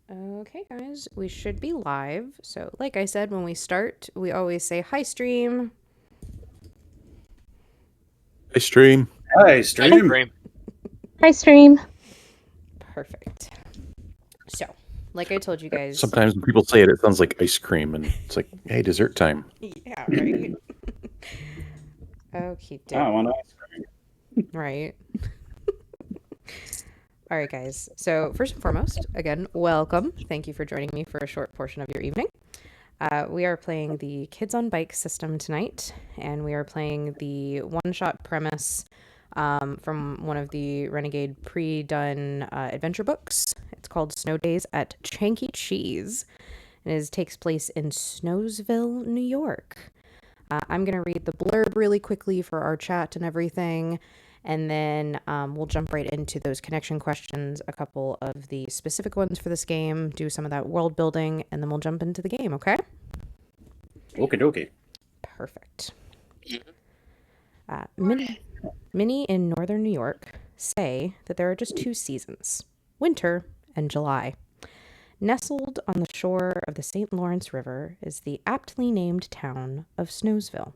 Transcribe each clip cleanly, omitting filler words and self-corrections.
Okay, guys, we should be live. So, like I said, when we start, we always say, hi, stream. Hi, stream. Hi, Ice stream. cream. Hi, stream. Perfect. So, like I told you guys. Sometimes when people say it, it sounds like ice cream, and it's like, hey, dessert time. Yeah, right? Okay, I want ice cream. Right. All right, guys. So, first and foremost, again, welcome. Thank you for joining me for a short portion of your evening. We are playing the Kids on Bike system tonight, and we are playing the one-shot premise from one of the Renegade pre-done adventure books. It's called Snow Days at Chanky Cheez, and it takes place in Snowsville, New York. I'm going to read the blurb really quickly for our chat and everything, and then we'll jump right into those connection questions, a couple of the specific ones for this game, do some of that world building, and then we'll jump into the game, okay? Okie dokie. Perfect. Many in northern New York say that there are just two seasons, winter and July. Nestled on the shore of the St. Lawrence River is the aptly named town of Snowsville.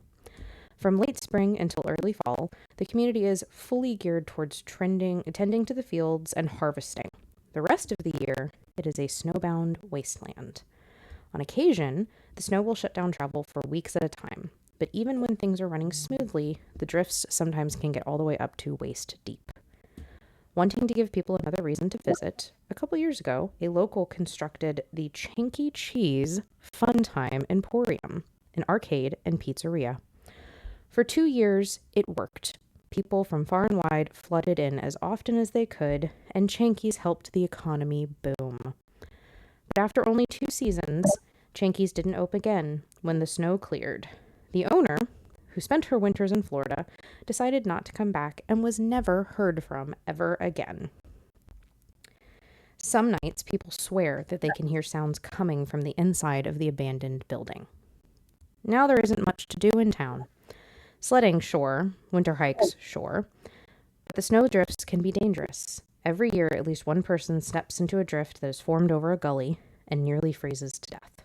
From late spring until early fall, the community is fully geared towards tending to the fields and harvesting. The rest of the year, it is a snowbound wasteland. On occasion, the snow will shut down travel for weeks at a time, but even when things are running smoothly, the drifts sometimes can get all the way up to waist deep. Wanting to give people another reason to visit, a couple years ago, a local constructed the Chanky Cheez Fun Time Emporium, an arcade and pizzeria. For 2 years, it worked. People from far and wide flooded in as often as they could, and Chanky's helped the economy boom. But after only 2 seasons, Chanky's didn't open again when the snow cleared. The owner, who spent her winters in Florida, decided not to come back and was never heard from ever again. Some nights, people swear that they can hear sounds coming from the inside of the abandoned building. Now there isn't much to do in town. Sledding, sure. Winter hikes, sure. But the snow drifts can be dangerous. Every year, at least one person steps into a drift that has formed over a gully and nearly freezes to death.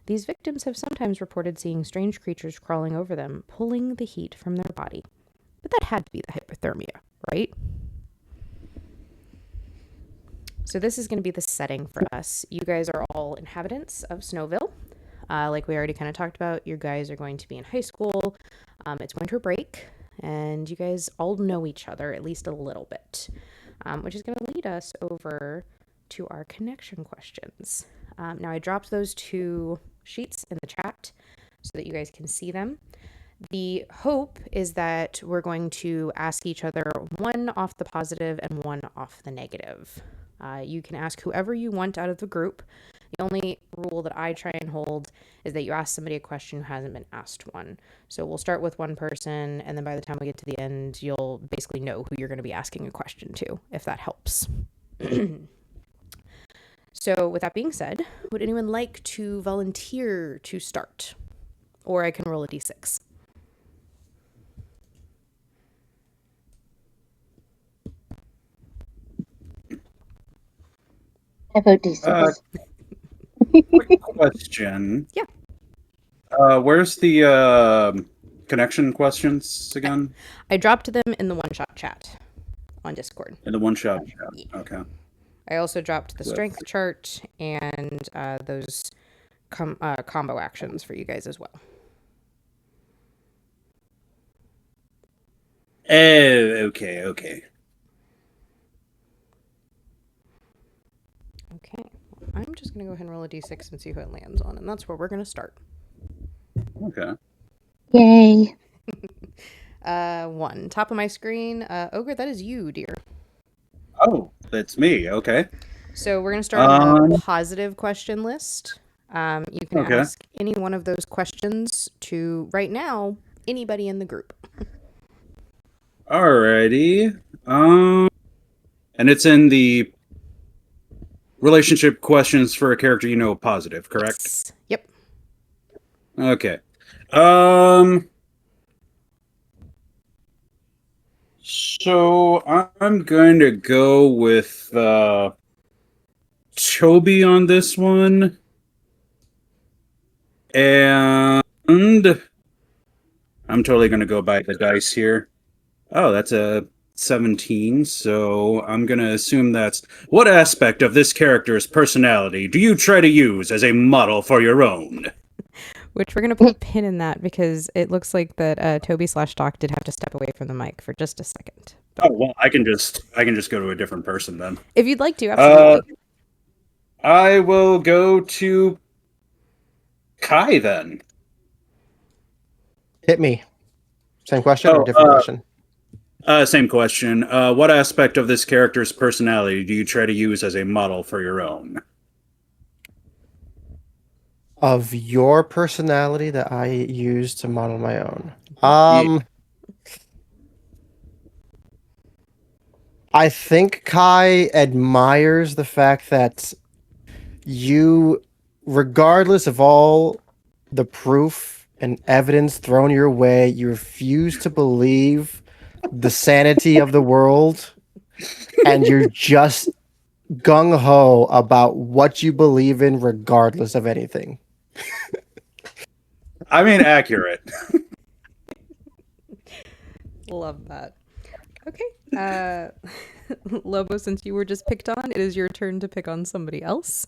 These victims have sometimes reported seeing strange creatures crawling over them, pulling the heat from their body. But that had to be the hypothermia, right? So this is going to be the setting for us. You guys are all inhabitants of Snowville. Like we already kind of talked about, you guys are going to be in high school. It's winter break, and you guys all know each other at least a little bit, which is going to lead us over to our connection questions. Now, I dropped those 2 sheets in the chat so that you guys can see them. The hope is that we're going to ask each other one off the positive and one off the negative. You can ask whoever you want out of the group. The only rule that I try and hold is that you ask somebody a question who hasn't been asked one. So we'll start with one person, and then by the time we get to the end, you'll basically know who you're going to be asking a question to, if that helps. So with that being said, would anyone like to volunteer to start? Or I can roll a d6. I vote D6. Quick question. Yeah. Where's the connection questions again? I dropped them in the one-shot chat on Discord. In the one-shot chat. Yeah. Okay. I also dropped the strength chart and those combo actions for you guys as well. Oh, okay. Okay. Well, I'm just going to go ahead and roll a d6 and see who it lands on, and that's where we're going to start. Okay. Yay. 1. Top of my screen. Ogre, that is you, dear. Oh, that's me. Okay. So we're going to start on a positive question list. You can ask any one of those questions to, right now, anybody in the group. Alrighty. And it's in the relationship questions for a character you know positive, correct? Yes. Yep. Okay. So I'm going to go with Toby on this one. And I'm totally going to go by the dice here. Oh, that's a 17. So I'm going to assume that's what aspect of this character's personality do you try to use as a model for your own? Which we're going to put a pin in that because it looks like that Toby/Doc did have to step away from the mic for just a second. Oh, well, I can just go to a different person then. If you'd like to, absolutely. I will go to Kai then. Hit me. Same question or different question? Same question. What aspect of this character's personality do you try to use as a model for your own? Of your personality that I use to model my own. I think Kai admires the fact that you, regardless of all the proof and evidence thrown your way, you refuse to believe the sanity of the world, and you're just gung-ho about what you believe in regardless of anything. I mean, accurate. Love that. Okay. Lobo, since you were just picked on, it is your turn to pick on somebody else.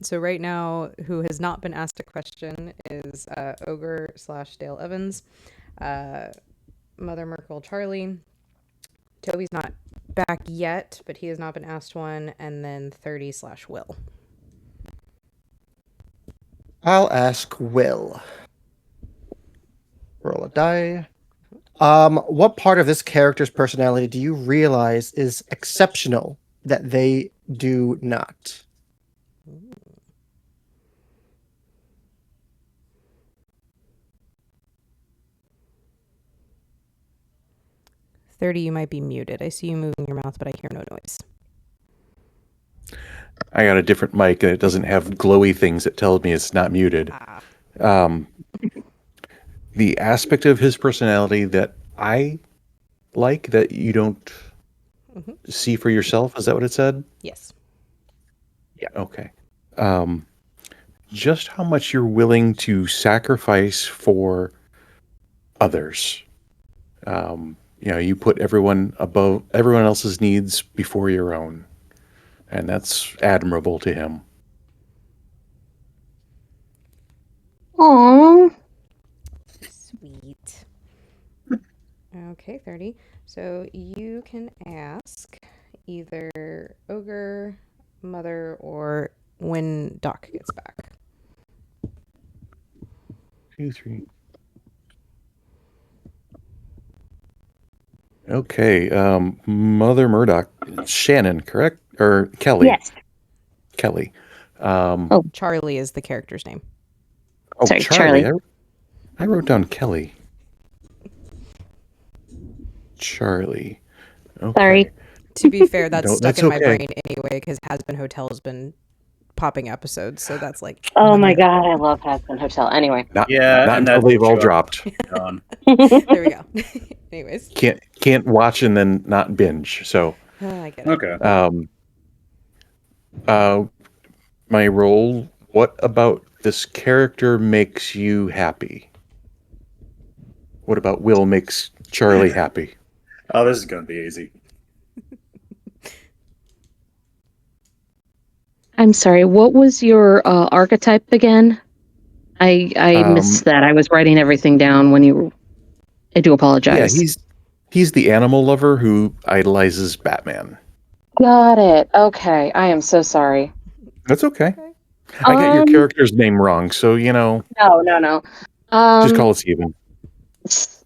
So right now, who has not been asked a question is Ogre/Dale Evans, Mother Merkel Charlie. Toby's not back yet, but he has not been asked one, and then 30/Will. I'll ask Will. Roll a die. What part of this character's personality do you realize is exceptional that they do not? Ooh. 30, you might be muted. I see you moving your mouth, but I hear no noise. I got a different mic and it doesn't have glowy things that tells me it's not muted. The aspect of his personality that I like that you don't see for yourself, is that what it said? Yes. Yeah. Okay. Just how much you're willing to sacrifice for others. You put everyone else's needs before your own. And that's admirable to him. Aww. Sweet. Okay, 30. So you can ask either Ogre, Mother, or when Doc gets back. 2, 3. Okay. Mother Murdoch, Shannon, correct? Or Kelly? Yes. Kelly. Charlie is the character's name. Oh, Sorry, Charlie. I wrote down Kelly. Charlie. Okay. Sorry. To be fair, that's No, stuck that's in my okay. brain anyway, because Has Been Hotel has been popping episodes, so that's like... Oh my god, I love Hasbin Hotel. Anyway. Not Yeah, and until that's they've all what dropped. Done. There we go. Anyways. Can't watch and then not binge. So I get it. Okay. my role, what about this character makes you happy? What about Will makes Charlie happy? Oh, this is going to be easy. I'm sorry, what was your archetype again? I missed that. I was writing everything down when you... I do apologize. Yeah, he's the animal lover who idolizes Batman. Got it. Okay. I am so sorry. That's okay. I got your character's name wrong, so No. just call us even. It's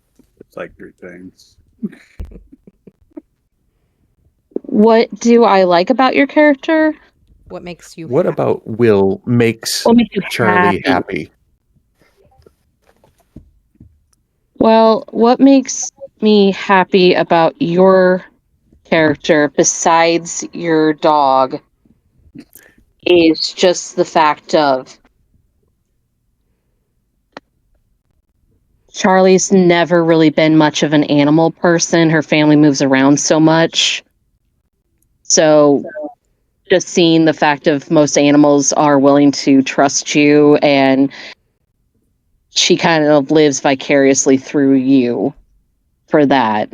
like 3 things. What do I like about your character? What makes you What happy? about Will makes What makes you Charlie happy? happy? Well, what makes me happy about your character, besides your dog, is just the fact of Charlie's never really been much of an animal person. Her family moves around so much. So just seeing the fact of most animals are willing to trust you, and she kind of lives vicariously through you for that.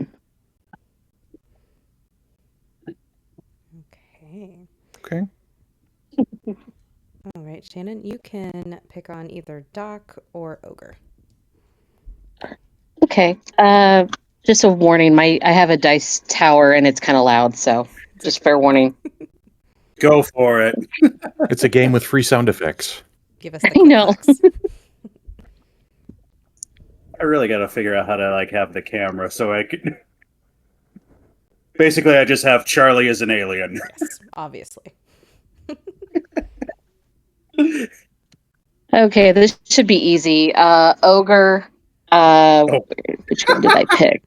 Okay. Okay. All right, Shannon, you can pick on either Doc or Ogre. Okay. Just a warning. I have a dice tower and it's kind of loud, so just fair warning. Go for it. It's a game with free sound effects. Give us the I know. click clacks. I really got to figure out how to like have the camera so I can. Basically, I just have Charlie as an alien. Yes, obviously. Okay, this should be easy. Ogre. Which one did I pick?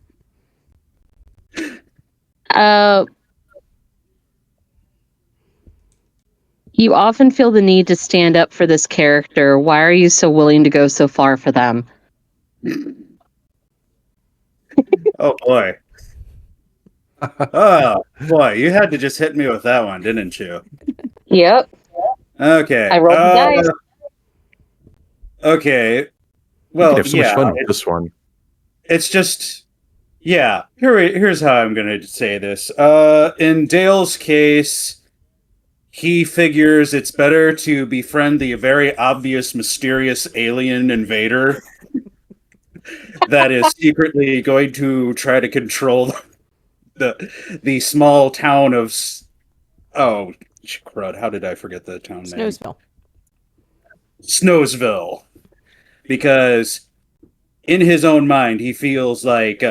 You often feel the need to stand up for this character. Why are you so willing to go so far for them? Oh boy. Oh boy, you had to just hit me with that one, didn't you? Yep. Okay. I rolled the dice. Okay. You could Well, have so much yeah. fun with this one. It's just, yeah. Here's how I'm gonna say this. In Dale's case, he figures it's better to befriend the very obvious, mysterious alien invader that is secretly going to try to control the small town of. Oh, crud! How did I forget the town name? Snowsville. Snowsville, because in his own mind, he feels like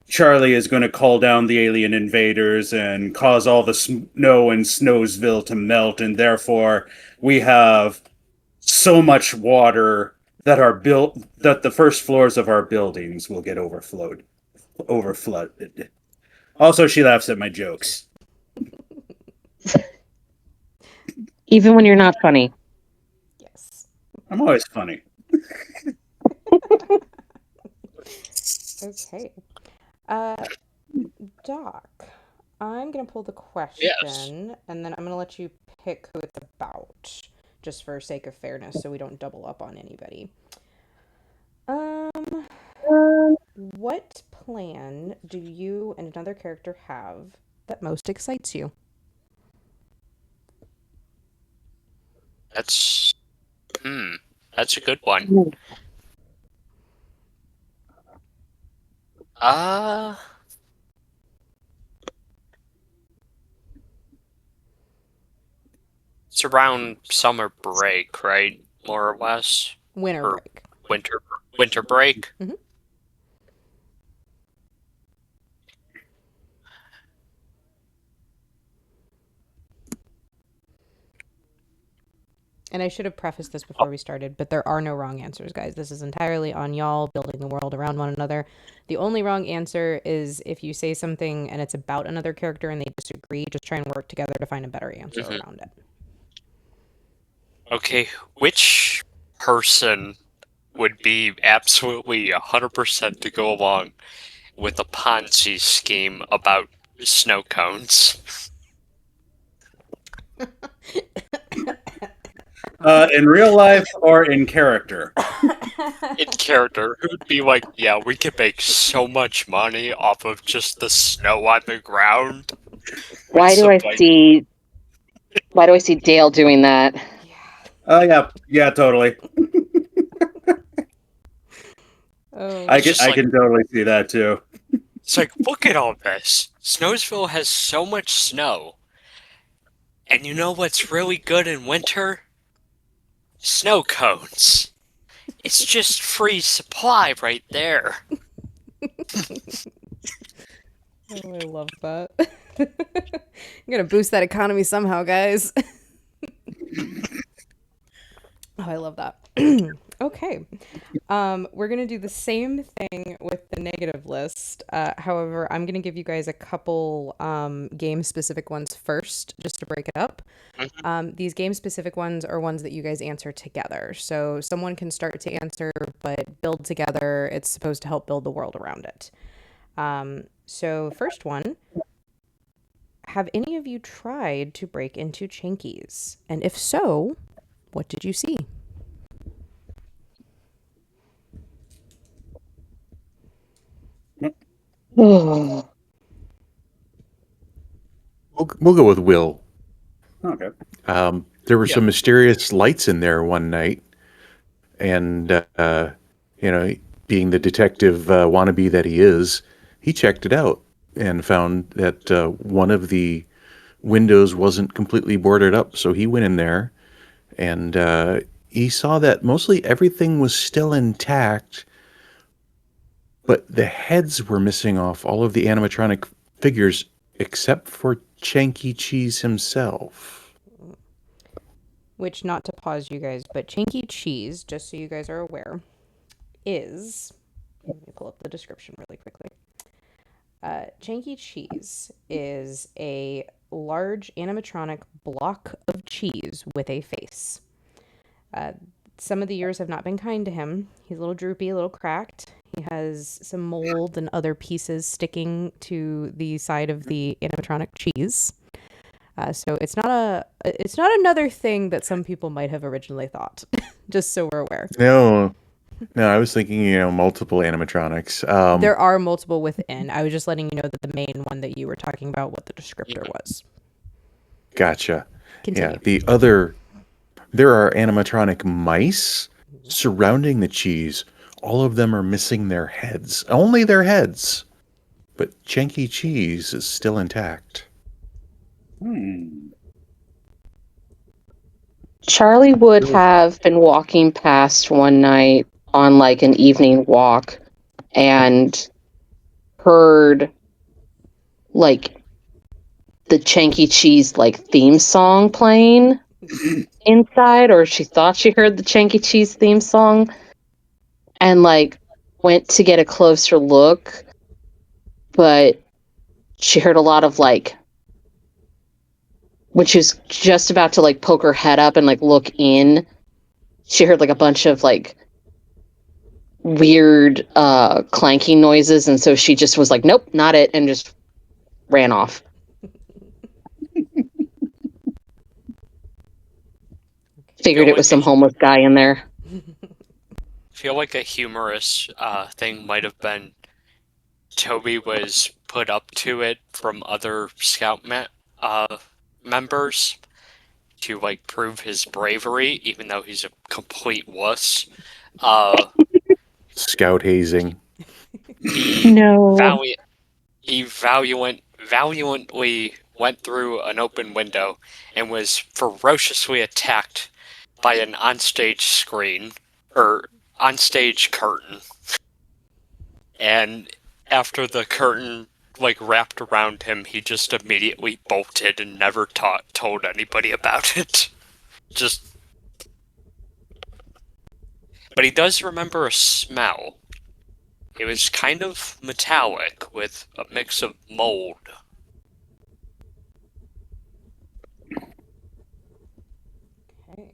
Charlie is going to call down the alien invaders and cause all the snow in Snowsville to melt, and therefore we have so much water that the first floors of our buildings will get overflooded. Also, she laughs at my jokes. Even when you're not funny. Yes. I'm always funny. Okay. Doc, I'm going to pull the question, and then I'm going to let you pick who it's about, just for sake of fairness, so we don't double up on anybody. What plan do you and another character have that most excites you? That's a good one. It's around summer break, right? More or less. Winter Or break. winter break. Mhm. And I should have prefaced this before we started, but there are no wrong answers, guys. This is entirely on y'all building the world around one another. The only wrong answer is if you say something and it's about another character and they disagree, just try and work together to find a better answer around it. Okay, which person would be absolutely 100% to go along with a Ponzi scheme about snow cones? In real life or in character? In character, who'd be like, yeah, we could make so much money off of just the snow on the ground. Why do I see Dale doing that? Yeah, totally. Oh, I can totally see that too. It's like, look at all this. Snowsville has so much snow. And you know what's really good in winter? Snow cones. It's just free supply right there. I love that. I'm gonna boost that economy somehow, guys. I love that. Okay. We're gonna do the same thing with the negative list. However, I'm gonna give you guys a couple game-specific ones first, just to break it up. These game-specific ones are ones that you guys answer together. So someone can start to answer, but build together. It's supposed to help build the world around it. So first one, have any of you tried to break into Chanky's? And if so, what did you see? We'll go with Will. Okay. There were Yeah. some mysterious lights in there one night, and you know, being the detective wannabe that he is, he checked it out and found that one of the windows wasn't completely boarded up. So he went in there, and he saw that mostly everything was still intact, but the heads were missing off all of the animatronic figures except for Chanky Cheez himself. Which, not to pause you guys, but Chanky Cheez, just so you guys are aware, is... Let me pull up the description really quickly. Chanky Cheez is a large animatronic block of cheese with a face. Some of the years have not been kind to him. He's a little droopy, a little cracked. He has some mold and other pieces sticking to the side of the animatronic cheese. So it's not another thing that some people might have originally thought. Just so we're aware. No, I was thinking, multiple animatronics. There are multiple within. I was just letting you know that the main one that you were talking about, what the descriptor was. Gotcha. Continue. Yeah, there are animatronic mice surrounding the cheese. All of them are missing their heads. Only their heads. But Chanky Cheez is still intact. Charlie would have been walking past one night on like an evening walk and heard like the Chanky Cheese like theme song playing inside, or she thought she heard the Chanky Cheese theme song, and like went to get a closer look, but she heard a lot of like, when she was just about to like poke her head up and like look in, she heard like a bunch of like weird clanking noises, and so she just was like, nope, not it, and just ran off. Figured it was some homeless guy in there. Feel like a humorous thing might have been Toby was put up to it from other scout members to like prove his bravery, even though he's a complete wuss. Scout hazing. No. He valiantly went through an open window and was ferociously attacked by an onstage screen, or onstage curtain. And after the curtain like wrapped around him, he just immediately bolted and never told anybody about it. But he does remember a smell. It was kind of metallic with a mix of mold. Okay.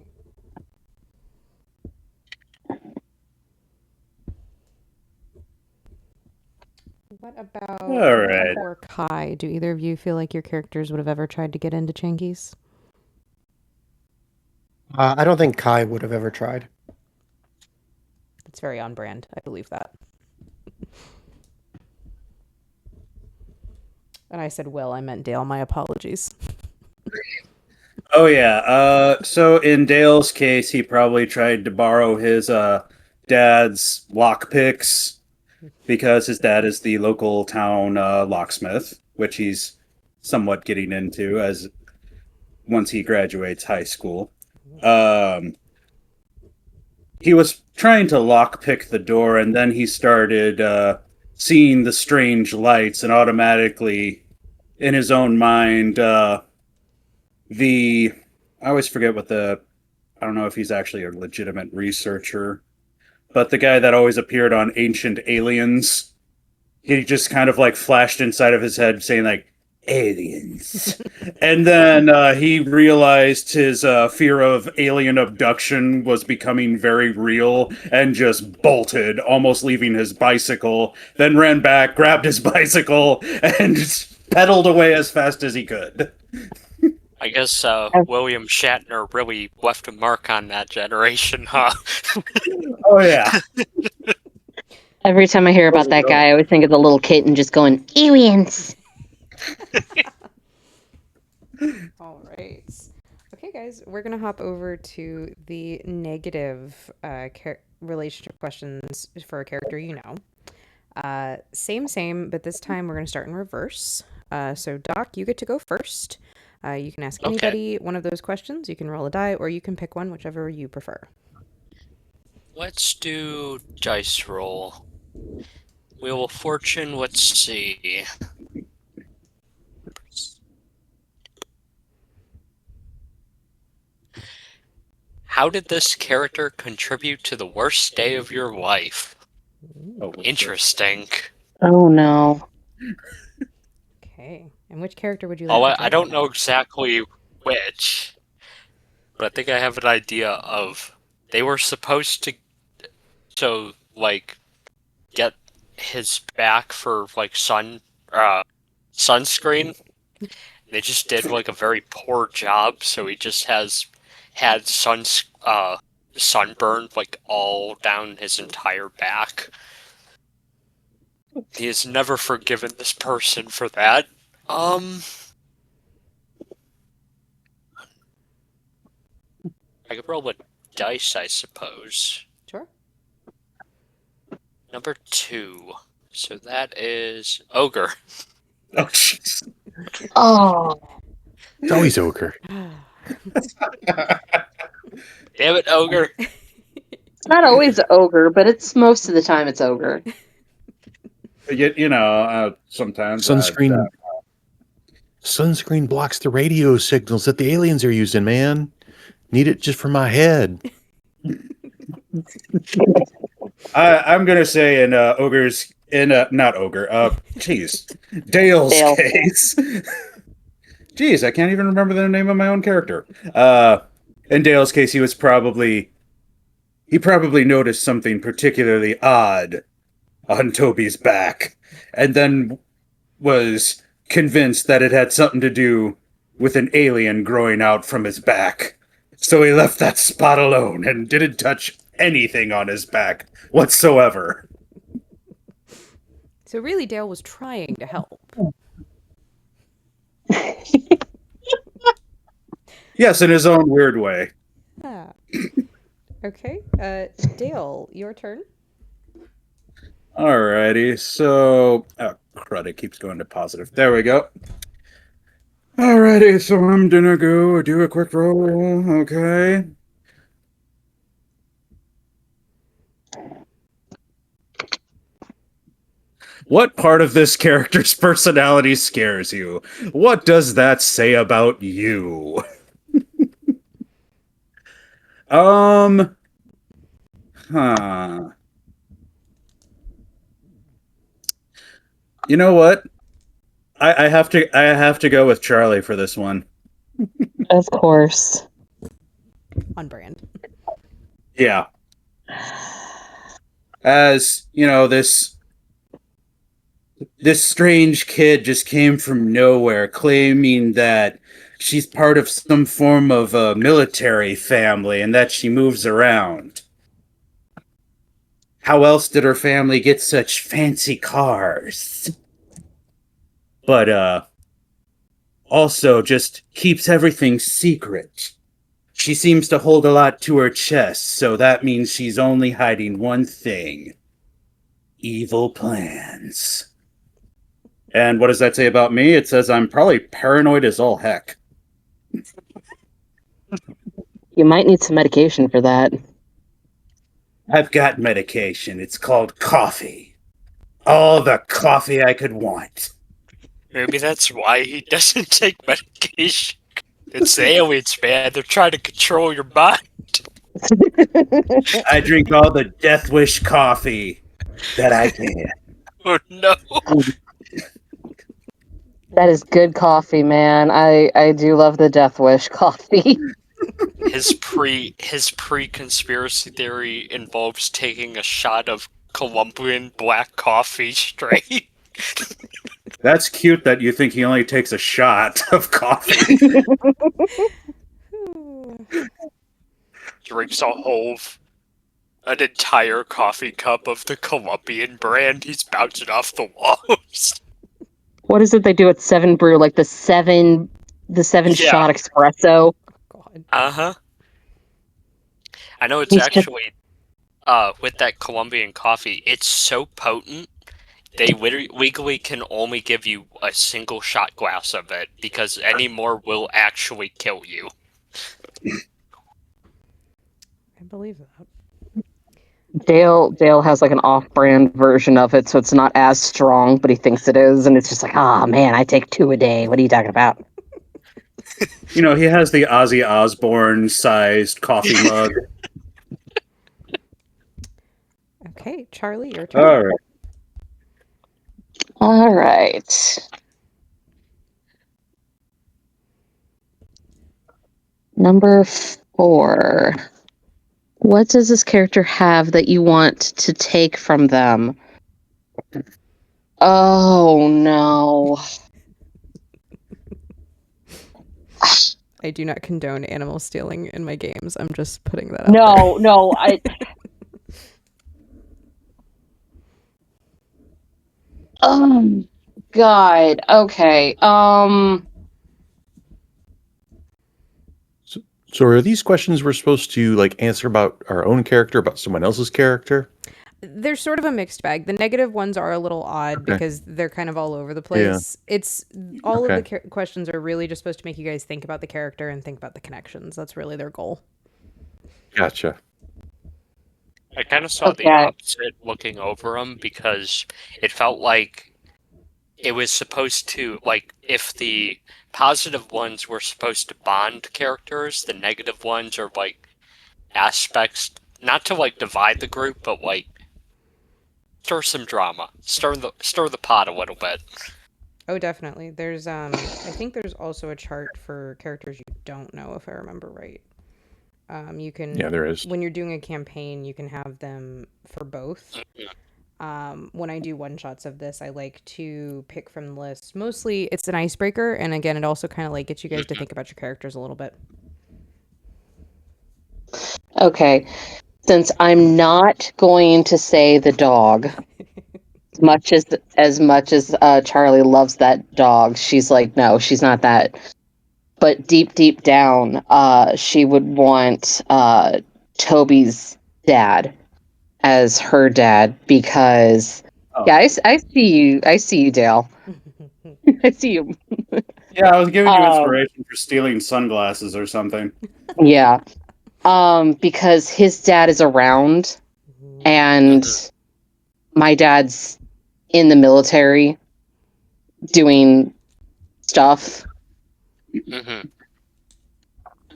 What about All right. or Kai? Do either of you feel like your characters would have ever tried to get into Chanky's? I don't think Kai would have ever tried. It's very on brand. I believe that. And I said Will, I meant Dale. My apologies. Oh yeah. So in Dale's case, he probably tried to borrow his dad's lockpicks because his dad is the local town locksmith, which he's somewhat getting into as once he graduates high school. He was trying to lockpick the door, and then he started seeing the strange lights, and automatically, in his own mind, I always forget I don't know if he's actually a legitimate researcher, but the guy that always appeared on Ancient Aliens, he just kind of like flashed inside of his head saying like, aliens. And then he realized his fear of alien abduction was becoming very real and just bolted, almost leaving his bicycle, then ran back, grabbed his bicycle, and pedaled away as fast as he could. I guess William Shatner really left a mark on that generation, huh? Oh yeah. Every time I hear about that guy, I always think of the little kitten just going, aliens! All right. Okay, guys, we're going to hop over to the negative relationship questions for a character you know. Same, but this time we're going to start in reverse. So, Doc, you get to go first. You can ask anybody one of those questions. You can roll a die, or you can pick one, whichever you prefer. Let's do dice roll. Wheel of Fortune, let's see. How did this character contribute to the worst day of your life? Oh, Interesting. Oh no. Okay. And which character would you like to I try don't that know out? exactly which, but I think I have an idea of they were supposed to like get his back for like sunscreen. They just did like a very poor job, so he just had sunburn like all down his entire back. He has never forgiven this person for that. I could roll a dice, I suppose. Sure. Number 2. So that is Ogre. Oh jeez. Oh. It's always Ogre. Damn it, Ogre. It's not always ogre, but it's most of the time it's ogre. You know, sometimes Sunscreen blocks the radio signals that the aliens are using, man. Need it just for my head. I'm gonna say in Ogre's not Ogre, jeez, Dale's Dale. case. Jeez, I can't even remember the name of my own character. In Dale's case, he probably noticed something particularly odd on Toby's back, and then was convinced that it had something to do with an alien growing out from his back. So he left that spot alone and didn't touch anything on his back whatsoever. So really, Dale was trying to help. Yes, in his own weird way. Ah. Okay. Dale, your turn. Alrighty, so... Oh, crud, it keeps going to positive. There we go. Alrighty, so I'm gonna go do a quick roll, okay? What part of this character's personality scares you? What does that say about you? Huh. You know what? I have to go with Charlie for this one. Of course. On brand. Yeah. As, you know, this strange kid just came from nowhere claiming that she's part of some form of a military family and that she moves around. How else did her family get such fancy cars? But, also just keeps everything secret. She seems to hold a lot to her chest, so that means she's only hiding one thing. Evil plans. And what does that say about me? It says I'm probably paranoid as all heck. You might need some medication for that. I've got medication. It's called coffee. All the coffee I could want. Maybe that's why he doesn't take medication. It's the aliens, man. They're trying to control your mind. I drink all the Death Wish coffee that I can. Oh no. That is good coffee, man. I do love the Death Wish coffee. His pre-conspiracy theory involves taking a shot of Colombian black coffee straight. That's cute that you think he only takes a shot of coffee. Drinks an entire coffee cup of the Colombian brand. He's bouncing off the walls. What is it they do at Seven Brew? Like the seven shot espresso. God. Uh-huh. I know it's He's just- actually with that Colombian coffee, it's so potent they legally can only give you a single shot glass of it because any more will actually kill you. I believe that. Dale has like an off-brand version of it, so it's not as strong, but he thinks it is, and it's just like, man, I take 2 a day. What are you talking about? You know, he has the Ozzy Osbourne-sized coffee mug. Okay, Charlie, your turn. All right. All right. Number 4. What does this character have that you want to take from them? Oh, no. I do not condone animal stealing in my games. I'm just putting that out No, I... Oh, God. Okay. So are these questions we're supposed to like answer about our own character, about someone else's character? They're sort of a mixed bag. The negative ones are a little odd Okay. because they're kind of all over the place. It's all of Okay. the questions are really just supposed to make you guys think about the character and think about the connections. That's really their goal. Gotcha. I kind of saw the Okay. opposite looking over them because it felt like it was supposed to, like, if the positive ones were supposed to bond characters, the negative ones are, like, aspects, not to, like, divide the group, but, like, stir some drama. Stir the pot a little bit. Oh, definitely. There's I think there's also a chart for characters you don't know, if I remember right. You can Yeah, there is. when you're doing a campaign, you can have them for both. When I do one shots of this, I like to pick from the list. Mostly, it's an icebreaker, and again, it also kind of like gets you guys to think about your characters a little bit. Okay. Since I'm not going to say the dog, as much as Charlie loves that dog, she's like, no, she's not that. But deep down, she would want Toby's dad as her dad because Oh. yeah, I see you, Dale. I see you. Yeah, I was giving you Um, inspiration for stealing sunglasses or something. Yeah. Because his dad is around and my dad's in the military doing stuff. Mm-hmm.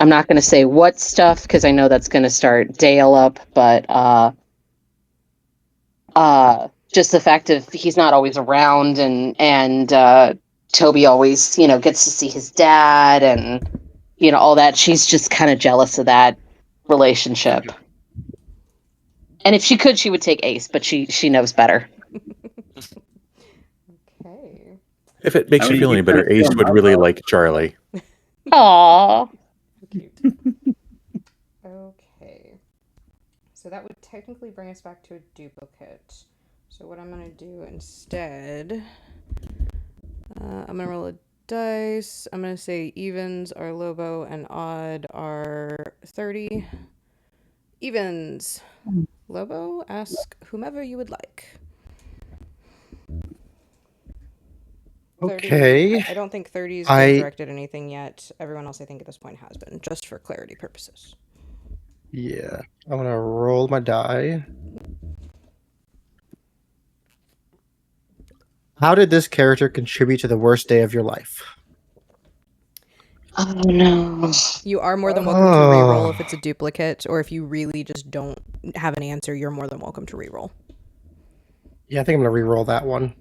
I'm not going to say what stuff because I know that's going to start Dale up, but just the fact of he's not always around and Toby always, gets to see his dad and all that. She's just kind of jealous of that relationship. And if she could, she would take Ace, but she knows better. Okay. If it makes I you mean, feel you any better, kinda Ace feel would my really love. like Charlie. Aww. Cute. Okay. So that would technically bring us back to a duplicate. So what I'm going to do instead, I'm going to roll a dice. I'm going to say evens are Lobo and odd are 30. Evens. Lobo, ask whomever you would like. 30. Okay. I don't think 30's I- been directed anything yet. Everyone else, I think, at this point has been, just for clarity purposes. Yeah. I'm gonna roll my die. How did this character contribute to the worst day of your life? Oh no. You are more than welcome to reroll if it's a duplicate, or if you really just don't have an answer, you're more than welcome to reroll. Yeah, I think I'm gonna re-roll that one.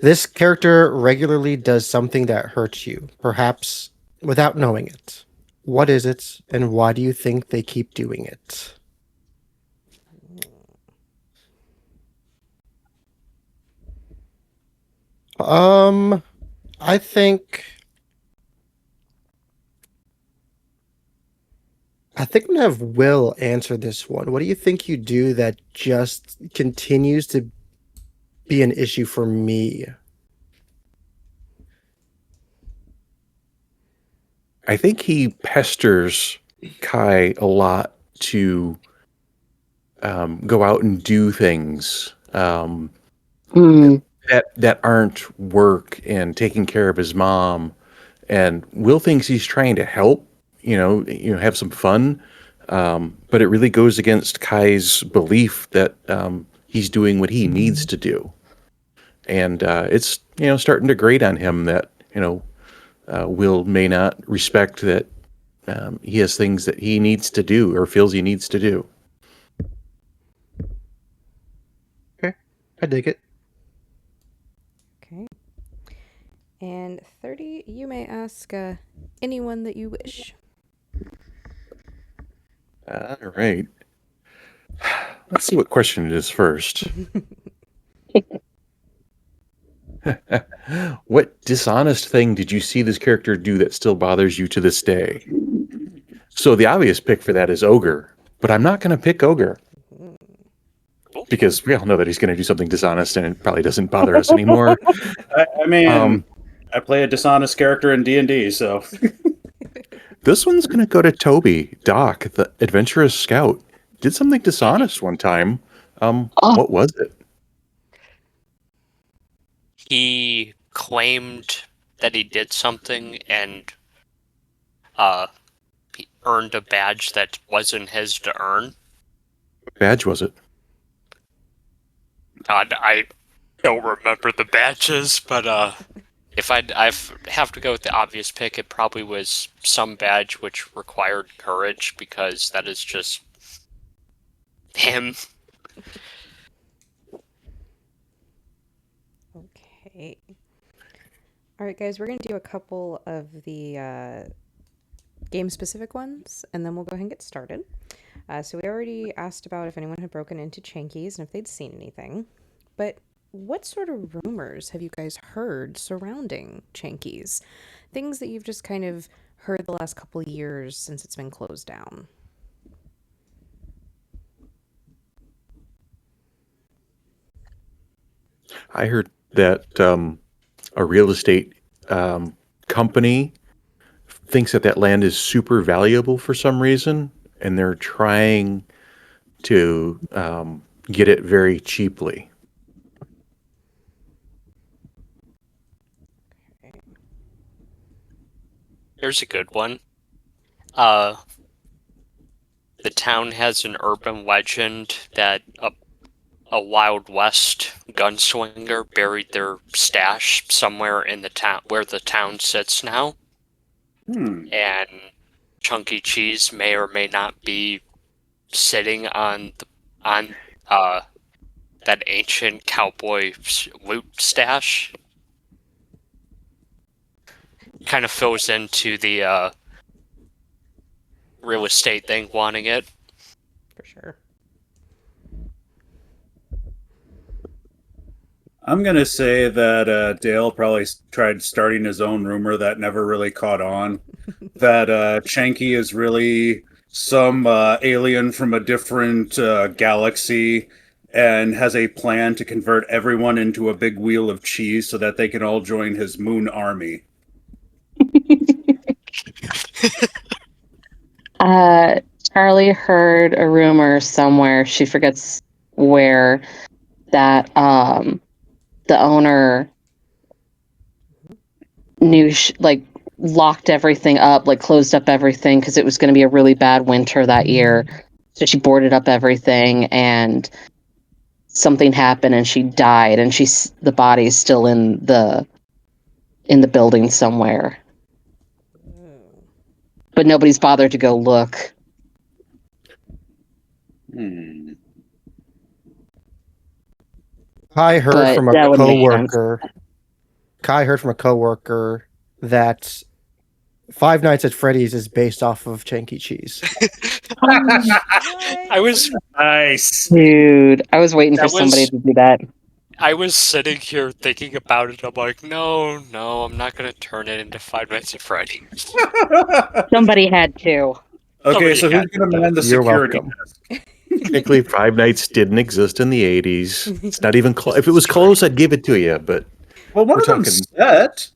This character regularly does something that hurts you, perhaps without knowing it. What is it, and why do you think they keep doing it? I think I'm gonna have Will answer this one. What do you think you do that just continues to be an issue for me? I think he pesters Kai a lot to go out and do things Hmm. that aren't work and taking care of his mom. And Will thinks he's trying to help, have some fun. But it really goes against Kai's belief that he's doing what he needs to do. And it's, starting to grate on him that, Will may not respect that he has things that he needs to do or feels he needs to do. Okay, I dig it. Okay. And 30, you may ask anyone that you wish. All right. Let's see what question it is first. What dishonest thing did you see this character do that still bothers you to this day? So the obvious pick for that is Ogre, but I'm not going to pick Ogre because we all know that he's going to do something dishonest and it probably doesn't bother us anymore. I mean, Um, I play a dishonest character in D&D, so This one's going to go to Toby, Doc, the adventurous scout. Did something dishonest one time. Oh, What was it? He claimed that he did something and he earned a badge that wasn't his to earn. What badge was it? God, I don't remember the badges, but if I have to go with the obvious pick, it probably was some badge which required courage because that is just him. Okay. All right, guys, we're going to do a couple of the game-specific ones, and then we'll go ahead and get started. So we already asked about if anyone had broken into Chanky's and if they'd seen anything. But what sort of rumors have you guys heard surrounding Chanky's? Things that you've just kind of heard the last couple of years since it's been closed down. I heard that a real estate company thinks that land is super valuable for some reason, and they're trying to get it very cheaply. Here's a good one. The town has an urban legend that a Wild West gunslinger buried their stash somewhere in the town where the town sits now, and Chunky Cheez may or may not be sitting on that ancient cowboy loot stash. Kind of fills into the real estate thing, wanting it. For sure. I'm gonna say that Dale probably tried starting his own rumor that never really caught on. That Chanky is really some alien from a different galaxy and has a plan to convert everyone into a big wheel of cheese so that they can all join his moon army. Charlie heard a rumor somewhere, she forgets where, that the owner knew like locked everything up, like closed up everything because it was going to be a really bad winter that year. So she boarded up everything, and something happened, and she died, and the body is still in the building somewhere, but nobody's bothered to go look. I heard But from a that would make sense. coworker. Kai heard from a coworker that Five Nights at Freddy's is based off of Chanky Cheez. I was Nice. Dude, I was waiting for That somebody was- to do that. I was sitting here thinking about it. I'm like, no, I'm not gonna turn it into Five Nights at Freddy's. Somebody had to. Okay, Somebody so had who's gonna man the You're security welcome. desk? Technically, Five Nights didn't exist in the 80s. It's not even close. If it was close, I'd give it to you, but Well, one We're of them talking- set.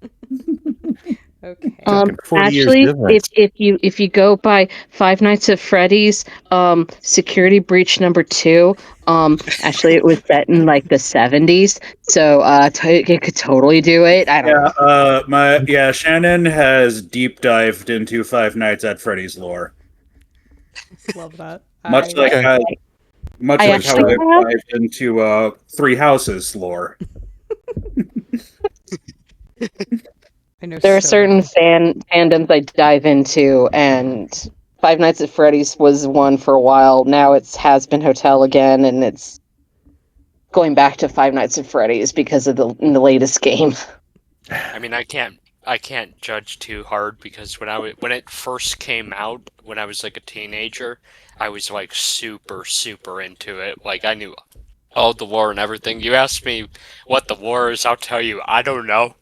Okay. Talking 40 years Actually, difference. if you go by Five Nights at Freddy's, security breach number 2, actually it was set in like the 70s, so it could totally do it. I don't know. Shannon has deep dived into Five Nights at Freddy's lore, Love that. much like Okay. how I I've actually have. dived into Three Houses lore. I know There are so certain little. fandoms I dive into, and Five Nights at Freddy's was one for a while. Now it's Has Been Hotel again, and it's going back to Five Nights at Freddy's because of the latest game. I mean, I can't judge too hard because when it first came out, when I was like a teenager, I was like super into it. Like I knew all the lore and everything. You asked me what the lore is, I'll tell you, I don't know.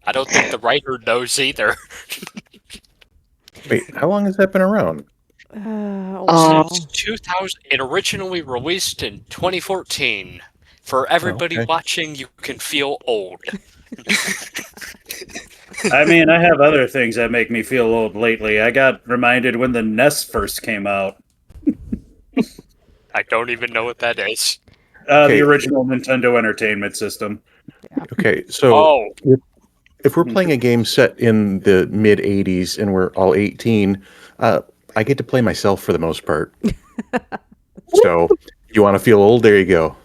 I don't think the writer knows either. Wait, how long has that been around? Since 2000, it originally released in 2014. For everybody okay. watching, you can feel old. I mean, I have other things that make me feel old lately. I got reminded when the NES first came out. I don't even know what that is. Okay. The original Nintendo Entertainment System. Okay, so Oh, if we're playing a game set in the mid 80s and we're all 18, I get to play myself for the most part. So, you want to feel old? There you go.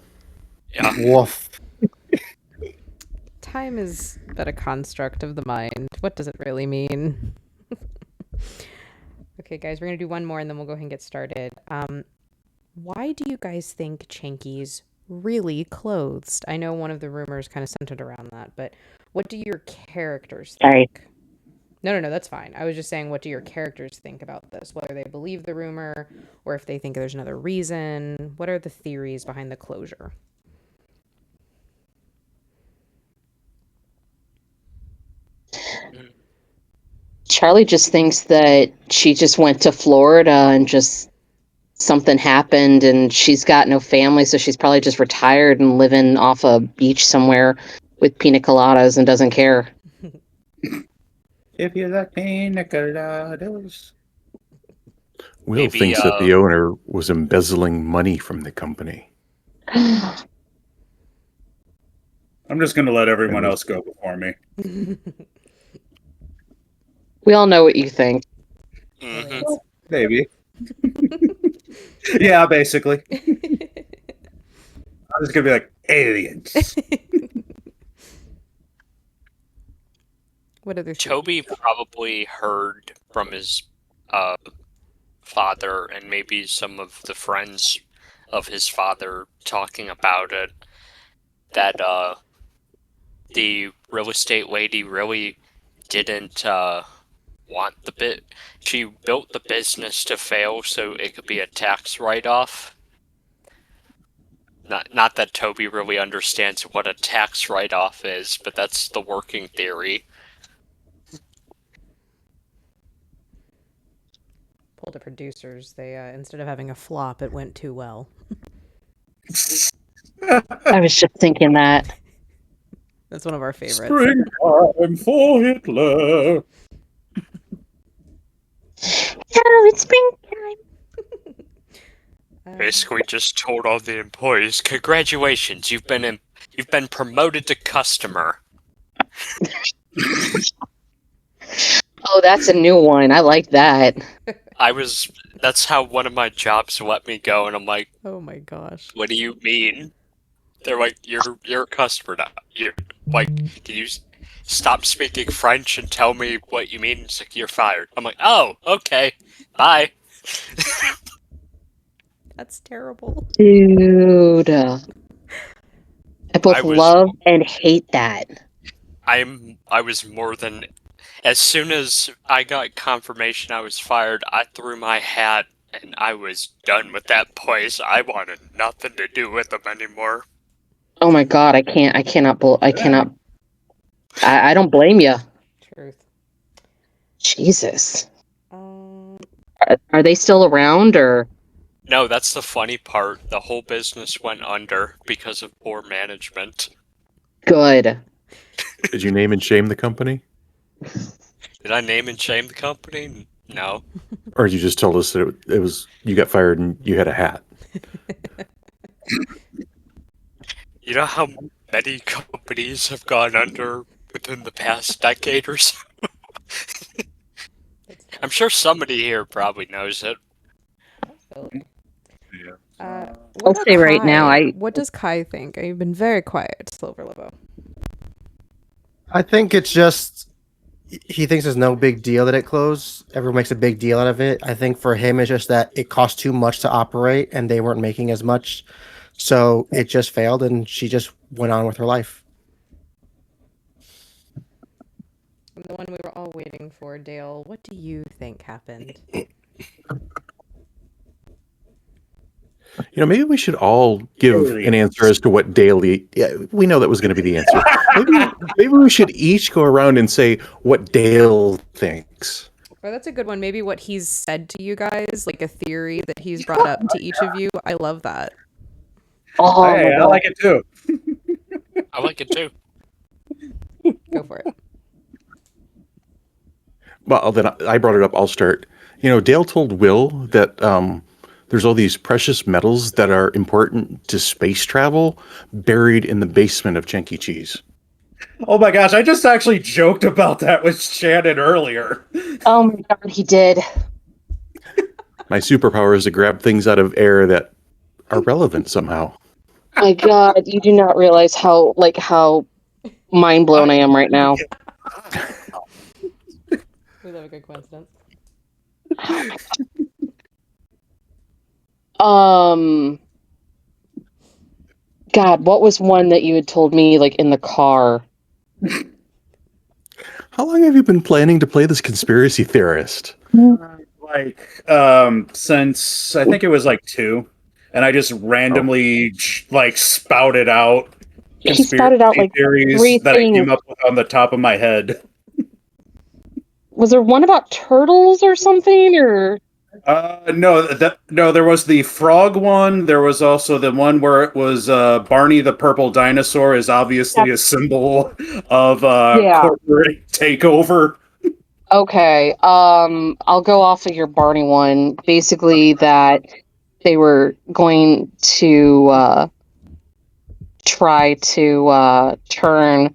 yeah. Woof. Time is but a construct of the mind. What does it really mean? Okay, guys, we're gonna do one more and then we'll go ahead and get started. Why do you guys think Chanky's really clothed? I know one of the rumors kind of centered around that, but what do your characters think? Sorry. No, that's fine. I was just saying, what do your characters think about this? Whether they believe the rumor or if they think there's another reason. What are the theories behind the closure? Charlie just thinks that she just went to Florida and just something happened and she's got no family, so she's probably just retired and living off a beach somewhere with pina coladas and doesn't care. If you like pina coladas. Will Maybe, thinks that the owner was embezzling money from the company. I'm just going to let everyone else go before me. We all know what you think. Mhm. Maybe. Yeah, basically. I'm just going to be like, aliens. What other Toby probably heard from his father and maybe some of the friends of his father talking about it, that the real estate lady really didn't want the bit. She built the business to fail so it could be a tax write-off. Not that Toby really understands what a tax write-off is, but that's the working theory. Pull to producers? They instead of having a flop, it went too well. I was just thinking that. That's one of our favorites. Springtime for Hitler. Oh, it's springtime. Basically, just told all the employees, "Congratulations, you've been promoted to customer." Oh, that's a new one. I like that. That's how one of my jobs let me go, and I'm like, Oh my gosh. "What do you mean?" They're like, "You're a customer now. You're like, can you stop speaking French and tell me what you mean?" It's like, "You're fired." I'm like, "Oh, okay, bye." That's terrible. Dude. I both I was- love and hate that. I was more than As soon as I got confirmation I was fired, I threw my hat and I was done with that place. I wanted nothing to do with them anymore. Oh my god, I can't. I cannot. I cannot. I don't blame you. Truth. Jesus. Um, Are they still around or? No, that's the funny part. The whole business went under because of poor management. Good. Did you name and shame the company? Did I name and shame the company? No. Or you just told us that it was you got fired and you had a hat? You know how many companies have gone under within the past decade or so? I'm sure somebody here probably knows it. what I'll about say right now, Kai? What does Kai think? You've been very quiet, Silver Livo. I think it's just he thinks there's no big deal that it closed. Everyone makes a big deal out of it. I think for him, it's just that it cost too much to operate, and they weren't making as much, so it just failed, and she just went on with her life. The one we were all waiting for, Dale. What do you think happened? Maybe we should all give an answer as to what daily. Yeah, we know that was going to be the answer. Maybe we should each go around and say what Dale thinks. Oh, that's a good one. Maybe what he's said to you guys, like a theory that he's brought up to each of you. I love that. Oh, Hey, I like it too. I like it too. Go for it. Well, then I brought it up. I'll start. Dale told Will that there's all these precious metals that are important to space travel buried in the basement of Chanky Cheez. Oh my gosh, I just actually joked about that with Shannon earlier. Oh my god, he did. My superpower is to grab things out of air that are relevant somehow. My god, you do not realize how mind blown I am right now. Was that a good coincidence? God, what was one that you had told me like in the car? How long have you been planning to play this conspiracy theorist? Since I think it was like 2, and I just randomly spouted out He spouted out like theories 3 that things. I came up with on the top of my head. Was there one about turtles or something? Or No, there was the frog one. There was also the one where it was Barney the purple dinosaur is obviously a symbol of corporate takeover. okay, I'll go off of your Barney one. Basically, that they were going to try to turn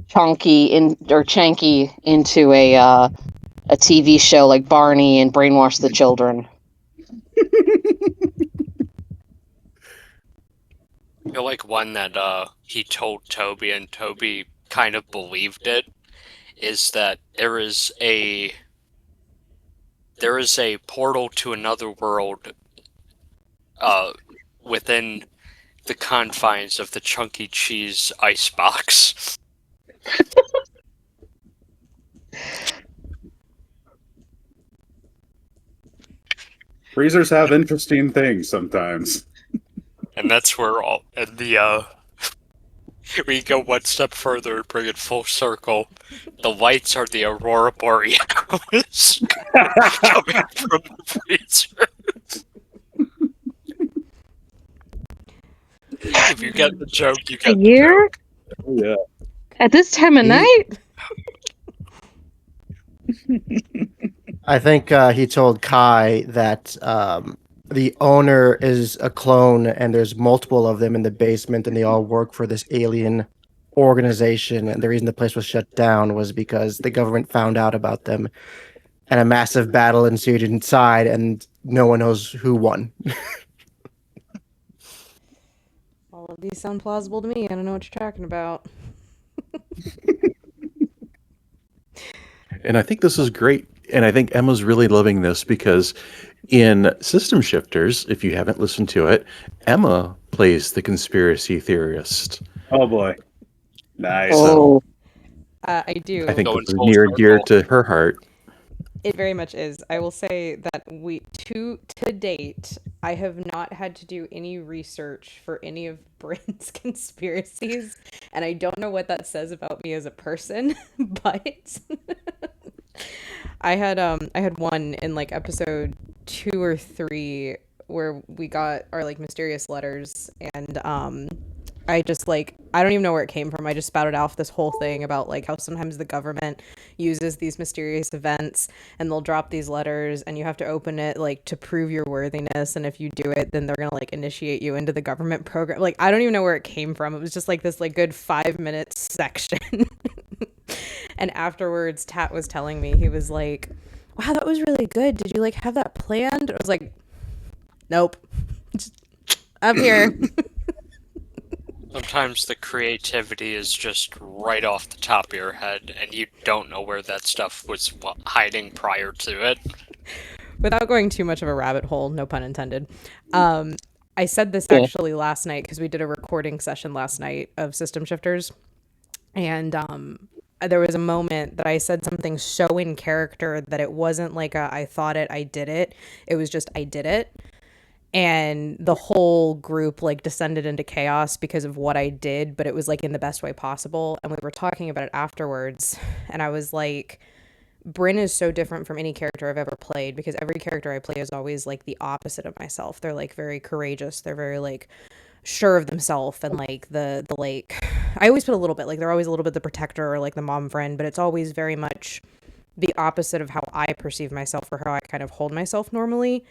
Chanky into a TV show like Barney and brainwash the children. I feel like one that he told Toby and Toby kind of believed it is that there is a portal to another world within the confines of the Chunky Cheese icebox. Freezers have interesting things sometimes. And that's where we go one step further and bring it full circle. The lights are the aurora borealis coming from the freezer. If you get the joke, you get the joke. Yeah. At this time of night? I think he told Kai that the owner is a clone and there's multiple of them in the basement and they all work for this alien organization. And the reason the place was shut down was because the government found out about them and a massive battle ensued inside and no one knows who won. All of these sound plausible to me. I don't know what you're talking about. And I think this is great. And I think Emma's really loving this because in System Shifters, if you haven't listened to it, Emma plays the conspiracy theorist. Oh boy. Nice. Oh. I do. I think Going this is full near and dear circle. to her heart. It very much is. I will say that to date, I have not had to do any research for any of Bryn's conspiracies, and I don't know what that says about me as a person, but I had one in like episode 2 or 3 where we got our like mysterious letters, and I just like I don't even know where it came from. I just spouted off this whole thing about like how sometimes the government uses these mysterious events and they'll drop these letters and you have to open it like to prove your worthiness, and if you do it then they're going to like initiate you into the government program. Like I don't even know where it came from. It was just like this like good 5 minute section. And afterwards Tat was telling me, he was like, wow, that was really good. Did you like have that planned? I was like, nope. Just up here. Sometimes the creativity is just right off the top of your head, and you don't know where that stuff was hiding prior to it. Without going too much of a rabbit hole, no pun intended. I said this Yeah. actually last night because we did a recording session last night of System Shifters, and there was a moment that I said something so in character that it wasn't like I thought it, I did it. It was just I did it. And the whole group like descended into chaos because of what I did, but it was like in the best way possible. And we were talking about it afterwards, and I was like, Bryn is so different from any character I've ever played, because every character I play is always like the opposite of myself. They're like very courageous. They're very like sure of themselves, and like the like I always put a little bit like they're always a little bit the protector or like the mom friend, but it's always very much the opposite of how I perceive myself or how I kind of hold myself normally.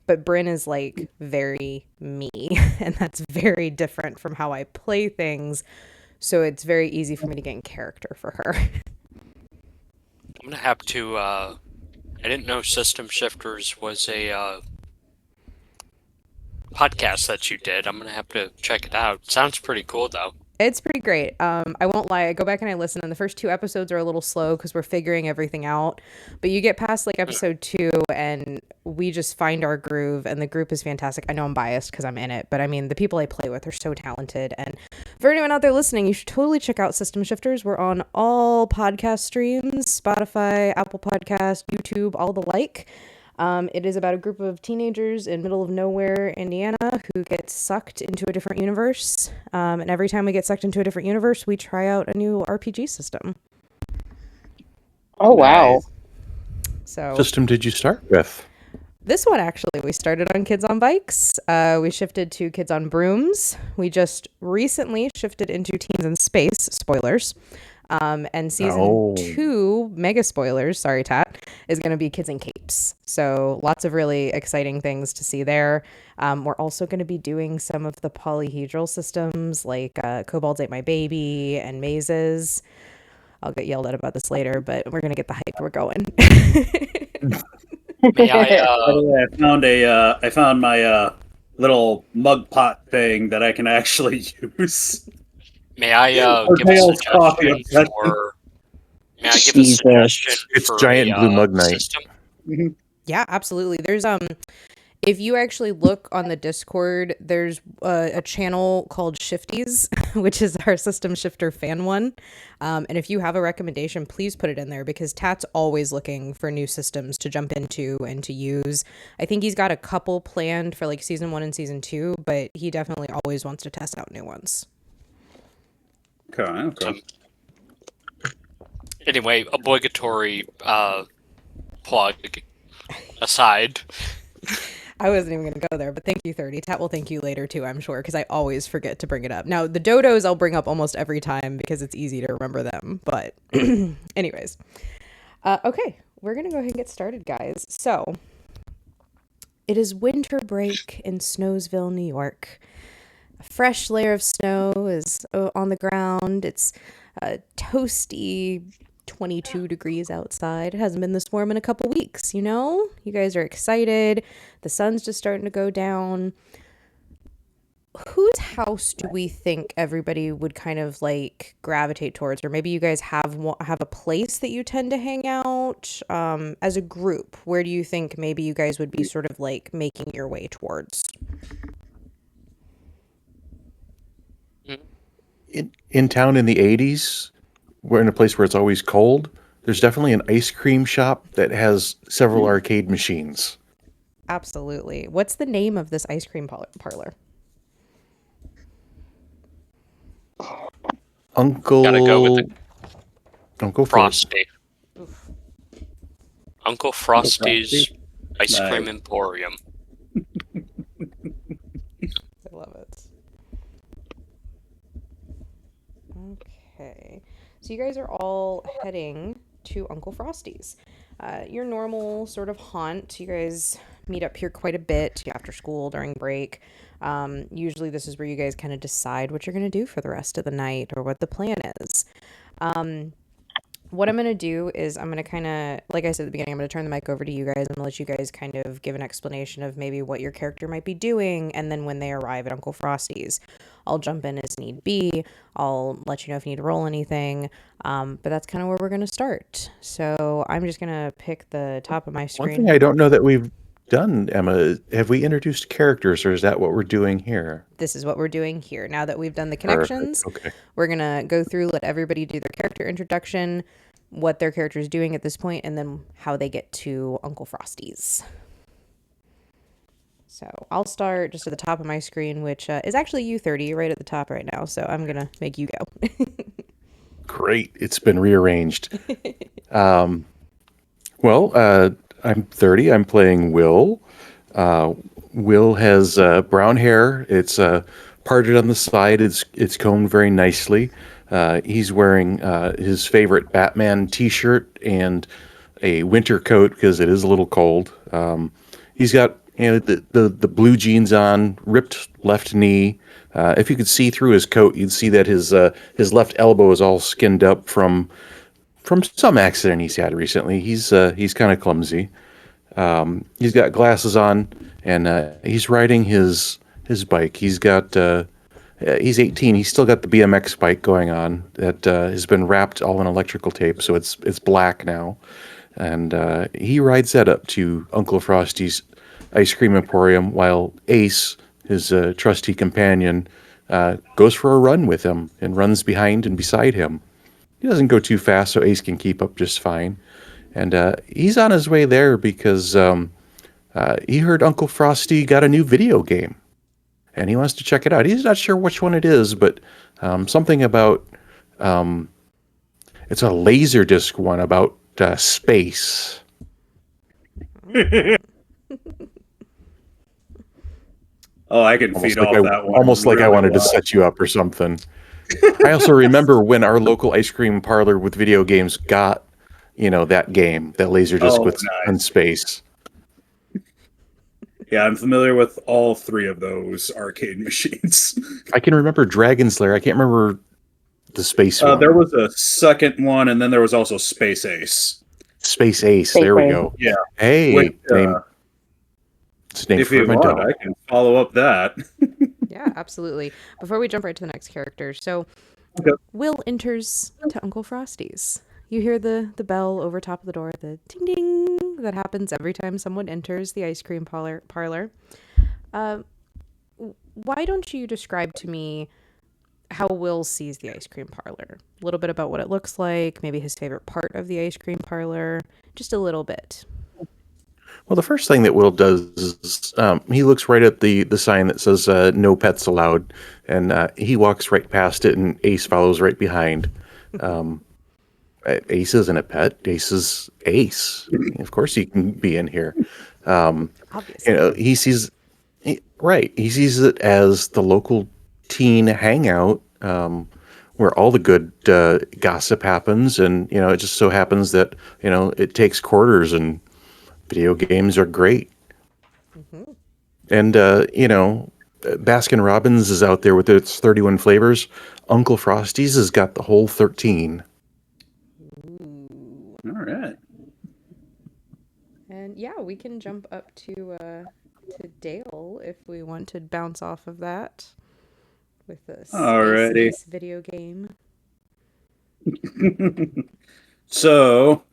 But Bryn is like very me, and that's very different from how I play things. So it's very easy for me to get in character for her. I'm gonna have to. I didn't know System Shifters was a podcast that you did. I'm gonna have to check it out. Sounds pretty cool, though. It's pretty great. I won't lie. I go back and I listen, and the first 2 episodes are a little slow because we're figuring everything out. But you get past like episode 2, and we just find our groove, and the group is fantastic. I know I'm biased because I'm in it, but I mean, the people I play with are so talented. And for anyone out there listening, you should totally check out System Shifters. We're on all podcast streams, Spotify, Apple Podcast, YouTube, all the like. It is about a group of teenagers in middle of nowhere, Indiana, who get sucked into a different universe. And every time we get sucked into a different universe, we try out a new RPG system. Oh, wow. Nice. So System did you start with? this one, actually, we started on Kids on Bikes. We shifted to Kids on Brooms. We just recently shifted into Teens in Space, spoilers. And season 2, mega spoilers, sorry Tat, is going to be Kids in Capes. So lots of really exciting things to see there. We're also going to be doing some of the polyhedral systems like Kobolds Ate My Baby and Mazes. I'll get yelled at about this later, but we're going to get the hype. We're going. May By I? the way, I found my little mug pot thing that I can actually use. May I Or give a Dale's coffee suggestion obsession. for? May I give a Jesus. suggestion It's for giant blue mug night. system? Yeah, absolutely. There's if you actually look on the Discord, there's a channel called Shifties, which is our System Shifter fan one. And if you have a recommendation, please put it in there, because Tat's always looking for new systems to jump into and to use. I think he's got a couple planned for like season 1 and season 2, but he definitely always wants to test out new ones. Okay. Anyway, obligatory plug aside. I wasn't even going to go there, but thank you, 30. Tat will thank you later too, I'm sure, because I always forget to bring it up. Now, the dodos I'll bring up almost every time because it's easy to remember them. But anyways, okay, we're going to go ahead and get started, guys. So it is winter break in Snowsville, New York. A fresh layer of snow is on the ground. It's toasty 22 degrees outside. It hasn't been this warm in a couple weeks, you know? You guys are excited. The sun's just starting to go down. Whose house do we think everybody would kind of like gravitate towards? Or maybe you guys have a place that you tend to hang out as a group. Where do you think maybe you guys would be sort of like making your way towards? In town in the 80s, we're in a place where it's always cold, there's definitely an ice cream shop that has several arcade machines. Absolutely. What's the name of this ice cream parlor? Gotta go with the Uncle first. Frosty. Oof. Uncle Frosty's Frosty? Ice Cream Nice. Emporium. I love it. Okay. So you guys are all heading to Uncle Frosty's. Your normal sort of haunt. You guys meet up here quite a bit after school, during break. Usually this is where you guys kind of decide what you're going to do for the rest of the night or what the plan is. What I'm going to do is I'm going to kind of, like I said at the beginning, I'm going to turn the mic over to you guys and let you guys kind of give an explanation of maybe what your character might be doing. And then when they arrive at Uncle Frosty's, I'll jump in as need be. I'll let you know if you need to roll anything. But that's kind of where we're going to start. So I'm just going to pick the top of my One screen. thing I don't know that we've done, Emma, have we introduced characters, or is that what we're doing here? This is what we're doing here. Now that we've done the Perfect. connections, Okay. we're going to go through, let everybody do their character introduction, what their character is doing at this point, and then how they get to Uncle Frosty's. So I'll start just at the top of my screen, which is actually U30 right at the top right now. So I'm going to make you go. Great. It's been rearranged. I'm 30. I'm playing Will. Will has brown hair. It's parted on the side. It's combed very nicely. He's wearing his favorite Batman T-shirt and a winter coat because it is a little cold. He's got the blue jeans on, ripped left knee. If you could see through his coat, you'd see that his left elbow is all skinned up from some accident he's had recently. He's kind of clumsy. He's got glasses on, and he's riding his bike. He's 18. He's still got the BMX bike going on that has been wrapped all in electrical tape, so it's black now. And he rides that up to Uncle Frosty's Ice Cream Emporium, while Ace, his trusty companion, goes for a run with him and runs behind and beside him. He doesn't go too fast, so Ace can keep up just fine. And he's on his way there because he heard Uncle Frosty got a new video game, and he wants to check it out. He's not sure which one it is, but something about it's a Laserdisc one about space. Oh, I can feed off that one. Almost like I really wanted to well. set you up or something. I also remember when our local ice cream parlor with video games got, that game, that Laserdisc with nice. on space. Yeah, I'm familiar with all three of those arcade machines. I can remember Dragon's Lair. I can't remember the space one. There was a second one, and then there was also Space Ace. Space Ace. Space There we Ace. go. Yeah. Hey, Which, it's named if for you my want, dog. I can follow up that. Yeah, absolutely. Before we jump right to the next character, so Okay. Will enters to Uncle Frosty's. You hear the bell over top of the door, the ding ding that happens every time someone enters the ice cream parlor. Why don't you describe to me how Will sees the ice cream parlor? A little bit about what it looks like, maybe his favorite part of the ice cream parlor, just a little bit. Well, the first thing that Will does is he looks right at the sign that says "No pets allowed," and he walks right past it, and Ace follows right behind. Ace isn't a pet. Ace is Ace. Of course, he can be in here. Obviously. He sees He sees it as the local teen hangout where all the good gossip happens, and it just so happens that it takes quarters and video games are great. Mm-hmm. And, Baskin Robbins is out there with its 31 flavors. Uncle Frosty's has got the whole 13. Ooh. All right. And yeah, we can jump up to Dale if we want to bounce off of that with the Alrighty. Space video game. So,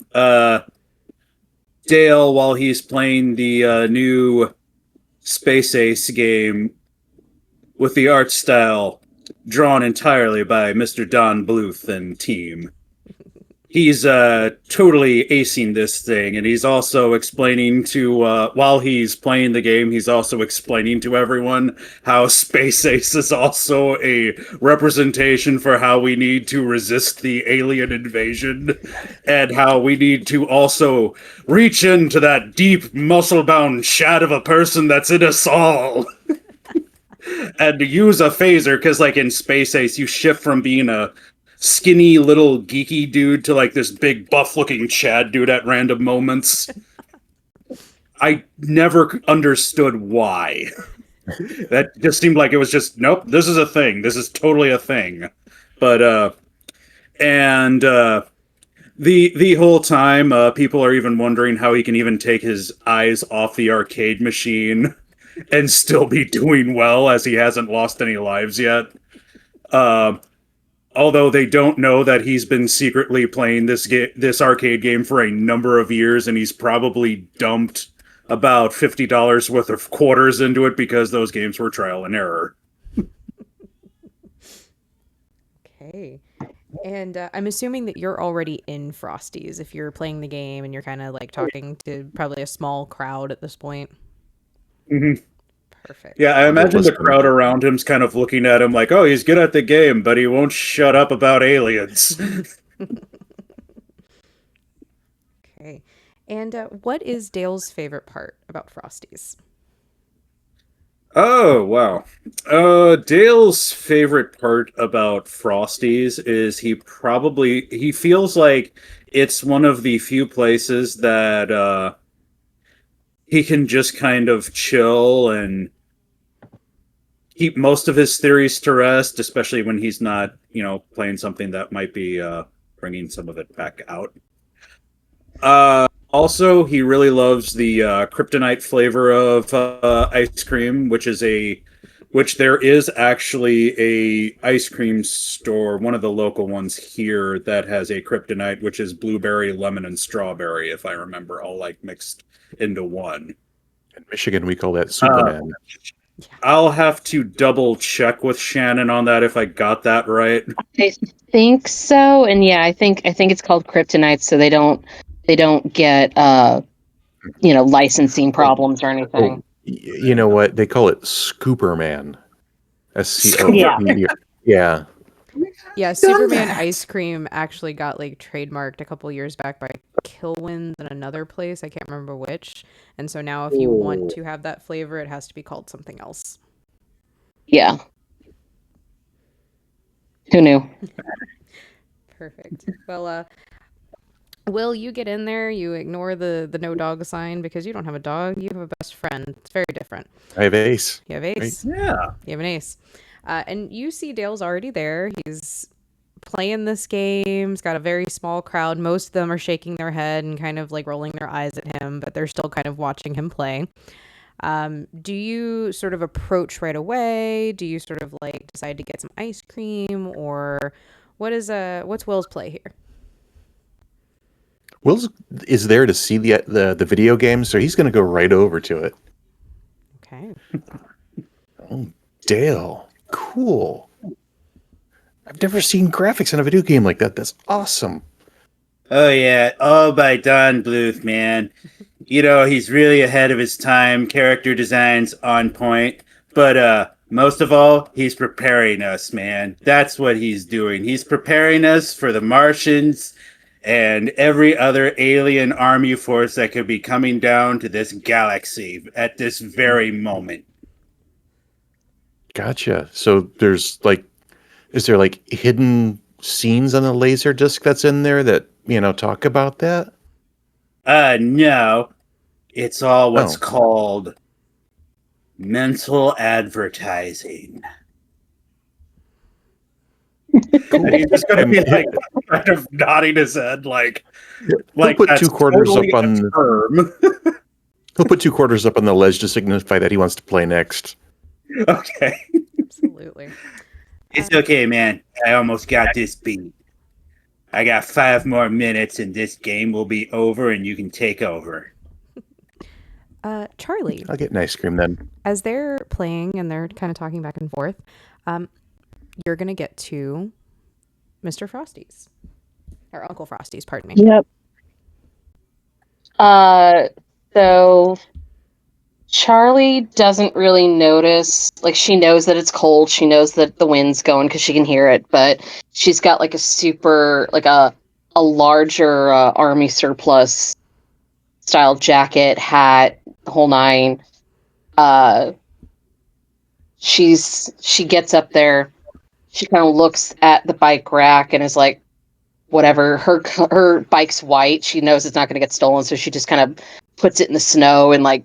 Dale, while he's playing the new Space Ace game with the art style drawn entirely by Mr. Don Bluth and team, he's totally acing this thing, and he's also explaining to while he's playing the game, he's also explaining to everyone how Space Ace is also a representation for how we need to resist the alien invasion, and how we need to also reach into that deep muscle-bound chat of a person that's in us all. And to use a phaser, because like in Space Ace, you shift from being a skinny little geeky dude to like this big buff looking Chad dude at random moments. I never understood why. That just seemed like it was just, nope, this is a thing. This is totally a thing. But the whole time, people are even wondering how he can even take his eyes off the arcade machine and still be doing well, as he hasn't lost any lives yet. Although they don't know that he's been secretly playing this arcade game for a number of years, and he's probably dumped about $50 worth of quarters into it because those games were trial and error. Okay. And I'm assuming that you're already in Frosties if you're playing the game and you're kind of like talking to probably a small crowd at this point. Mm-hmm. Perfect. Yeah, I imagine the crowd around him's kind of looking at him like, oh, he's good at the game, but he won't shut up about aliens. Okay. And what is Dale's favorite part about Frosties? Oh, wow. Dale's favorite part about Frosties is he feels like it's one of the few places that he can just kind of chill and keep most of his theories to rest, especially when he's not, playing something that might be bringing some of it back out. Also, he really loves the kryptonite flavor of ice cream, which there is actually a ice cream store, one of the local ones here, that has a kryptonite, which is blueberry, lemon, and strawberry, if I remember, all like mixed into one. In Michigan, we call that Superman. I'll have to double check with Shannon on that if I got that right. I think so, and yeah, I think it's called kryptonite, so they don't get licensing problems or anything. You know what? They call it Scooperman. SCOP. Yeah. Yeah, Superman ice cream actually got like trademarked a couple years back by Kilwins and another place. I can't remember which. And so now if you want to have that flavor, it has to be called something else. Yeah. Who knew? Perfect. Well, Will, you get in there, you ignore the no dog sign because you don't have a dog, you have a best friend. It's very different. I have Ace. You have Ace. Right? Yeah. You have an Ace. And you see Dale's already there. He's playing this game. He's got a very small crowd. Most of them are shaking their head and kind of like rolling their eyes at him, but they're still kind of watching him play. Do you sort of approach right away? Do you sort of like decide to get some ice cream, or what's Will's play here? Will's is there to see the video game, so he's going to go right over to it. Okay. Oh, Dale. Cool. I've never seen graphics in a video game like that. That's awesome. Oh, yeah. All by Don Bluth, man. He's really ahead of his time. Character design's on point. But most of all, he's preparing us, man. That's what he's doing. He's preparing us for the Martians and every other alien army force that could be coming down to this galaxy at this very moment. Gotcha. So is there like hidden scenes on the laser disc that's in there that, talk about that? No. It's all what's called mental advertising. And he's just going to be like kind of nodding his head like He'll put two quarters totally up on He'll put 2 quarters up on the ledge to signify that he wants to play next. Okay. Absolutely. It's okay, man. I almost got this beat. I got 5 more minutes and this game will be over and you can take over. Charlie. I'll get an ice cream then. As they're playing and they're kind of talking back and forth, you're going to get to Mr. Frosty's. Or Uncle Frosty's, pardon me. Yep. So Charlie doesn't really notice. Like, she knows that it's cold. She knows that the wind's going because she can hear it. But she's got like a super, like a larger army surplus style jacket, hat, the whole nine. She gets up there. She kind of looks at the bike rack and is like, whatever. Her bike's white. She knows it's not going to get stolen, so she just kind of puts it in the snow and like,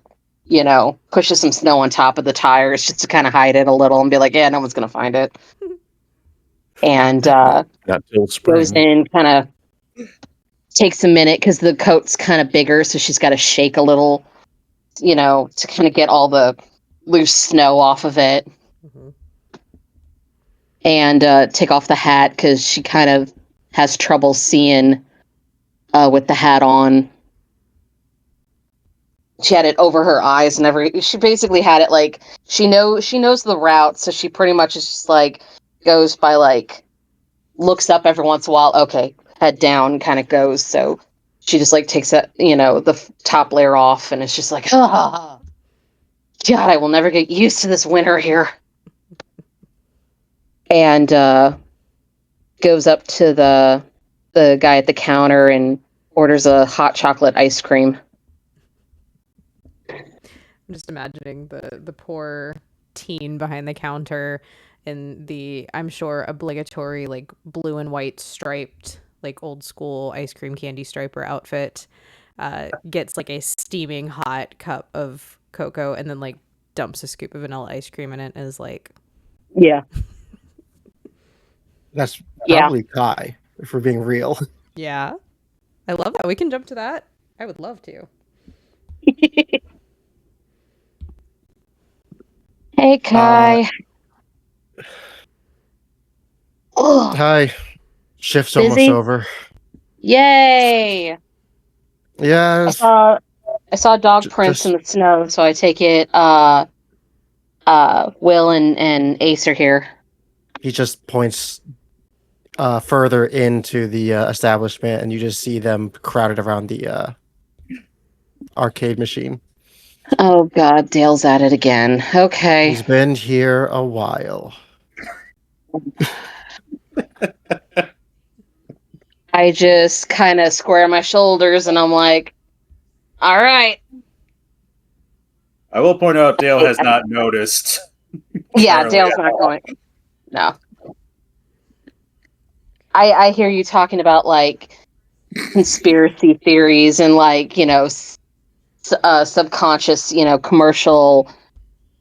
pushes some snow on top of the tires just to kind of hide it a little and be like, yeah, no one's going to find it. And Not till goes spring. in, kind of takes a minute because the coat's kind of bigger, so she's got to shake a little, to kind of get all the loose snow off of it. Mm-hmm. And take off the hat because she kind of has trouble seeing with the hat on. She had it over her eyes and everything. She basically had it like she knows the route, so she pretty much is just like goes by like looks up every once in a while. Okay, head down, kind of goes. So she just like takes that the top layer off, and it's just like, oh, God, I will never get used to this winter here. And goes up to the guy at the counter and orders a hot chocolate ice cream. I'm just imagining the poor teen behind the counter in the, I'm sure, obligatory like blue and white striped like old school ice cream candy striper outfit, gets like a steaming hot cup of cocoa and then like dumps a scoop of vanilla ice cream in it and is like, Yeah. That's Yeah. probably Kai, if we're being real. yeah, I love that. We can jump to that. I would love to. Hey, Kai. Oh, Hi. Shift's almost busy? over. Yay! Yes. I saw dog prints Just in the snow, so I take it Will and Ace are here. he just points further into the establishment, and you just see them crowded around the arcade machine. Oh God, Dale's at it again. Okay. He's been here a while. I just kind of square my shoulders and I'm like, all right. I will point out Dale has not noticed. Yeah, Charlie Dale's at not all. going. No. I hear you talking about like conspiracy theories and like, subconscious, commercial.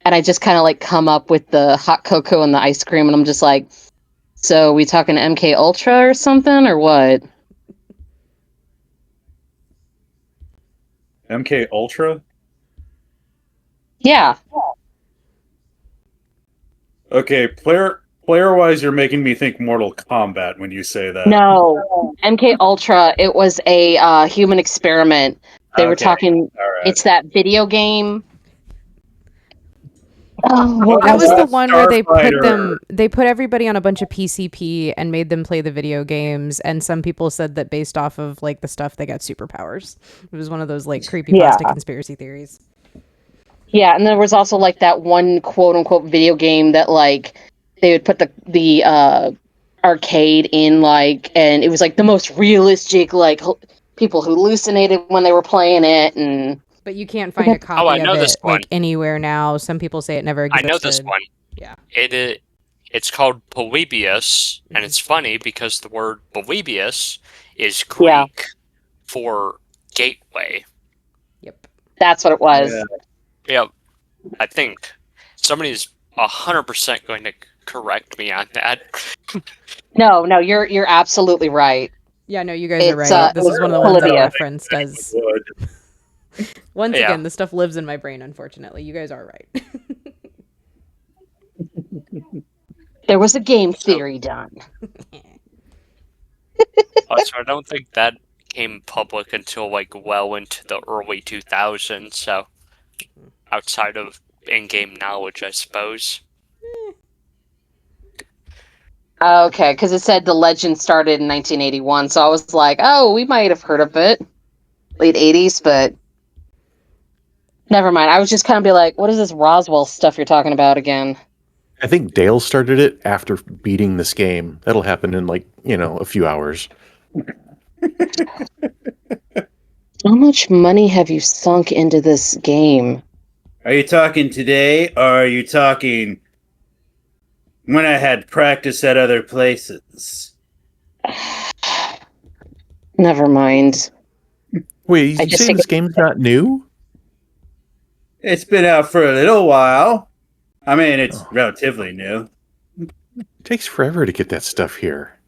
And I just kind of like come up with the hot cocoa and the ice cream. And I'm just like, so we talking MK Ultra or something or what? MK Ultra? Yeah. Okay, player-wise, you're making me think Mortal Kombat when you say that. No. MK Ultra, it was a human experiment. They were Okay, talking, all right. it's that video game. Oh, What That was the that? one where Starfighter. they put everybody on a bunch of PCP and made them play the video games, and some people said that based off of like the stuff they got superpowers. It was one of those like creepypasta conspiracy theories. Yeah, and there was also like that one quote unquote video game that like they would put the arcade in like, and it was like the most realistic like people hallucinated when they were playing it, and But you can't find a copy I know of this it one. like anywhere now. Some people say it never I existed. know this one. Yeah. It's called Polybius, and it's funny because the word Polybius is Greek for gateway. Yep. that's what it was. Yeah. Yep. I think somebody's 100% going to correct me on that. No, you're absolutely right. Yeah, no, you guys are It's, right. This is one of the ones I Polybius. referenced as. Would. Once Yeah. again, the stuff lives in my brain, unfortunately. You guys are right. There was a game theory done. Also, I don't think that came public until like well into the early 2000s, so outside of in-game knowledge, I suppose. Okay, because it said the legend started in 1981, so I was like, oh, we might have heard of it. Late 80s, but never mind. I was just kind of be like, what is this Roswell stuff you're talking about again? I think Dale started it after beating this game. That'll happen in a few hours. How much money have you sunk into this game? Are you talking today, or are you talking when I had practice at other places? Never mind. Wait, I you just say think this game's not new? It's been out for a little while. I mean, it's Oh. relatively new. It takes forever to get that stuff here.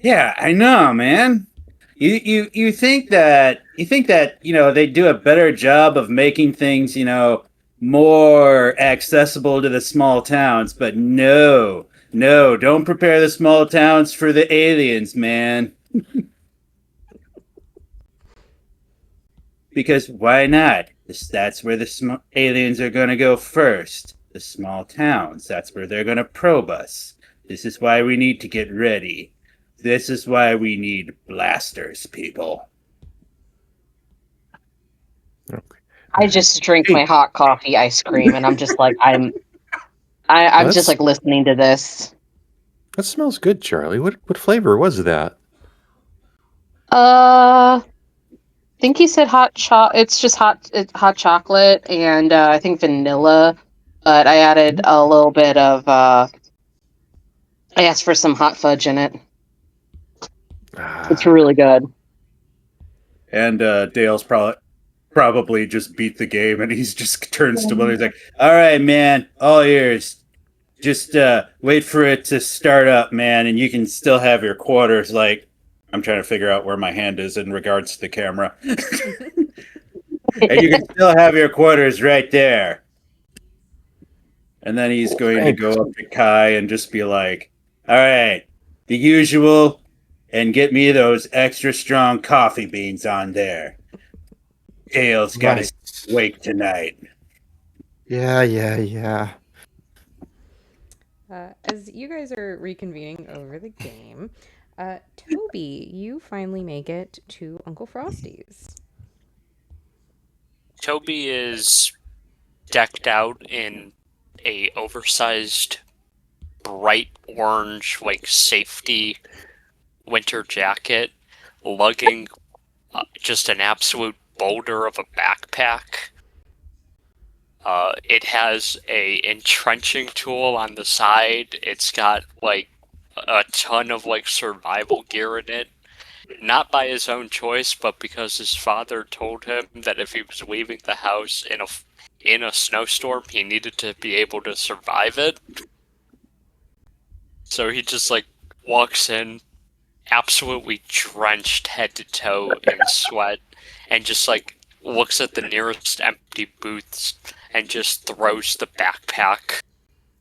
Yeah, I know, man. You think that they do a better job of making things more accessible to the small towns, but no, don't prepare the small towns for the aliens, man. Because why not? That's where the aliens are going to go first. The small towns. That's where they're going to probe us. This is why we need to get ready. This is why we need blasters, people. Okay. I just drink my hot coffee ice cream, and I'm just like, I'm just That's- like listening to this. That smells good, Charlie. What flavor was that? I think he said it's just hot chocolate, and I think vanilla. But I added a little bit of. I asked for some hot fudge in it. It's really good. And Dale's probably just beat the game, and he's just turns to Willie. He's like, "All right, man, all ears. Just wait for it to start up, man, and you can still have your quarters." Like, I'm trying to figure out where my hand is in regards to the camera, and you can still have your quarters right there. And then he's going to go up to Kai and just be like, "All right, the usual, and get me those extra strong coffee beans on there. Dale's got Right. his wake tonight." Yeah. As you guys are reconvening over the game, Toby, you finally make it to Uncle Frosty's. Toby is decked out in a oversized bright orange safety winter jacket, lugging just an absolute boulder of a backpack. It has a entrenching tool on the side. It's got a ton of survival gear in it. Not by his own choice, but because his father told him that if he was leaving the house in a snowstorm, he needed to be able to survive it. So he just walks in, absolutely drenched head to toe in sweat, and just looks at the nearest empty booths and just throws the backpack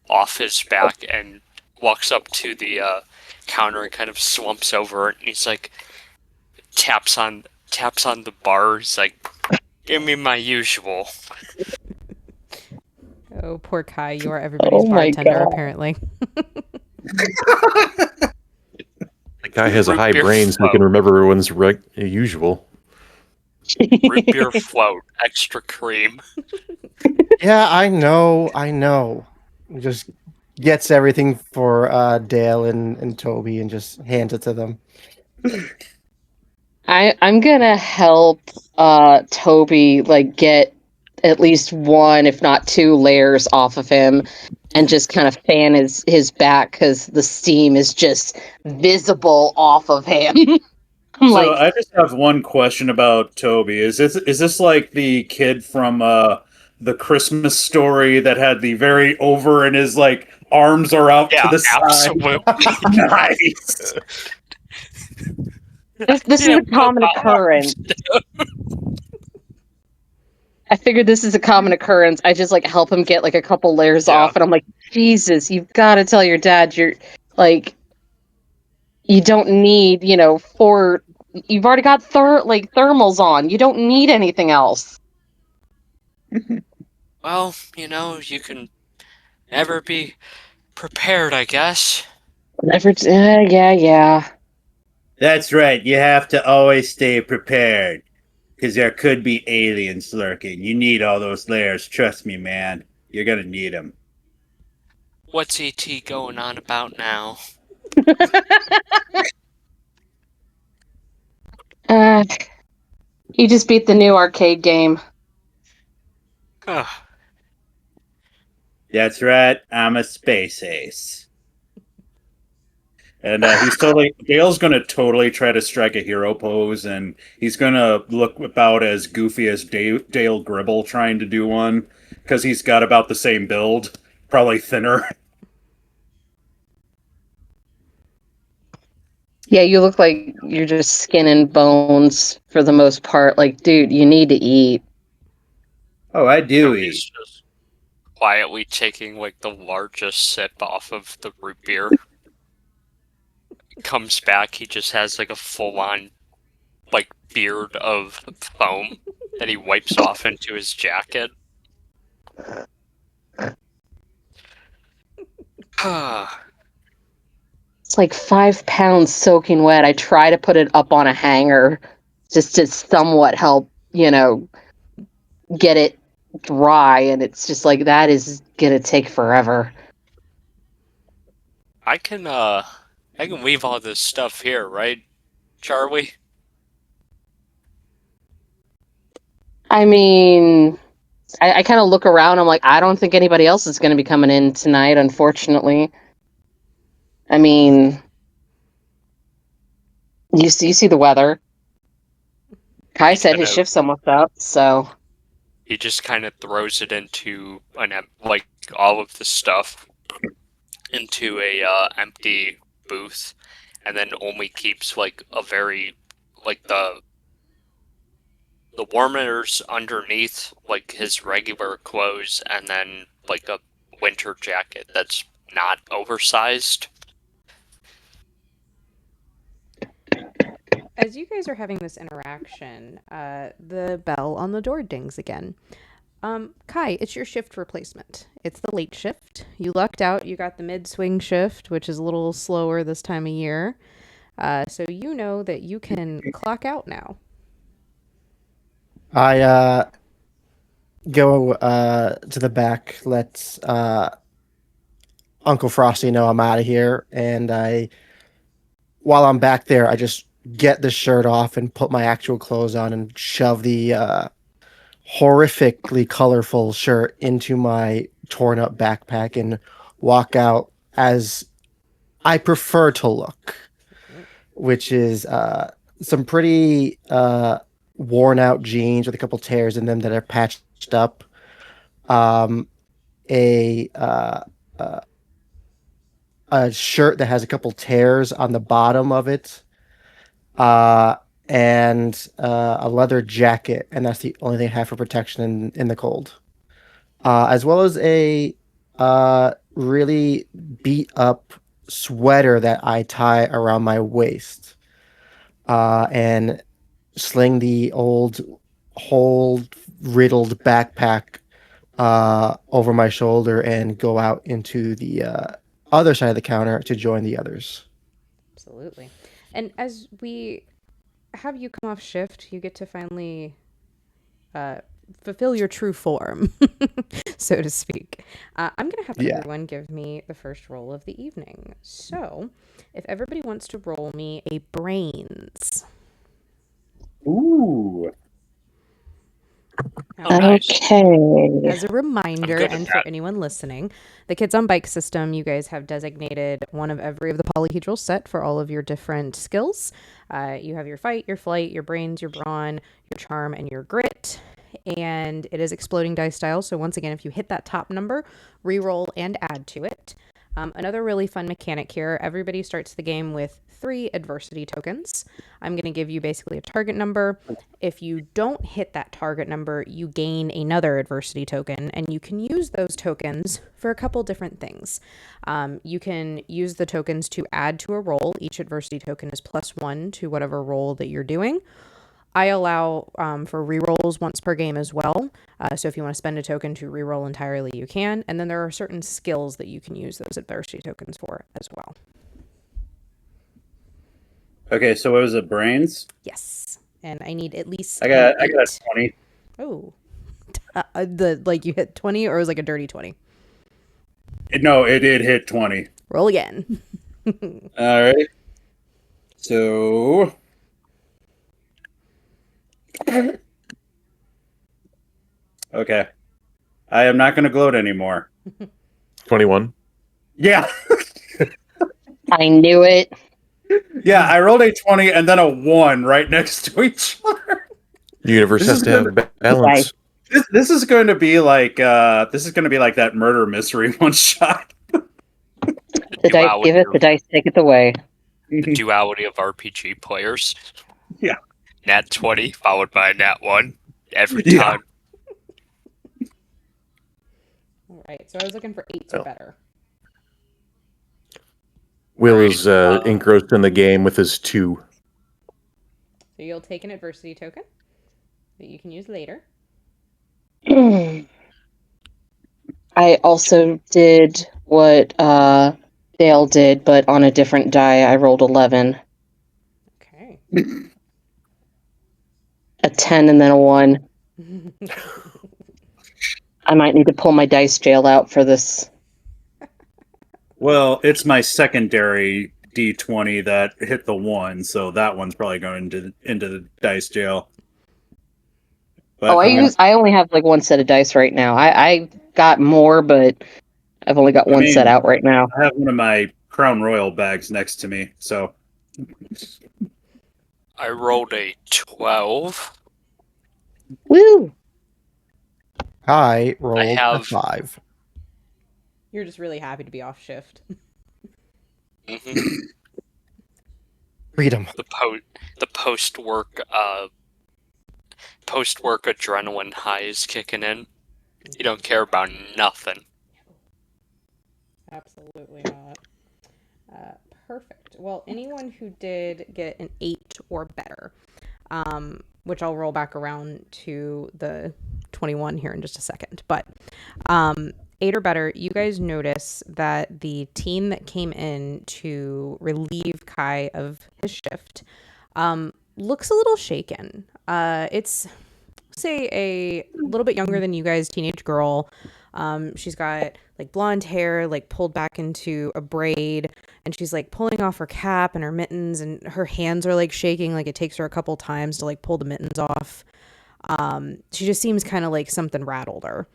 off his back and walks up to the counter and kind of slumps over it, and he's like, taps on the bar. He's like, "Give me my usual." Oh, poor Kai, you are everybody's Oh my bartender, God. apparently. That guy has a Root high beer brain, so he float. can remember everyone's usual. Root beer float, extra cream. Yeah, I know. Just gets everything for Dale and Toby and just hands it to them. I'm gonna help Toby get at least one, if not two layers off of him, and just kind of fan his back because the steam is just visible off of him. I'm So like, I just have one question about Toby. Is this like the kid from the Christmas Story that had the very over and his arms are out to Yeah, the side? absolutely. Nice. this is Yeah, a common occurrence. I figured this is a common occurrence. I just help him get a couple layers Yeah. off, and I'm like, Jesus, you've got to tell your dad you're you don't need four. You've already got thermals on. You don't need anything else. Well, you can never be Prepared, I guess. Yeah. That's right. You have to always stay prepared. Because there could be aliens lurking. You need all those layers. Trust me, man. You're going to need them. What's ET going on about now? Uh, he just beat the new arcade game. Huh. That's right. I'm a space ace. And Dale's going to totally try to strike a hero pose, and he's going to look about as goofy as Dale Gribble trying to do one, because he's got about the same build, probably thinner. Yeah, you look like you're just skin and bones for the most part. Like, dude, you need to eat. Oh, I do He's eat. just quietly taking like the largest sip off of the root beer. Comes back, he just has like a full-on like beard of foam that he wipes off into his jacket. It's like 5 pounds soaking wet. I try to put it up on a hanger just to somewhat help, get it dry. And it's just like, that is going to take forever. I can leave all this stuff here, right, Charlie? I mean, I kind of look around. I'm like, I don't think anybody else is going to be coming in tonight, unfortunately. I mean, you see the weather. Kai said his shift's almost up, so He just kind of throws it into like all of the stuff into a empty booth, and then only keeps like a very like the warmers underneath like his regular clothes, and then like a winter jacket that's not oversized. As you guys are having this interaction, the bell on the door dings again. Kai, it's your shift replacement. It's the late shift. You lucked out. You got the mid-swing shift, which is a little slower this time of year. So you know that you can clock out now. I go to the back, let Uncle Frosty know I'm out of here, and while I'm back there, I just get the shirt off and put my actual clothes on and shove the horrifically colorful shirt into my torn up backpack and walk out as I prefer to look, which is some pretty worn out jeans with a couple tears in them that are patched up. A a shirt that has a couple tears on the bottom of it, and a leather jacket, and that's the only thing I have for protection in the cold. As well as a really beat up sweater that I tie around my waist, and sling the old hole riddled backpack over my shoulder and go out into the other side of the counter to join the others. Absolutely. And as we have you come off shift, you get to finally fulfill your true form, so to speak. I'm going to have everyone give me the first roll of the evening. So, if everybody wants to roll me a brains. Ooh. okay. As a reminder, and for anyone listening, the Kids on Bike system, you guys have designated one of every of the polyhedral set for all of your different skills. You have your fight, your flight, your brains, your brawn, your charm, and your grit. And it is exploding dice style. So once again, if you hit that top number, re-roll and add to it. Another really fun mechanic here, everybody starts the game with 3 adversity tokens. I'm going to give you basically a target number. If you don't hit that target number, you gain another adversity token, and you can use those tokens for a couple different things. You can use the tokens to add to a roll. Each adversity token is +1 to whatever roll that you're doing. I allow for rerolls once per game as well. So if you want to spend a token to reroll entirely, you can. And then there are certain skills that you can use those adversity tokens for as well. Okay, so what was it? Brains? Yes. And I need at least I got an a 8. 20. Oh. You hit 20 or it was like a dirty 20? No, it did hit 20. Roll again. All right. So okay. I am not going to gloat anymore. 21. Yeah. I knew it. Yeah, I rolled a 20 and then a 1 right next to each other. The universe This has is to have balance. This is going to be like that murder mystery one shot. The dice give it, the dice take it away. The duality of RPG players. Yeah. Nat 20 followed by nat 1 every Yeah. time. All right. So I was looking for 8s or better. Will is engrossed in the game with his 2. So you'll take an adversity token that you can use later. I also did what Dale did, but on a different die. I rolled 11. Okay. A 10 and then a 1. I might need to pull my dice jail out for this. Well, it's my secondary D20 that hit the 1, so that one's probably going into the dice jail. But I only have like one set of dice right now. I got more, but I've only got one set out right now. I have one of my Crown Royal bags next to me, so I rolled a 12. Woo! I rolled a have- 5. You're just really happy to be off shift. Freedom. The post work adrenaline high is kicking in. You don't care about nothing. Absolutely not. Perfect. Well, anyone who did get an 8 or better, which I'll roll back around to the 21 here in just a second, but 8 or better, you guys notice that the team that came in to relieve Kai of his shift looks a little shaken. It's, say, a little bit younger than you guys, teenage girl. She's got like blonde hair, like pulled back into a braid, and she's like pulling off her cap and her mittens, and her hands are like shaking. Like it takes her a couple times to like pull the mittens off. She just seems kind of like something rattled her.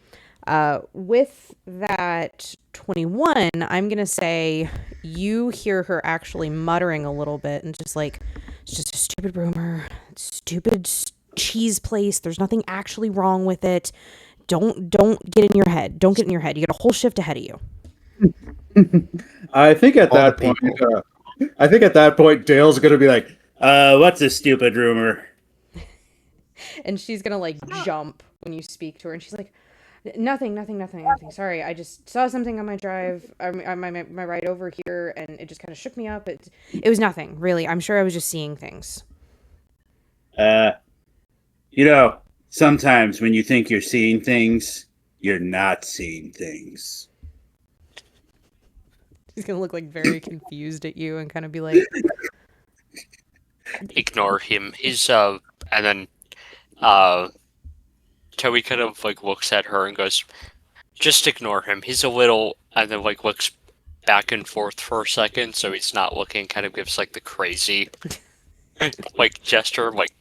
With that 21, I'm going to say you hear her actually muttering a little bit and just like, it's just a stupid rumor, stupid cheese place. There's nothing actually wrong with it. Don't get in your head. Don't get in your head. You got a whole shift ahead of you. I think at All that the point, Dale's gonna be like, what's a stupid rumor? And she's going to like jump when you speak to her. And she's like, nothing. Sorry, I just saw something on my drive, my ride over here, and it just kind of shook me up. It was nothing, really. I'm sure I was just seeing things. Sometimes when you think you're seeing things, you're not seeing things. She's going to look like very confused at you and kind of be like, Ignore him. He's and then Toby kind of like looks at her and goes, just ignore him. He's a little, and then like looks back and forth for a second, so he's not looking, kind of gives like the crazy like gesture, like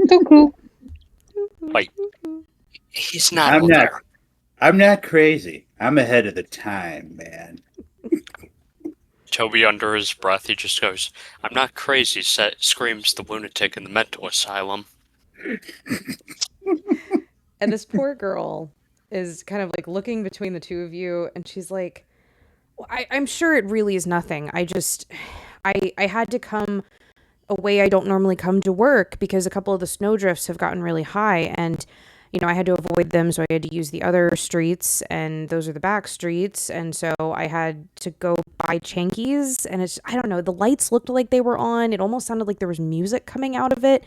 Cuckoo. like he's not over there. I'm not crazy. I'm ahead of the time, man. Toby, under his breath, he just goes, I'm not crazy, screams the lunatic in the mental asylum. and this poor girl is kind of like looking between the two of you, and she's like, well, I'm sure it really is nothing. I had to come a way I don't normally come to work because a couple of the snowdrifts have gotten really high, and I had to avoid them, so I had to use the other streets, and those are the back streets, and so I had to go by Chanky's, and I don't know, the lights looked like they were on. It almost sounded like there was music coming out of it.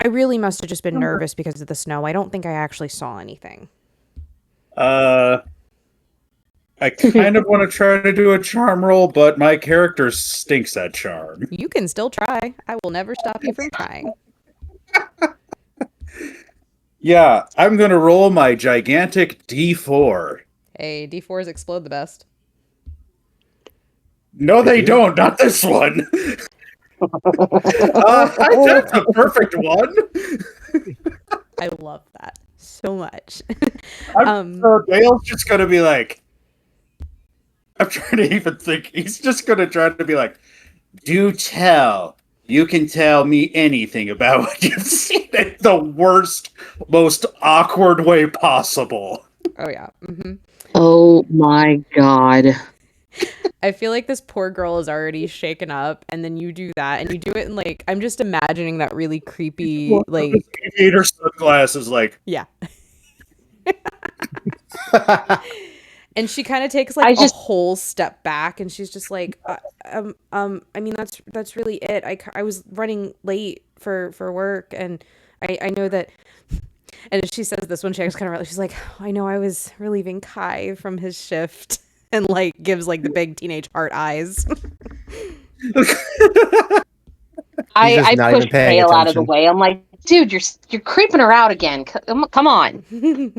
I really must have just been nervous because of the snow. I don't think I actually saw anything. I kind of want to try to do a charm roll, but my character stinks at charm. You can still try. I will never stop you from trying. Yeah, I'm going to roll my gigantic D4. Hey, D4s explode the best. No, they don't. Not this one. That's a perfect one. I love that so much. So Dale's just going to be like, I'm trying to even think. He's just going to try to be like, do tell. You can tell me anything about what you've seen in the worst, most awkward way possible. Oh, yeah. Mm-hmm. Oh my god. I feel like this poor girl is already shaken up, and then you do that, and you do it in, like, I'm just imagining that really creepy, like... Aviator sunglasses, like... Yeah. And she kind of takes, like, a whole step back, and she's just like, I mean, that's really it. I was running late for work, and I know that... And she says this when she kind of... She's like, I know I was relieving Kai from his shift, and, like, gives, like, the big teenage heart eyes. I pushed Dale out of the way. I'm like, dude, you're creeping her out again. Come on.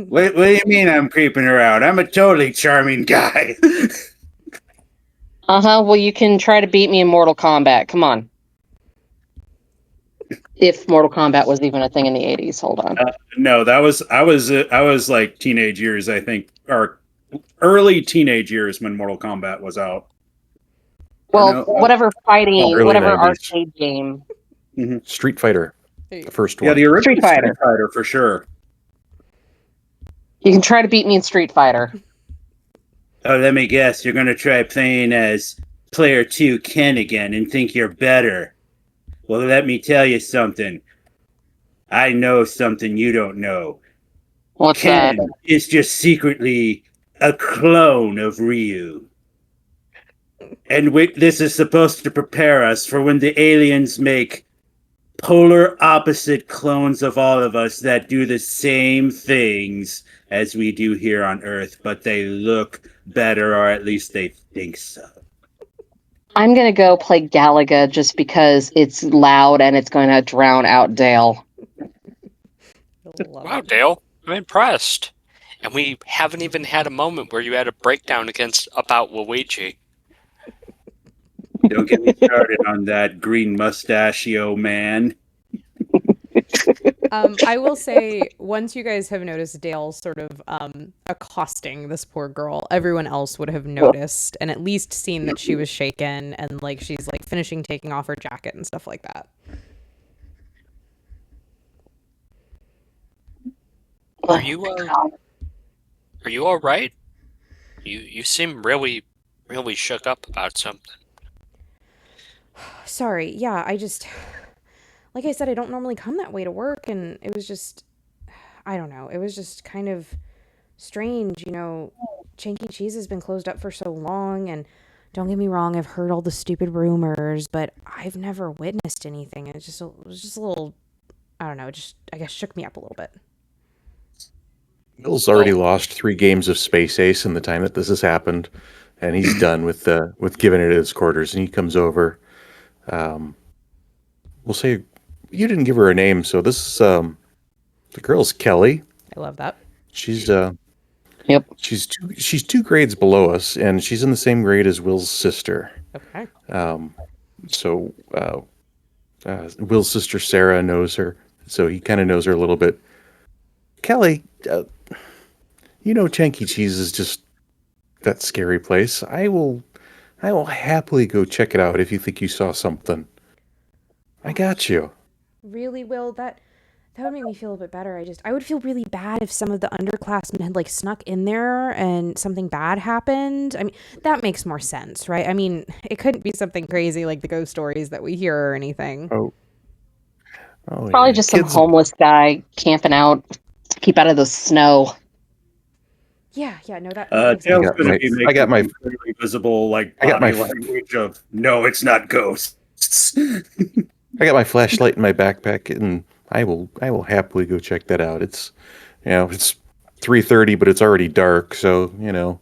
What do you mean I'm creeping her out? I'm a totally charming guy. Well, you can try to beat me in Mortal Kombat. Come on. If Mortal Kombat was even a thing in the 80s. Hold on. No, I was like teenage years, I think, or early teenage years when Mortal Kombat was out. Well, whatever fighting, whatever 90s. arcade game. Mm-hmm. Street Fighter, the first one. Yeah, the original Street Fighter for sure. You can try to beat me in Street Fighter. Oh, let me guess. You're going to try playing as Player 2 Ken again and think you're better. Well, let me tell you something. I know something you don't know. What's Ken that? is just secretly a clone of Ryu. And this is supposed to prepare us for when the aliens make polar opposite clones of all of us that do the same things as we do here on Earth, but they look better, or at least they think so. I'm going to go play Galaga just because it's loud and it's going to drown out Dale. Wow, Dale, I'm impressed. And we haven't even had a moment where you had a breakdown about Luigi. Don't get me started on that green mustachio man. I will say, once you guys have noticed Dale sort of accosting this poor girl, everyone else would have noticed and at least seen that she was shaken and like she's like finishing taking off her jacket and stuff like that. Are you all right? You seem really, really shook up about something. Sorry, yeah, like I said, I don't normally come that way to work, and it was just, I don't know, it was just kind of strange, Chanky Cheez has been closed up for so long, and don't get me wrong, I've heard all the stupid rumors, but I've never witnessed anything, and it was just a little, I don't know, it just, I guess, shook me up a little bit. Bill's already lost 3 games of Space Ace in the time that this has happened, and he's done with giving it his quarters, and he comes over. We'll say you didn't give her a name, so this is the girl's Kelly. I love that. She's Yep. She's 2 grades below us, and she's in the same grade as Will's sister. Okay. So Will's sister Sarah knows her, so he kind of knows her a little bit. Kelly, Chanky Cheez is just that scary place. I will happily go check it out if you think you saw something. I got you. Really, Will? That would make me feel a bit better. I would feel really bad if some of the underclassmen had like snuck in there and something bad happened. I mean, that makes more sense, right? I mean, it couldn't be something crazy like the ghost stories that we hear or anything. Oh Probably just some homeless guy camping out. Keep out of the snow. Yeah, no, that makes Tail's sense. going to be I got making my- clearly visible, like, I got body my- language of, no, it's not ghosts. I got my flashlight in my backpack, and I will happily go check that out. It's, it's 3:30, but it's already dark, so you know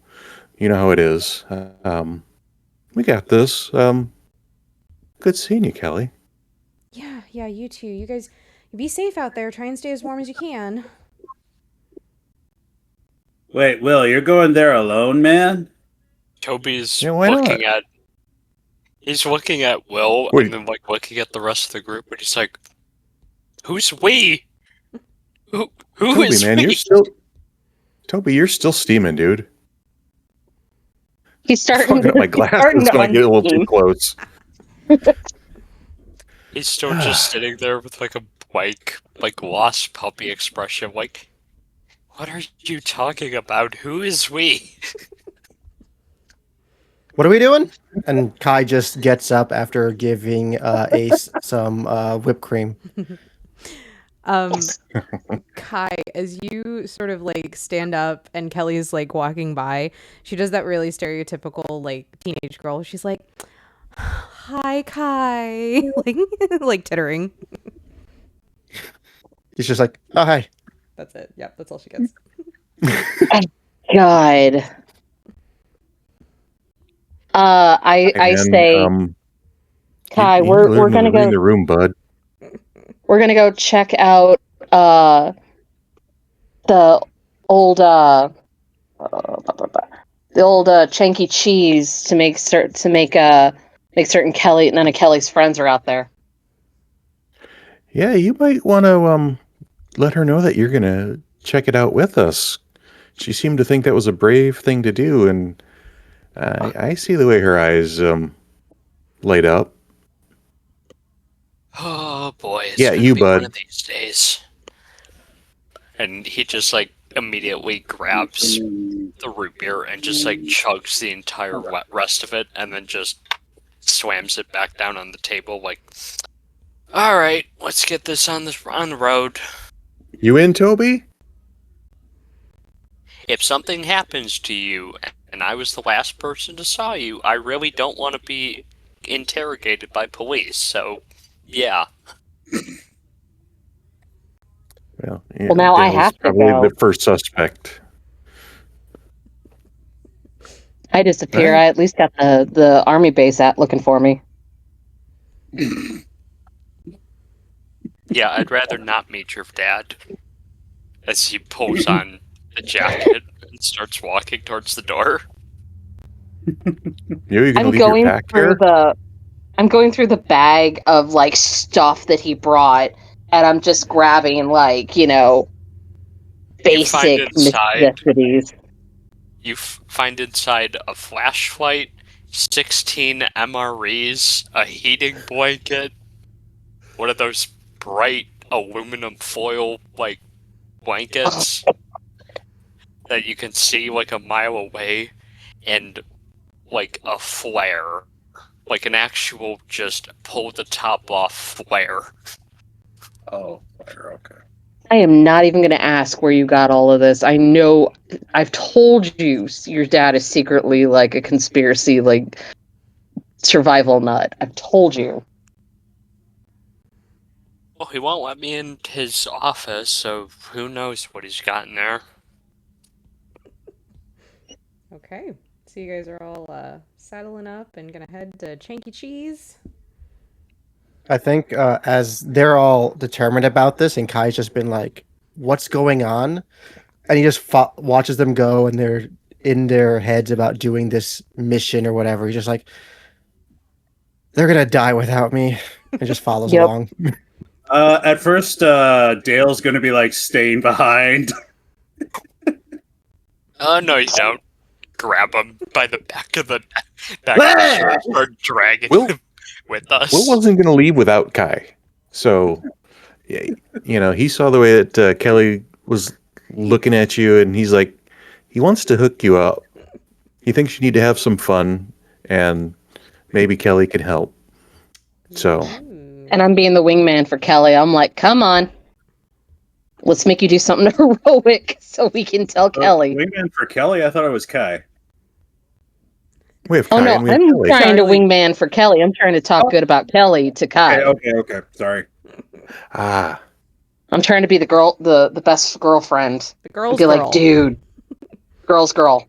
how it is. We got this. Good seeing you, Kelly. Yeah, you too. You guys, be safe out there. Try and stay as warm as you can. Wait, Will, you're going there alone, man? Toby's Yeah, why looking not? at. He's looking at Will Wait. and then looking at the rest of the group, and he's like, "Who's we? Who Toby, is man, we?" you're still steaming, dude. He's starting Fucking up my he's glass starting is to gonna get a little too unsteam. close. He's still just sitting there with like a lost puppy expression, like, "What are you talking about? Who is we?" What are we doing? And Kai just gets up after giving Ace some whipped cream. Kai, as you sort of like stand up and Kelly's like walking by, she does that really stereotypical like teenage girl. She's like, "Hi, Kai," like tittering. He's just like, oh, hi. That's it. Yep, that's all she gets. God. I Hey, man, say, Kai, you we're learn to gonna read go. the room, bud. We're gonna go check out the old the old Chanky Cheez to make certain Kelly, none of Kelly's friends are out there. Yeah, you might want to let her know that you're gonna check it out with us. She seemed to think that was a brave thing to do, and I see the way her eyes light up. Oh boy, it's Yeah, gonna you, be one bud. of these days. And he just like immediately grabs the root beer and just like chugs the entire rest of it, and then just slams it back down on the table. Like, all right, let's get this on the road. You in, Toby? If something happens to you, and I was the last person to saw you, I really don't want to be interrogated by police. So, yeah. Well, Well, now I Dale's have to probably go. the first suspect. I disappear. Right. I at least got the army base at looking for me. Yeah, I'd rather not meet your dad. As he pulls on the jacket and starts walking towards the door. You're gonna I'm leave your going pack through here? I'm going through the bag of like stuff that he brought, and I'm just grabbing like, You find basic inside necessities. find inside a flashlight, 16 MREs, a heating blanket, one of those bright aluminum foil like blankets that you can see like a mile away, and like a flare. Like an actual just pull the top off flare. Oh, okay. I am not even going to ask where you got all of this. I know I've told you your dad is secretly like a conspiracy, like survival nut. I've told you. Well, he won't let me in his office, so who knows what he's got in there. Okay, so you guys are all saddling up and gonna head to Chanky Cheez. I think as they're all determined about this, and Kai's just been like, what's going on? And he just watches them go, and they're in their heads about doing this mission or whatever. He's just like, they're going to die without me. And just follows Yep. along. At first, Dale's gonna be like staying behind. Oh, no, you don't. Grab him by the back of the shirt and start dragging him with us. Will wasn't going to leave without Kai. So, yeah, he saw the way that Kelly was looking at you, and he's like, he wants to hook you up. He thinks you need to have some fun, and maybe Kelly can help. So, And I'm being the wingman for Kelly. I'm like, come on. Let's make you do something heroic so we can tell Kelly. Wingman for Kelly? I thought it was Kai. We have Oh Kai no, and we have I'm Kelly. trying to Charlie. wingman for Kelly. I'm trying to talk good about Kelly to Kai. Okay. Sorry. Ah, I'm trying to be the girl, the best girlfriend. The girl's Be like, girl. dude, girl's girl.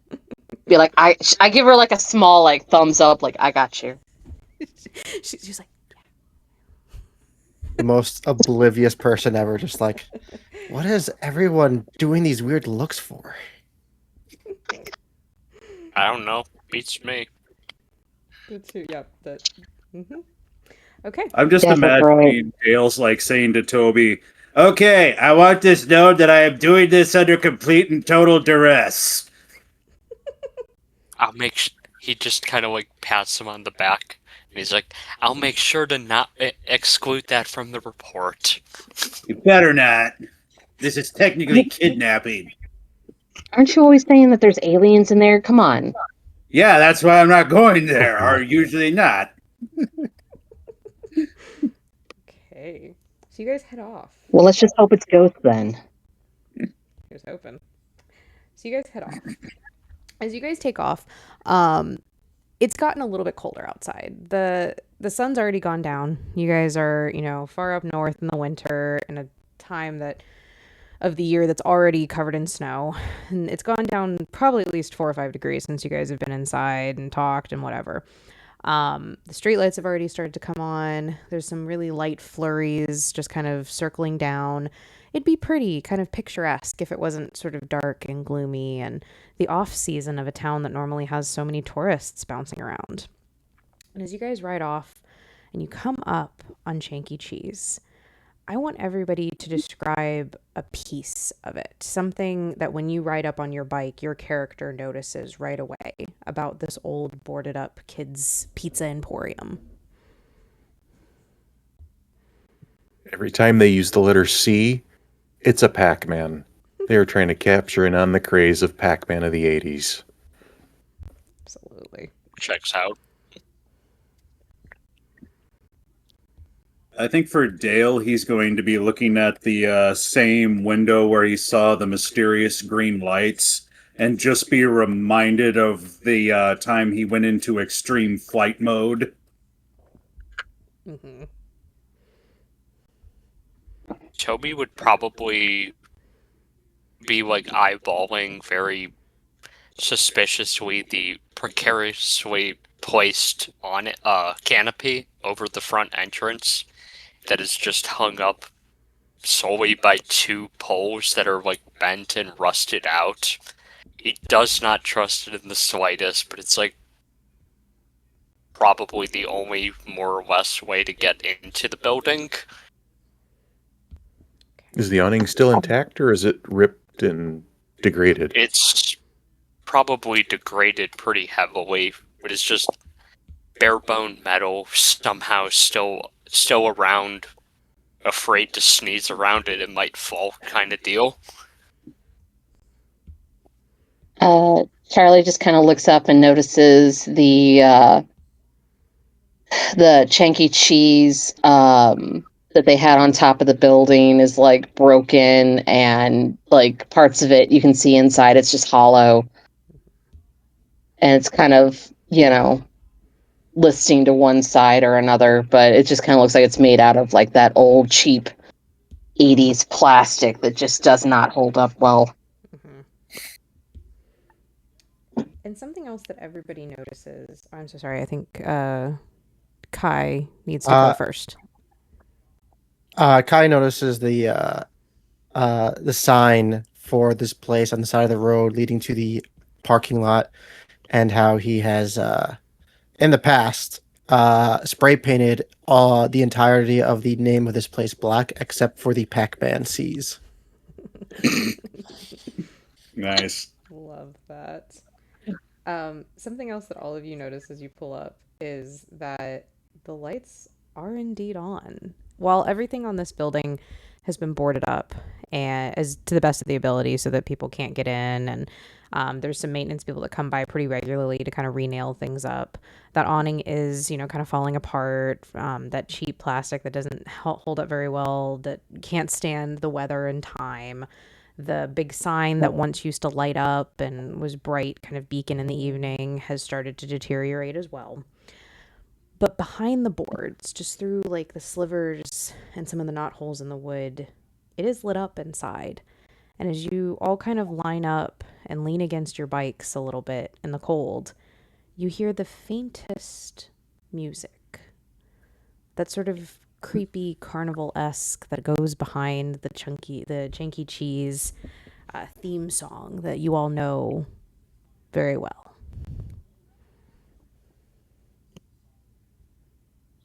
Be like, I give her like a small like thumbs up, like I got you. She's like, The most oblivious person ever. Just like, what is everyone doing these weird looks for? I don't know. Beats me. good too. Yep. That. Okay. I'm just Yeah, but imagining Dale's like saying to Toby, "Okay, I want this known that I am doing this under complete and total duress." I'll make he just kind of like pats him on the back, and he's like, "I'll make sure to not exclude that from the report." You better not. This is technically kidnapping. aren't you always saying that there's aliens in there? Come on. Yeah, that's why I'm not going there, or usually not. Okay. So you guys head off. Well, let's just hope it's ghosts then. Here's hoping. So you guys head off. As you guys take off, it's gotten a little bit colder outside. The sun's already gone down. You guys are, far up north in the winter in a time of the year that's already covered in snow. And it's gone down probably at least 4 or 5 degrees since you guys have been inside and talked and whatever. The streetlights have already started to come on. There's some really light flurries just kind of circling down. It'd be pretty, kind of picturesque if it wasn't sort of dark and gloomy and the off season of a town that normally has so many tourists bouncing around. And as you guys ride off and you come up on Chanky Cheez, I want everybody to describe a piece of it. Something that when you ride up on your bike, your character notices right away about this old boarded up kids' pizza emporium. every time they use the letter C, it's a Pac-Man. They are trying to capture in on the craze of Pac-Man of the 80s. Absolutely. Checks out. I think for Dale, he's going to be looking at the same window where he saw the mysterious green lights and just be reminded of the time he went into extreme flight mode. Mm-hmm. Toby would probably be like eyeballing very suspiciously the precariously placed on canopy over the front entrance that is just hung up solely by 2 poles that are like bent and rusted out. He does not trust it in the slightest, but it's like probably the only more or less way to get into the building. Is the awning still intact or is it ripped and degraded? It's probably degraded pretty heavily, but it's just bare bone metal somehow still around, afraid to sneeze around it might fall kind of deal. Charlie just kind of looks up and notices the Chanky Cheese that they had on top of the building is like broken, and like parts of it you can see inside it's just hollow, and it's kind of listing to one side or another, but it just kind of looks like it's made out of like that old cheap 80s plastic that just does not hold up well. Mm-hmm. And something else that everybody notices. I'm so sorry. I think Kai needs to go first. Kai notices the sign for this place on the side of the road leading to the parking lot, and how he has in the past spray painted the entirety of the name of this place black except for the Pac-Man C's. Nice. Love that. Something else that all of you notice as you pull up is that the lights are indeed on. While everything on this building has been boarded up and as to the best of the ability so that people can't get in. And there's some maintenance people that come by pretty regularly to kind of re-nail things up. That awning is, kind of falling apart. That cheap plastic that doesn't hold up very well, that can't stand the weather and time. The big sign that once used to light up and was bright kind of beacon in the evening has started to deteriorate as well. But behind the boards, just through like the slivers and some of the knot holes in the wood, it is lit up inside. And as you all kind of line up and lean against your bikes a little bit in the cold, you hear the faintest music. That sort of creepy carnival-esque that goes behind the Chanky Cheez theme song that you all know very well.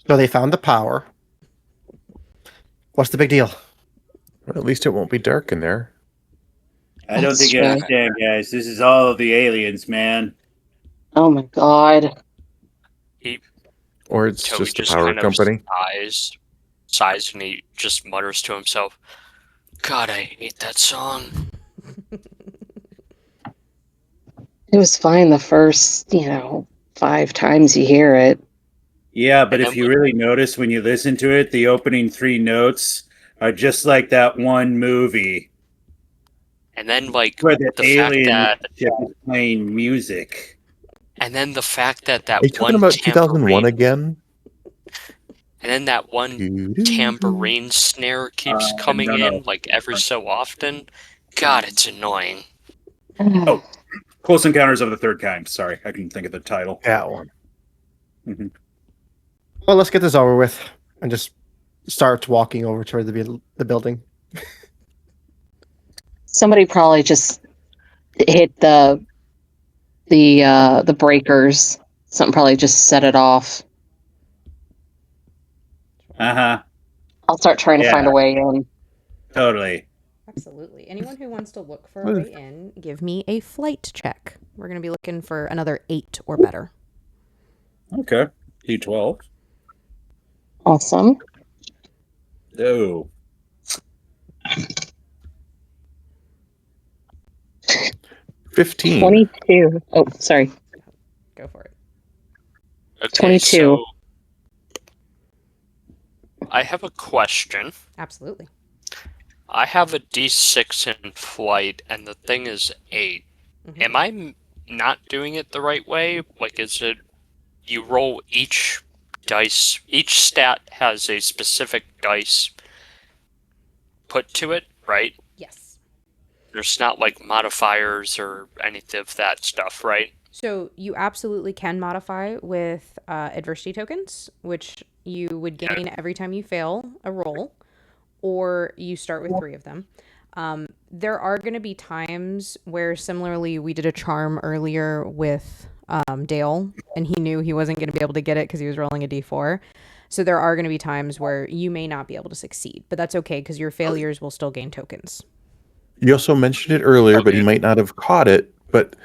So they found the power. What's the big deal? Well, at least it won't be dark in there. I don't That's think you true. understand, guys. This is all of the aliens, man. Oh my god. Or it's Toby just the just power kind of company. sighs, and he just mutters to himself, God, I hate that song. It was fine the first, 5 times you hear it. Yeah, but And if then you really notice when you listen to it, the opening 3 notes are just like that one movie And then, like, where the the fact alien that, ship is playing music. that Are you talking one about 2001 again? and then that one tambourine snare keeps coming no, no. in, like, every so often. God, it's annoying. Oh, Close Encounters of the Third Kind. Sorry, I couldn't think of the title. That one. Mhm. Well, let's get this over with and just start walking over toward the building. Somebody probably just hit the breakers. Something probably just set it off. Uh-huh. I'll start trying to find Yeah. a way in. Totally. Absolutely. Anyone who wants to look for a way in, give me a flight check. We're going to be looking for another 8 or better. Okay. D12. Awesome. Oh. 15. 22. Oh, sorry. Go for it. Okay, 22. so I have a question. Absolutely. I have a D6 in flight, and the thing is 8. Mhm. Am I not doing it the right way? Like, is it you roll each dice, each stat has a specific dice put to it, right? Yes. There's not like modifiers or anything of that stuff, right? So you absolutely can modify with adversity tokens, which you would gain every time you fail a roll, or you start with 3 of them. There are going to be times where, similarly, we did a charm earlier with Dale, and he knew he wasn't going to be able to get it because he was rolling a d4. So there are going to be times where you may not be able to succeed, but that's okay because your failures will still gain tokens. You also mentioned it earlier, but Okay. you might not have caught it. But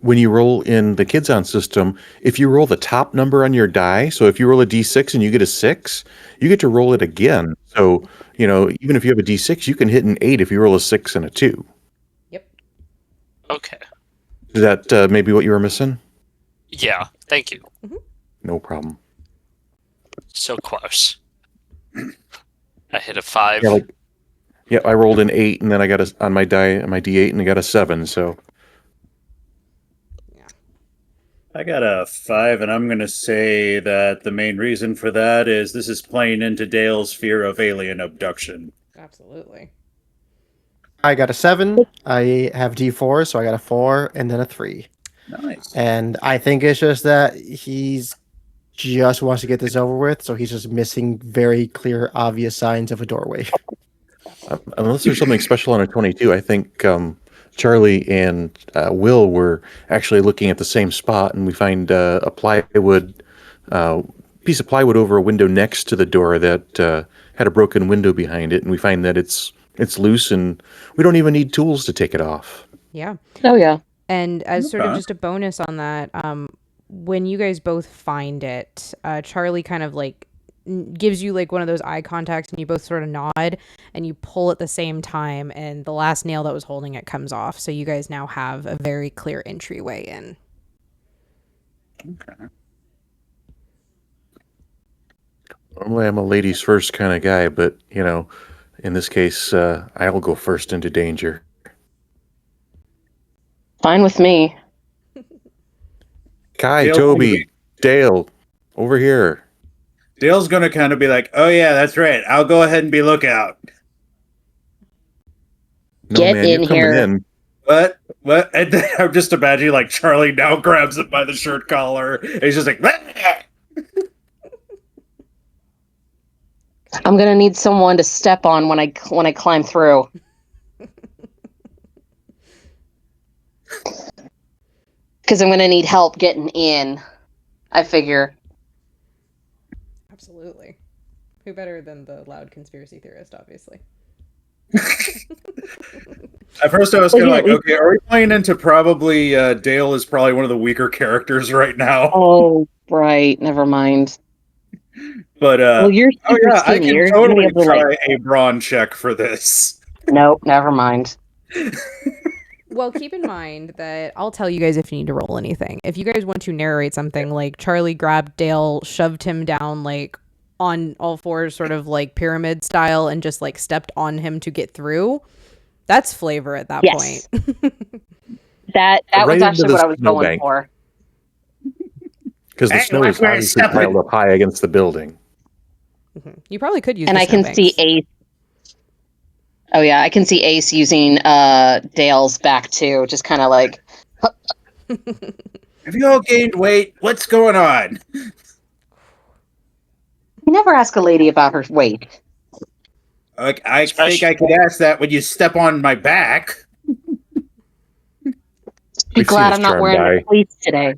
when you roll in the Kids On system, if you roll the top number on your die, so if you roll a d6 and you get a 6, you get to roll it again. So, even if you have a d6, you can hit an 8 if you roll a 6 and a 2. Yep. Okay. Is that maybe what you were missing? Yeah, thank you. No problem. So close. I hit a 5. Yeah, I rolled an 8, and then I got on my die, my d8, and I got a 7. So I got a 5, and I'm going to say that the main reason for that is this is playing into Dale's fear of alien abduction. Absolutely. I got a 7. I have D4, so I got a 4 and then a 3. Nice. And I think it's just that he's just wants to get this over with, so he's just missing very clear, obvious signs of a doorway. unless there's something special on a 22, I think Charlie and Will were actually looking at the same spot, and we find a piece of plywood over a window next to the door that had a broken window behind it, and we find that it's loose, and we don't even need tools to take it off. Yeah. Oh, yeah. And as sort of Okay. just a bonus on that, when you guys both find it, Charlie kind of like gives you like one of those eye contacts, and you both sort of nod, and you pull at the same time, and the last nail that was holding it comes off. So you guys now have a very clear entryway in. Okay. Normally, I'm a ladies first kind of guy, but in this case, I'll go first into danger. Fine with me. Kai, Dale, Toby, Dale, over here. Dale's gonna kind of be like, "Oh yeah, that's right. I'll go ahead and be lookout." No, Get man, in you're coming here. in. What? What? And then I'm just imagining like Charlie now grabs it by the shirt collar. And he's just like, "Ah!" I'm gonna need someone to step on when I climb through. Because I'm gonna need help getting in. I figure. Absolutely. Who better than the loud conspiracy theorist, obviously? At first, I was Well, kind of yeah, like, "Okay, are we playing into probably Dale is probably one of the weaker characters right now?" Oh, right. Never mind. But Well, you're oh super yeah, I skinny. can You're gonna be totally able to try like. a brawn check for this. Nope. Never mind. Well, keep in mind that I'll tell you guys if you need to roll anything. If you guys want to narrate something like Charlie grabbed Dale, shoved him down like on all fours, sort of like pyramid style, and just like stepped on him to get through, that's flavor at that Yes. point. That Right was into actually the what I was going snowbank. for. Because the Hey, snow watch is where you're obviously stepping. piled up high against the building. You probably could use And the I can see snowbanks. Ace. Oh yeah, I can see Ace using Dale's back too, just kind of like. Have you all gained weight? What's going on? You never ask a lady about her weight. Like, I think Especially- I could ask that when you step on my back. Be We've seen glad his I'm not charm, wearing guy. my cleats today.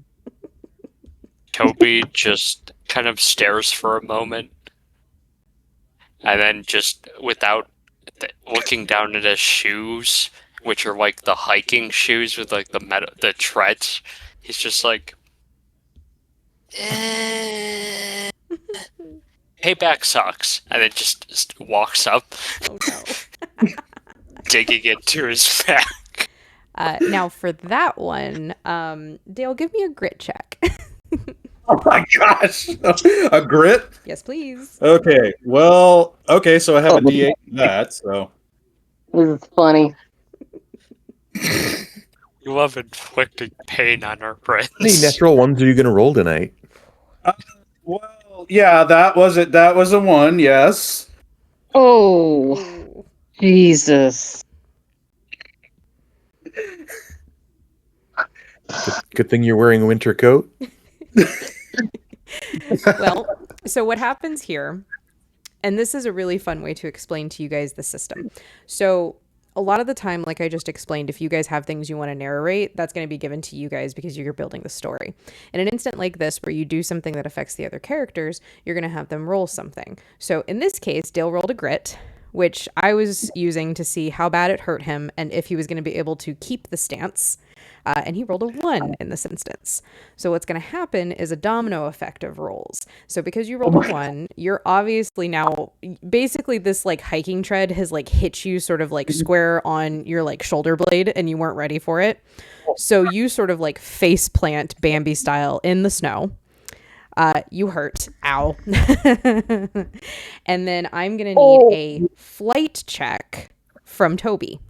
KoB just kind of stares for a moment, and then just without looking down at his shoes, which are like the hiking shoes with like the treads, he's just like, "Payback sucks," and then just walks up, Oh no. digging into his back. Now for that one, Dale, give me a grit check. Oh my gosh. A grit? Yes, please. Okay. Well, okay, so I have a D8 for that, so. This is funny. You love inflicting pain on our How many friends. natural ones are you going to roll tonight? Well, yeah, that was it. That was a 1, yes. Oh, Ooh. Jesus. Good thing you're wearing a winter coat. Well, so what happens here, and this is a really fun way to explain to you guys the system. So a lot of the time, like I just explained, if you guys have things you want to narrate, that's going to be given to you guys because you're building the story. In an instant like this, where you do something that affects the other characters, you're going to have them roll something. So in this case, Dale rolled a grit, which I was using to see how bad it hurt him and if he was going to be able to keep the stance. And he rolled a 1 in this instance. So what's going to happen is a domino effect of rolls. So because you rolled a 1, you're obviously now basically this like hiking tread has like hit you sort of like square on your like shoulder blade and you weren't ready for it. So you sort of like face plant Bambi style in the snow. You hurt. Ow. And then I'm going to need a flight check from Toby.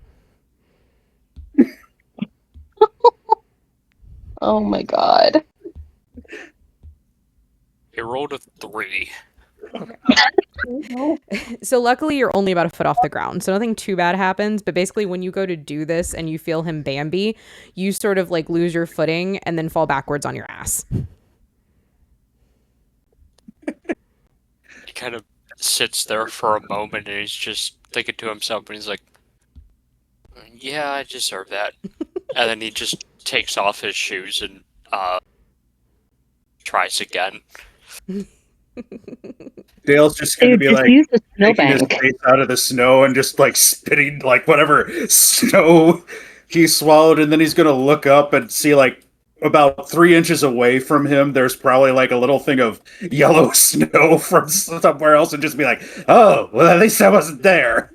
Oh my god. He rolled a 3. So luckily you're only about a foot off the ground, so nothing too bad happens. But basically when you go to do this and you feel him Bambi, you sort of like lose your footing and then fall backwards on your ass. He kind of sits there for a moment and he's just thinking to himself and he's like, "Yeah, I deserve that." And then he just takes off his shoes and tries again. Dale's just going to Dude, be just like use the taking his snowbank. face out of the snow and just like spitting like whatever snow he swallowed, and then he's going to look up and see like about 3 inches away from him, there's probably like a little thing of yellow snow from somewhere else, and just be like, "Oh, well, at least I wasn't there."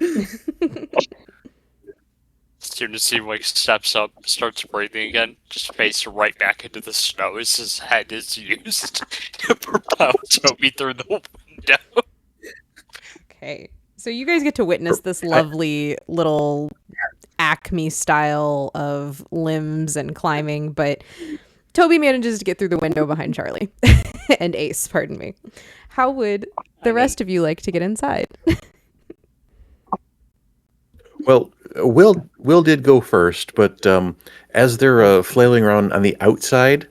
As soon as he steps up, starts breathing again, just face right back into the snow as his head is used to propel Toby through the window. Okay. So you guys get to witness this lovely little Acme style of limbs and climbing, but Toby manages to get through the window behind Charlie and Ace, pardon me. How would the rest of you like to get inside? Well, Will did go first, but as they're flailing around on the outside,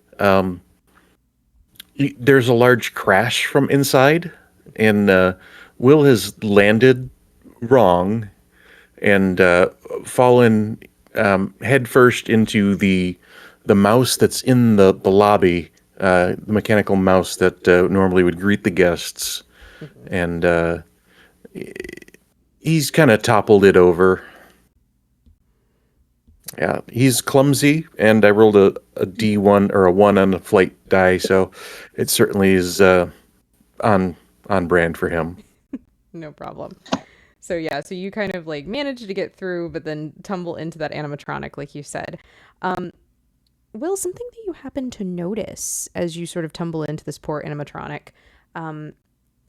there's a large crash from inside, and Will has landed wrong and fallen headfirst into the mouse that's in the lobby, the mechanical mouse that normally would greet the guests, and he's kind of toppled it over. Yeah, he's clumsy, and I rolled a D1 or a 1 on the flight die, so it certainly is on brand for him. No problem. So yeah, so you kind of like manage to get through, but then tumble into that animatronic, like you said. Will, something that you happen to notice as you sort of tumble into this poor animatronic,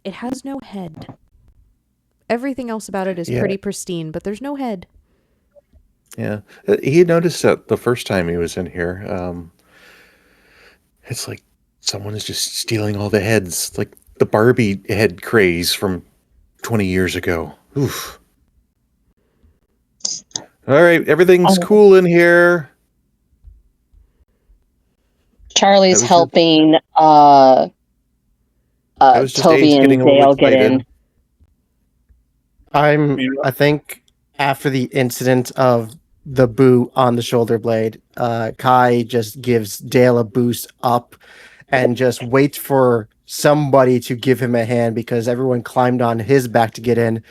it has no head. Everything else about it is pretty pristine, but there's no head. Yeah, he had noticed that the first time he was in here. It's like someone is just stealing all the heads, like the Barbie head craze from 20 years ago. Oof. All right, everything's cool in here. Charlie's That was helping That was just Toby Ace and getting a little Dale get in. excited. I think after the incident of the boot on the shoulder blade, Kai just gives Dale a boost up and just waits for somebody to give him a hand because everyone climbed on his back to get in.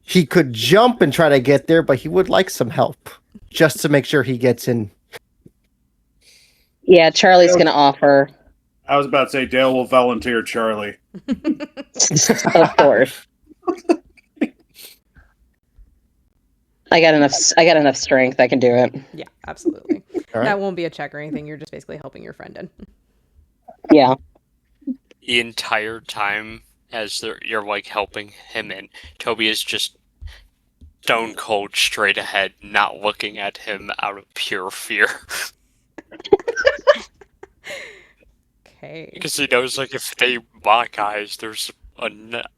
He could jump and try to get there, but he would like some help just to make sure he gets in. Yeah, Charlie's going to offer. I was about to say Dale will volunteer Charlie. Of course. I got enough strength. I can do it. Yeah, absolutely. All right. That won't be a check or anything. You're just basically helping your friend in. Yeah. The entire time as you're like helping him in, Toby is just stone cold straight ahead, not looking at him out of pure fear. Okay. Because he knows, like, if they lock eyes, there's a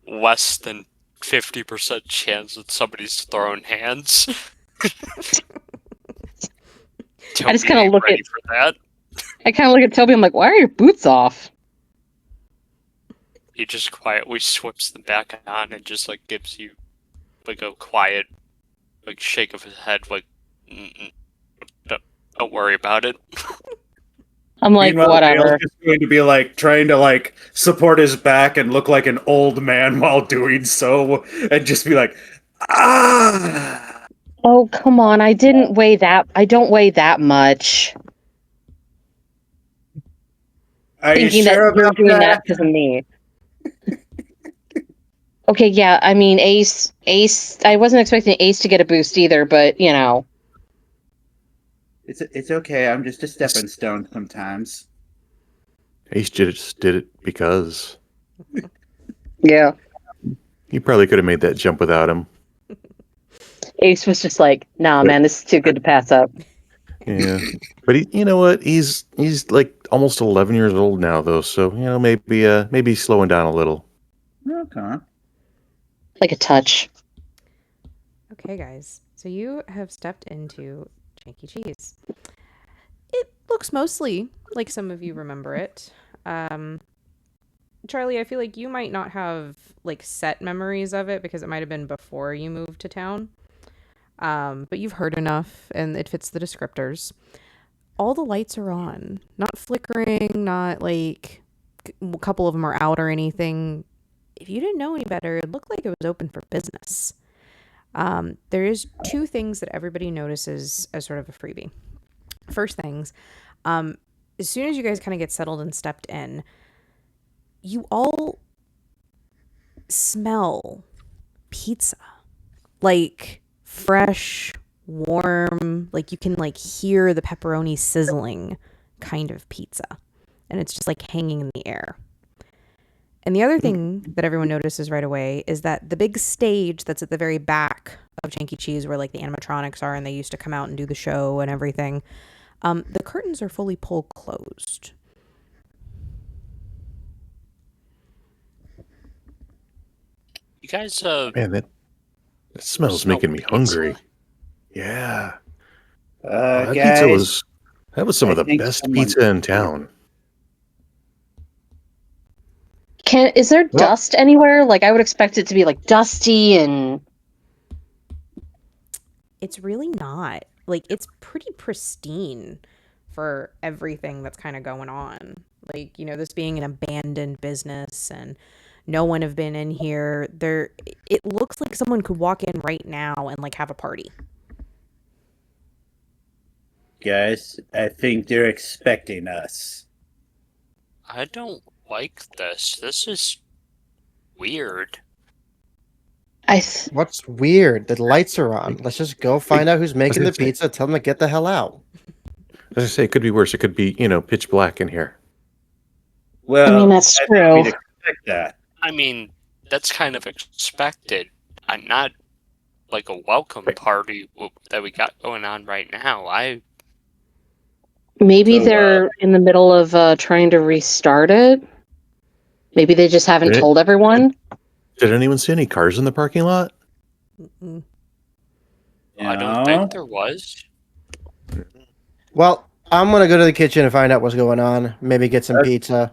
less than 50% chance that somebody's throwing hands. I just kind of look ready for that. I kind of look at Toby. I'm like, why are your boots off? He just quietly swips them back on and just like gives you like a quiet like shake of his head, like don't worry about it. I'm like, Meanwhile, whatever. Dale's just going to be like trying to like support his back and look like an old man while doing so, and just be like, ah. Oh, come on. I don't weigh that much. Are you Thinking sure that you're about doing that that? because of me. Okay, yeah. I mean, Ace. I wasn't expecting Ace to get a boost either, but you know. It's okay. I'm just a stepping stone sometimes. Ace just did it because Yeah. he probably could have made that jump without him. Ace was just like, nah, man, this is too good to pass up. Yeah, but you know what? He's like almost 11 years old now, though. So maybe slowing down a little. Okay. Like a touch. Okay, guys. So you have stepped into Chanky Cheez. It looks mostly like some of you remember it. Charlie, I feel like you might not have like set memories of it because it might have been before you moved to town. But you've heard enough and it fits the descriptors. All the lights are on, not flickering, not like a couple of them are out or anything. If you didn't know any better, it looked like it was open for business. There is two things that everybody notices as sort of a freebie. First things, as soon as you guys kind of get settled and stepped in, you all smell pizza. Like fresh, warm, like you can like hear the pepperoni sizzling kind of pizza. And it's just like hanging in the air. And the other thing that everyone notices right away is that the big stage that's at the very back of Chanky Cheez, where like the animatronics are and they used to come out and do the show and everything, the curtains are fully pull closed. You guys, Man, that smells smell making me pizza? hungry. Yeah. That pizza Guys, was some I of the think best someone's pizza in town. Is there Well- dust anywhere? Like I would expect it to be like dusty and It's really not. Like, it's pretty pristine for everything that's kind of going on. Like, you know, this being an abandoned business and no one have been in here. It looks like someone could walk in right now and like have a party. guys, I think they're expecting us. I don't like this. This is weird. What's weird? The lights are on. Let's just go find out who's making the pizza. Tell them to get the hell out. As I say, it could be worse. It could be, pitch black in here. Well, I mean, that's think true. we'd expect that. I mean, that's kind of expected. I'm not like a welcome party that we got going on right now. Maybe So, they're in the middle of trying to restart it. Maybe they just haven't Did it- told everyone. Did anyone see any cars in the parking lot? Mm-mm. I don't No? think there was. Well, I'm gonna go to the kitchen and find out what's going on. Maybe get some pizza.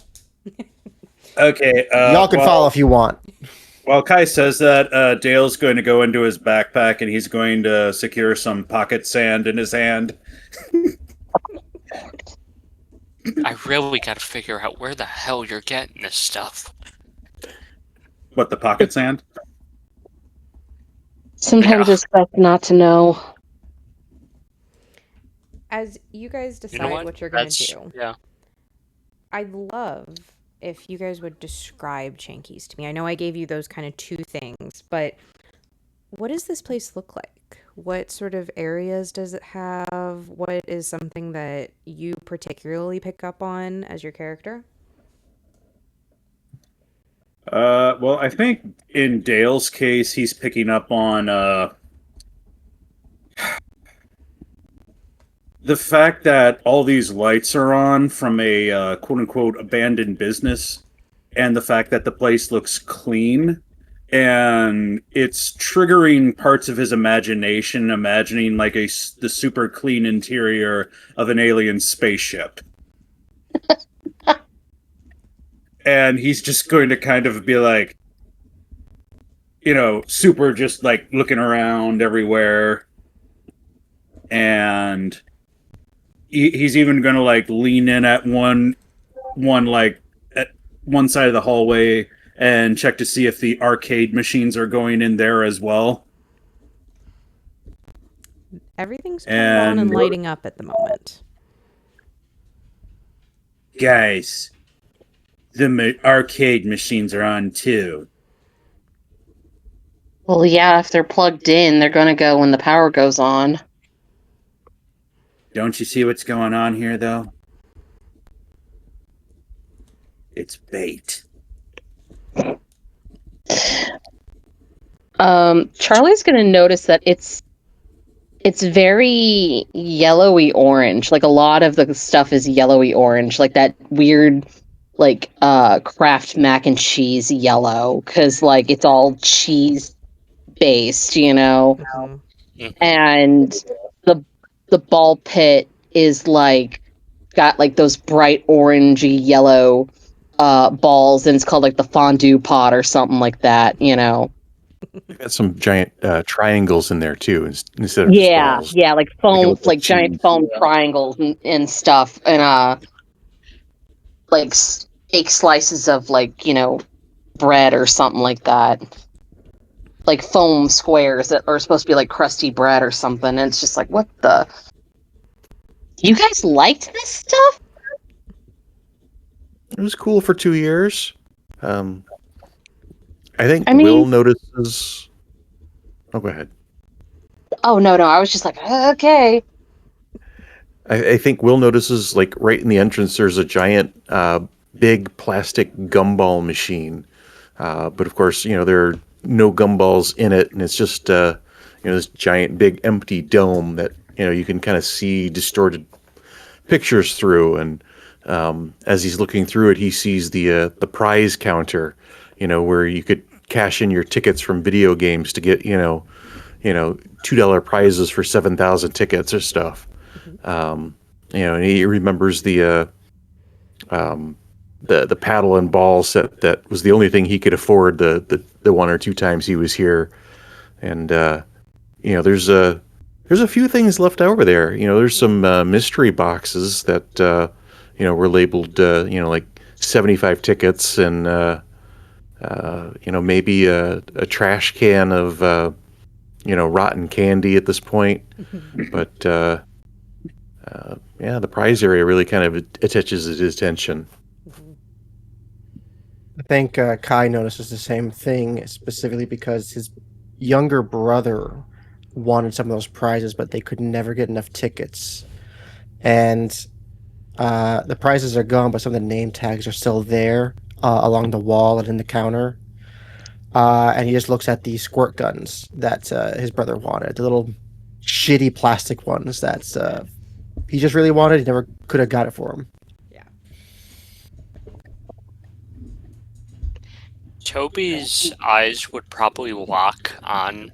Okay. Y'all can follow if you want. While Kai says that, Dale's going to go into his backpack and he's going to secure some pocket sand in his hand. I really gotta figure out where the hell you're getting this stuff. What, the pocket sand? Sometimes Yeah. it's best not to know. As you guys You decide know what? what? You're going That's to do, yeah. I'd love if you guys would describe Chanky's to me. I know I gave you those kind of two things, but what does this place look like? What sort of areas does it have? What is something that you particularly pick up on as your character? Well, I think in Dale's case, he's picking up on the fact that all these lights are on from a quote-unquote abandoned business, and the fact that the place looks clean, and it's triggering parts of his imagination, imagining like the super clean interior of an alien spaceship. And he's just going to kind of be like, super just like looking around everywhere. And he's even going to like lean in at one like at one side of the hallway and check to see if the arcade machines are going in there as well. Everything's turned on and And- lighting up at the moment. Guys, the arcade machines are on too. Well, yeah, if they're plugged in, they're going to go when the power goes on. Don't you see what's going on here, though? It's bait. Charlie's going to notice that it's very yellowy orange. Like a lot of the stuff is yellowy orange, like that weird like Kraft mac and cheese yellow, because like it's all cheese based, Mhm. and the ball pit is like got like those bright orangey yellow balls, and it's called like the fondue pot or something like that. They've got some giant triangles in there too, instead of just Yeah, balls. yeah, like Like it foam, looks like like giant cheese. foam triangles and stuff, and like fake slices of like bread or something like that, like foam squares that are supposed to be like crusty bread or something. And it's just like, what the? You guys liked this stuff? was cool for 2 years. I think I mean- Will notices. Oh, go ahead. Oh, no, I was just like, okay. I think Will notices, like, right in the entrance, there's a giant, big plastic gumball machine. But of course, there are no gumballs in it, and it's just, this giant, big, empty dome that, you can kind of see distorted pictures through. And as he's looking through it, he sees the prize counter, where you could cash in your tickets from video games to get, $2 prizes for 7,000 tickets or stuff. And he remembers the paddle and ball set that was the only thing he could afford the one or two times he was here. And there's a few things left over there. There's some mystery boxes that were labeled like 75 tickets, and maybe a trash can of rotten candy at this point. But the prize area really kind of attaches his attention. I think Kai notices the same thing, specifically because his younger brother wanted some of those prizes, but they could never get enough tickets. And the prizes are gone, but some of the name tags are still there along the wall and in the counter. And he just looks at the squirt guns that his brother wanted, the little shitty plastic ones that he just really wanted. He never could have got it for him. Toby's eyes would probably lock on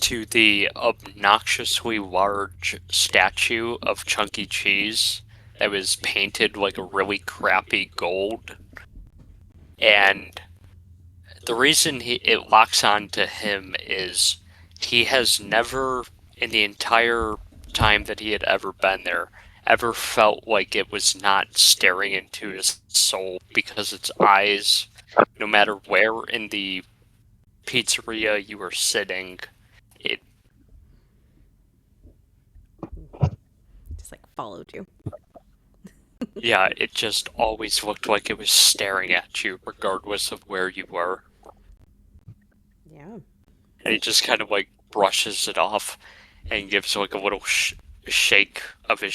to the obnoxiously large statue of Chunky Cheez that was painted like a really crappy gold. And the reason it locks on to him is he has never, in the entire time that he had ever been there, ever felt like it was not staring into his soul, because its eyes, no matter where in the pizzeria you were sitting, it Just like followed you. yeah, it just always looked like it was staring at you, regardless of where you were. Yeah. And he just kind of like brushes it off and gives like a little shake of his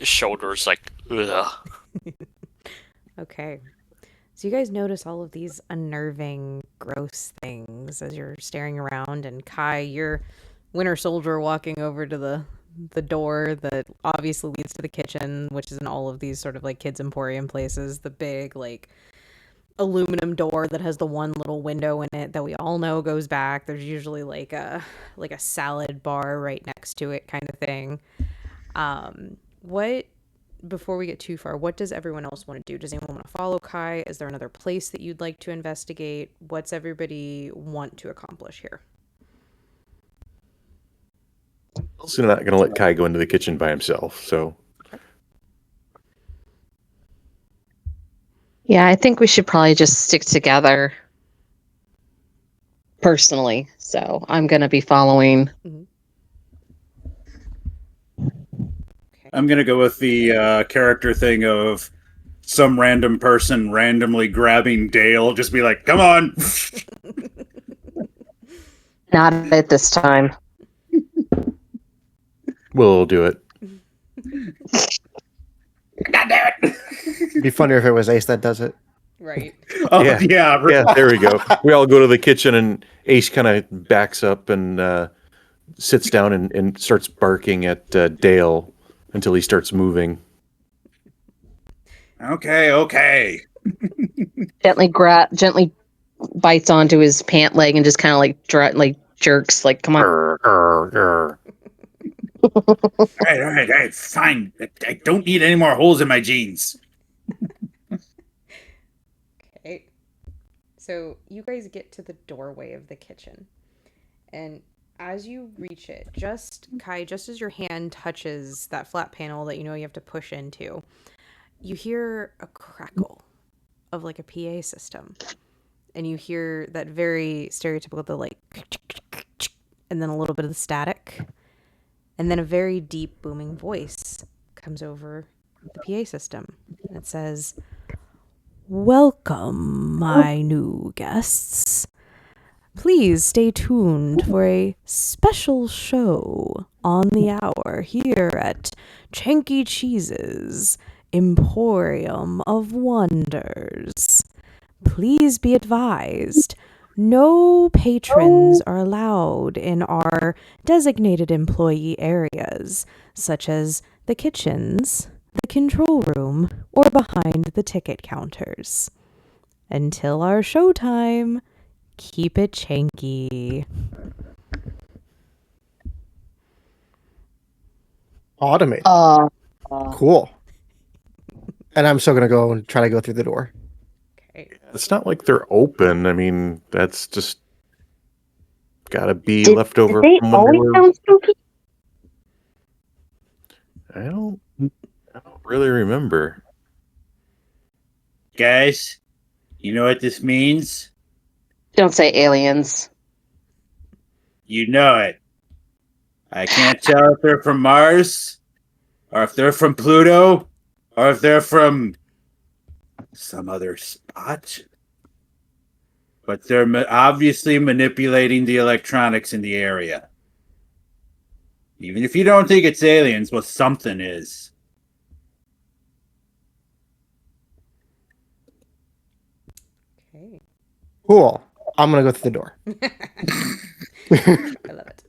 shoulders, like, ugh. Okay. So you guys notice all of these unnerving, gross things as you're staring around, and Kai, your Winter Soldier, walking over to the door that obviously leads to the kitchen, which is in all of these sort of like kids emporium places. The big like aluminum door that has the one little window in it that we all know goes back. There's usually like a salad bar right next to it, kind of thing. What Before we get too far, what does everyone else want to do? Does anyone want to follow Kai? Is there another place that you'd like to investigate? What's everybody want to accomplish here? Also not going to let Kai go into the kitchen by himself, so. Yeah, I think we should probably just stick together personally. So I'm going to be following. I'm gonna go with the character thing of some random person randomly grabbing Dale, just be like, "Come on!" Not at this time. We'll do it. God damn it! It'd be funnier if it was Ace that does it. Right. Oh Yeah. yeah, Yeah, there we go. We all go to the kitchen, and Ace kind of backs up and sits down and starts barking at Dale until he starts moving. Okay. Gently bites onto his pant leg and just kind of like jerks, like, come on. Grr. All right, fine. I don't need any more holes in my jeans. Okay. So you guys get to the doorway of the kitchen, and as you reach it, just as your hand touches that flat panel that you have to push into, you hear a crackle of like a PA system, and you hear that very stereotypical, the like, and then a little bit of the static, and then a very deep booming voice comes over the PA system. And it says, "Welcome, my new guests. Please stay tuned for a special show on the hour here at Chanky Cheez's Emporium of Wonders. Please be advised, no patrons are allowed in our designated employee areas, such as the kitchens, the control room, or behind the ticket counters. Until our showtime, keep it chanky." Automate. Cool. And I'm still gonna go and try to go through the door. Okay. It's not like they're open. I mean, that's just gotta be Did left over they from when they always were. sound spooky? I don't really remember. Guys, you know what this means? Don't say aliens. You know it. I can't tell if they're from Mars, or if they're from Pluto, or if they're from some other spot. But they're obviously manipulating the electronics in the area. Even if you don't think it's aliens, well, something is. Okay. Cool. I'm gonna go through the door. I love it.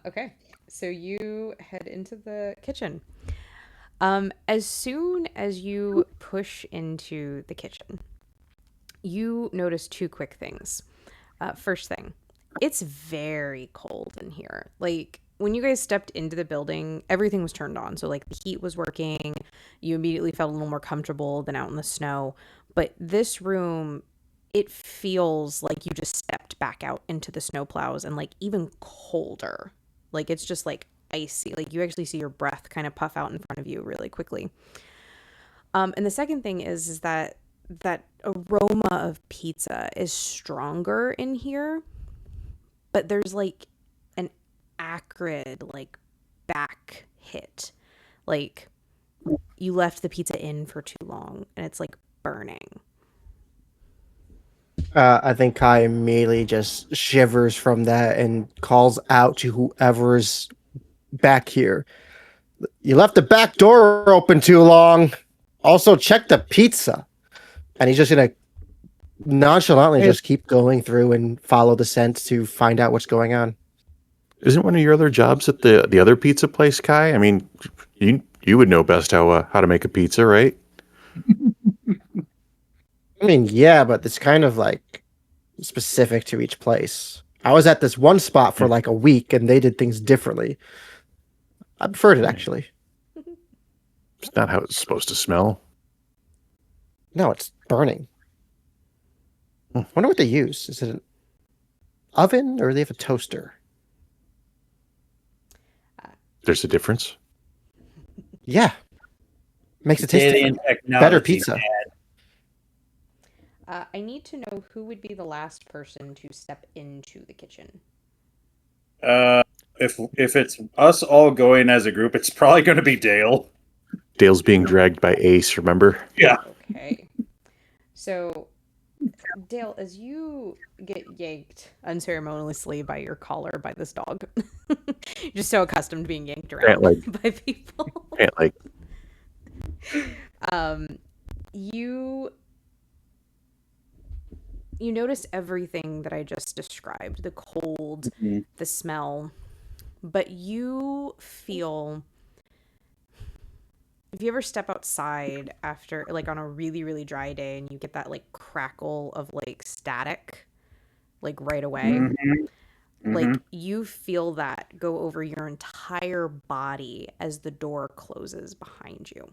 Okay. So you head into the kitchen. As soon as you push into the kitchen, you notice two quick things. First thing, it's very cold in here. Like, when you guys stepped into the building, everything was turned on. So, like, the heat was working. You immediately felt a little more comfortable than out in the snow. But this room, it feels like you just stepped back out into the snowplows, and, like, even colder. Like, it's just, like, icy. Like, you actually see your breath kind of puff out in front of you really quickly. And the second thing is that aroma of pizza is stronger in here, but there's like an acrid like back hit. Like, you left the pizza in for too long and it's like burning. I think Kai immediately just shivers from that and calls out to whoever's back here. "You left the back door open too long. Also, check the pizza." And he's just gonna nonchalantly just keep going through and follow the scent to find out what's going on. Isn't one of your other jobs at the other pizza place, Kai? I mean, you would know best how to make a pizza, right? I mean, yeah, but it's kind of like specific to each place. I was at this one spot for like a week and they did things differently. I preferred it actually. It's not how it's supposed to smell. No, it's burning. Wonder what they use. Is it an oven or do they have a toaster? There's a difference. Yeah. Makes it taste Alien different. technology. Better pizza. I need to know who would be the last person to step into the kitchen. If it's us all going as a group, it's probably going to be Dale. Dale's being dragged by Ace, remember? Yeah. Okay. So, Dale, as you get yanked unceremoniously by your collar by this dog, you're just so accustomed to being yanked around by people. You notice everything that I just described, the cold, the smell, but you feel, if you ever step outside after, like, on a really, really dry day and you get that, like, crackle of, like, static, like, right away, like, you feel that go over your entire body as the door closes behind you.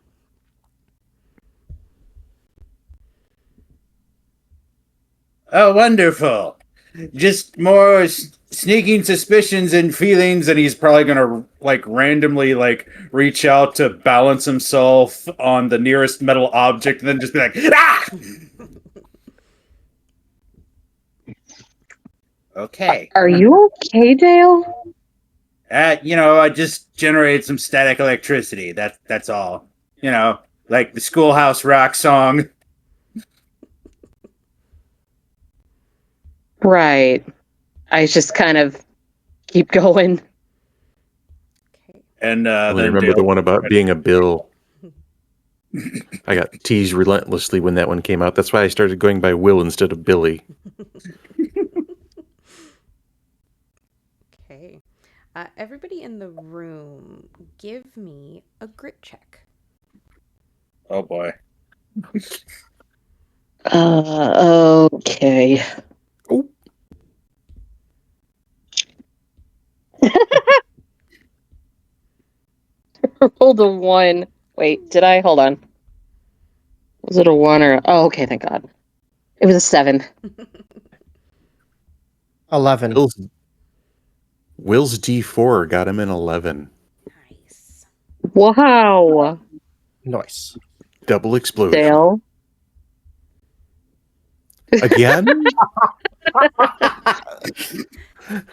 Oh, wonderful. Just more sneaking suspicions and feelings, and he's probably gonna like randomly like reach out to balance himself on the nearest metal object, and then just be like, ah! Okay. Are you okay, Dale? I just generated some static electricity. That's all. You know, like the Schoolhouse Rock song. Right. I just kind of keep going. Okay. And I only then remember Dale the one about being a bill. I got teased relentlessly when that one came out. That's why I started going by Will instead of Billy. Okay. Everybody in the room, give me a grit check. Oh boy. Okay. Oh, Rolled a 1. Wait, did I? Hold on. Was it a 1 or... Oh, okay, thank God. It was a 7. 11. Will's D4 got him an 11. Nice. Wow. Nice. Double explosion. Dale. Again?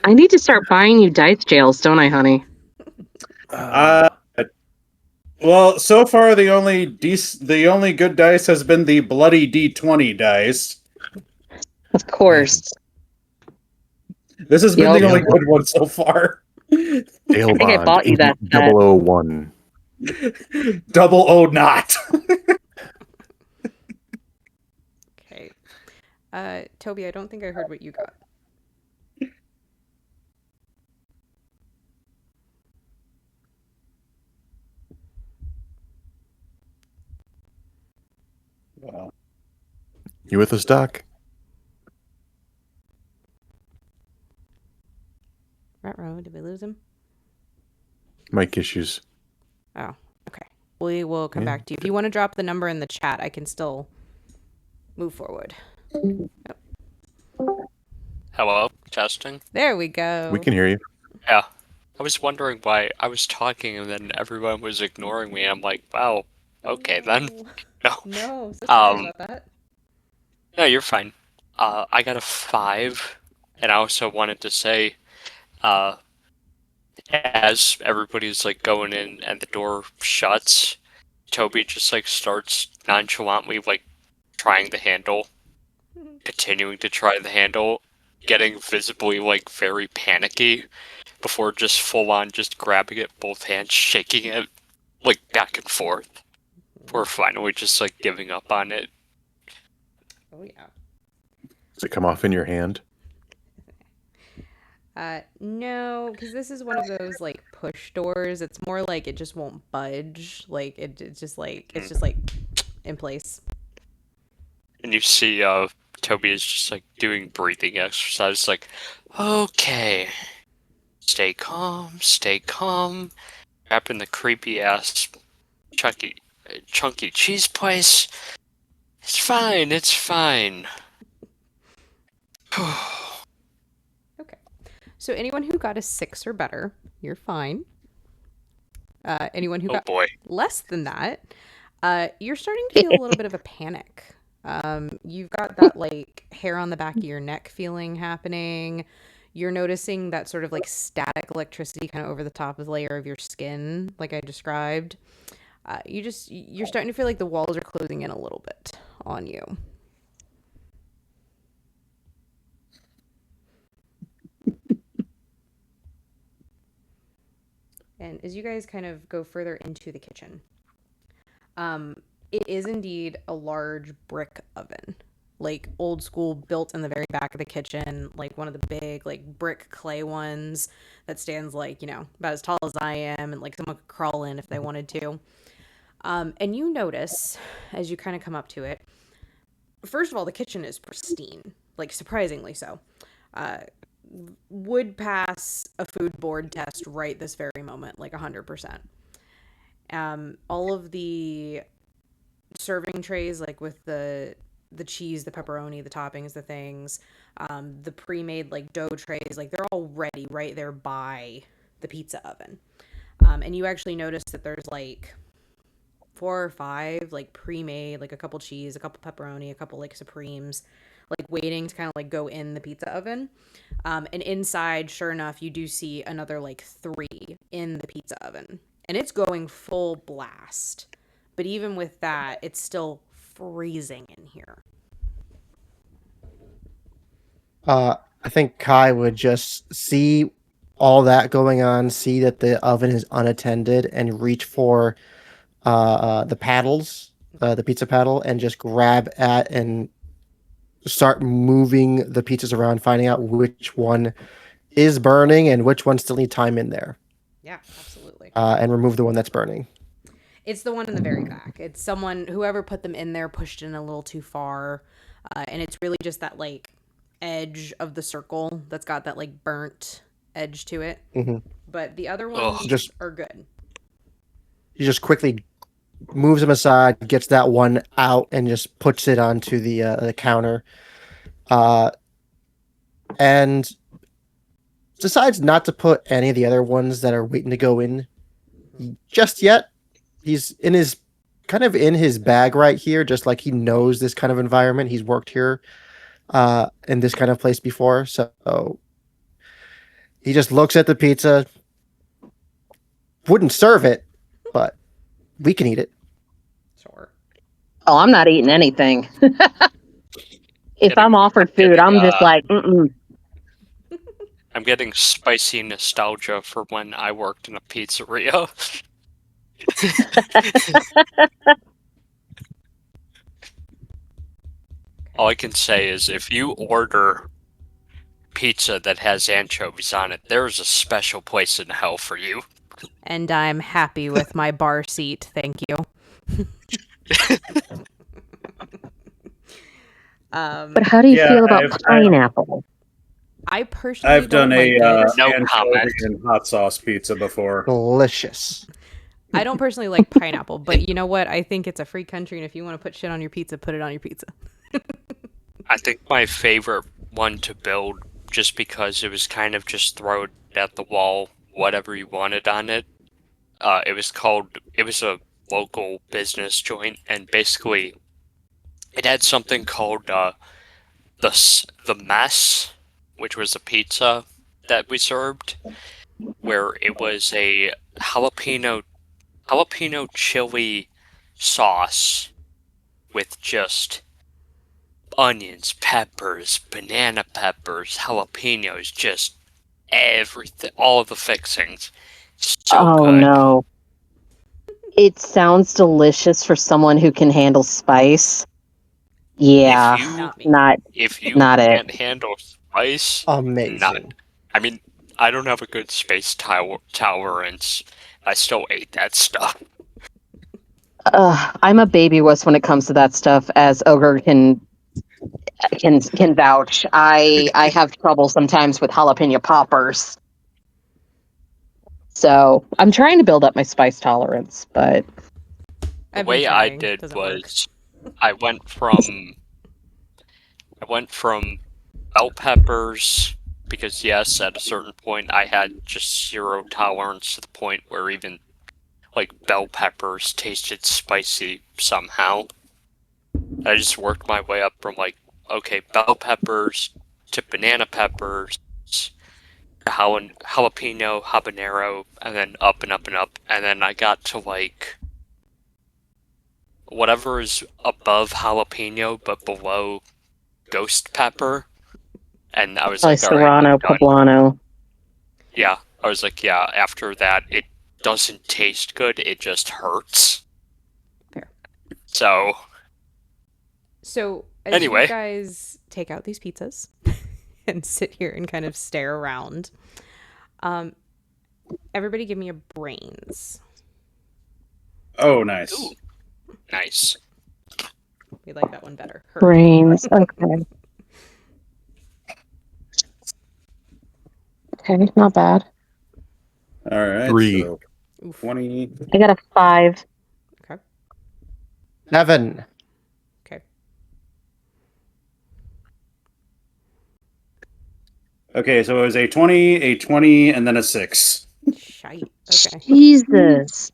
I need to start buying you dice jails, don't I, honey? Well, so far the only good dice has been the bloody D20 dice. Of course. This has been Yup. the only good one so far. Dale I think I Bond, bought you that Agent set. 001. Double O not. Okay. Toby, I don't think I heard what you got. You with us, Doc? Ruh-roh, did we lose him? Mic issues. Oh, okay. We will come Yeah. back to you. If you want to drop the number in the chat, I can still move forward. Hello, testing. There we go. We can hear you. Yeah. I was wondering why I was talking and then everyone was ignoring me. I'm like, wow, okay then. No. No, so sorry about that. No, you're fine. I got a 5, and I also wanted to say, as everybody's like going in and the door shuts, Toby just like starts nonchalantly like trying the handle, continuing to try the handle, getting visibly like very panicky before just full on just grabbing it both hands, shaking it like back and forth. Before finally just like giving up on it. Oh, yeah. Does it come off in your hand? No, because this is one of those like push doors. It's more like it just won't budge. Like it's just like in place. And you see Toby is just like doing breathing exercises like, okay, stay calm, wrapping the creepy ass chunky cheese place. It's fine. Okay. So anyone who got a 6 or better, you're fine. Anyone who Oh got boy. less than that, you're starting to feel a little bit of a panic. You've got that like hair on the back of your neck feeling happening. You're noticing that sort of like static electricity kind of over the top of the layer of your skin, like I described. You're starting to feel like the walls are closing in a little bit on you. And as you guys kind of go further into the kitchen, it is indeed a large brick oven, like old school, built in the very back of the kitchen, like one of the big like brick clay ones that stands like, about as tall as I am, and like someone could crawl in if they wanted to. And you notice as you kind of come up to it, first of all, the kitchen is pristine, like surprisingly so. Would pass a food board test right this very moment, like 100%. All of the serving trays, like with the cheese, the pepperoni, the toppings, the things, the pre-made like dough trays, like they're all ready right there by the pizza oven. And you actually notice that there's like 4 or 5 like pre-made, like a couple cheese, a couple pepperoni, a couple like supremes, like waiting to kind of like go in the pizza oven. And inside, sure enough, you do see another like 3 in the pizza oven, and it's going full blast but even with that, it's still freezing in here. I think Kai would just see all that going on, see that the oven is unattended, and reach for the paddles, the pizza paddle, and just grab at and start moving the pizzas around, finding out which one is burning and which one still need time in there, Yeah, absolutely. and remove the one that's burning. It's the one in the very back. It's whoever put them in there pushed in a little too far, and it's really just that like edge of the circle that's got that like burnt edge to it. Mm-hmm. But the other ones are good. He just quickly moves them aside, gets that one out, and just puts it onto the counter, and decides not to put any of the other ones that are waiting to go in just yet. He's in his bag right here, just like he knows this kind of environment. He's worked here in this kind of place before, so he just looks at the pizza. Wouldn't serve it, but we can eat it. Sure. Oh, I'm not eating anything. If I'm offered food, I'm just like, mm-mm. I'm getting spicy nostalgia for when I worked in a pizzeria. All I can say is if you order pizza that has anchovies on it, there is a special place in hell for you. And I'm happy with my bar seat. Thank you. But how do you feel about pineapple? I personally I've done don't a like it. No anchovy comment. and hot sauce pizza before. Delicious. I don't personally like pineapple, but you know what? I think it's a free country, and if you want to put shit on your pizza, put it on your pizza. I think my favorite one to build, just because it was kind of just thrown at the wall, whatever you wanted on it. It was a local business joint, and basically it had something called the mess, which was a pizza that we served, where it was a jalapeno chili sauce with just onions, peppers, banana peppers, jalapenos, just everything, all of the fixings. So good. No. It sounds delicious for someone who can handle spice. Yeah, If you not can't it. handle spice, Amazing. I mean, I don't have a good space tolerance. I still ate that stuff. I'm a baby wuss when it comes to that stuff, as Ogre can vouch. I have trouble sometimes with jalapeno poppers. So I'm trying to build up my spice tolerance, but The way I did was I went from bell peppers, because yes, at a certain point I had just zero tolerance to the point where even like bell peppers tasted spicy somehow. I just worked my way up from like, okay, bell peppers to banana peppers to jalapeno, habanero, and then up and up and up, and then I got to like whatever is above jalapeno but below ghost pepper, and I was like, Serrano, Poblano. Yeah, I was like, yeah, after that, it doesn't taste good, it just hurts. Fair. So as anyway, you guys take out these pizzas and sit here and kind of stare around, everybody give me a brains. Oh, nice. Ooh, nice. We like that one better. Brains, okay. Okay, not bad. All right. 3. So 20. I got a 5. Okay. 7. Okay. Okay, so it was a 20, and then a 6. Shite. Okay. Jesus.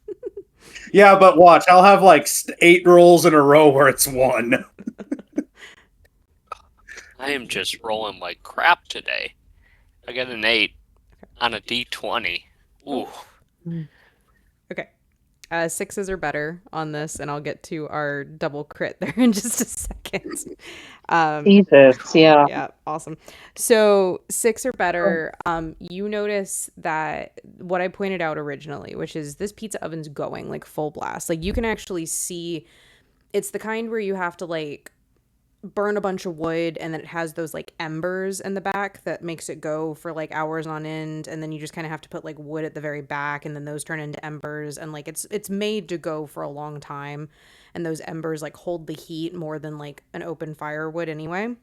Yeah, but watch, I'll have like 8 rolls in a row where it's 1. I am just rolling like crap today. I got an 8 on a D20. Ooh. Okay. Sixes are better on this, and I'll get to our double crit there in just a second. Jesus, yeah. Yeah, awesome. So 6 or better. You notice that what I pointed out originally, which is this pizza oven's going like full blast. Like you can actually see it's the kind where you have to like burn a bunch of wood and then it has those like embers in the back that makes it go for like hours on end, and then you just kind of have to put like wood at the very back and then those turn into embers, and like it's made to go for a long time, and those embers like hold the heat more than like an open fire would anyway.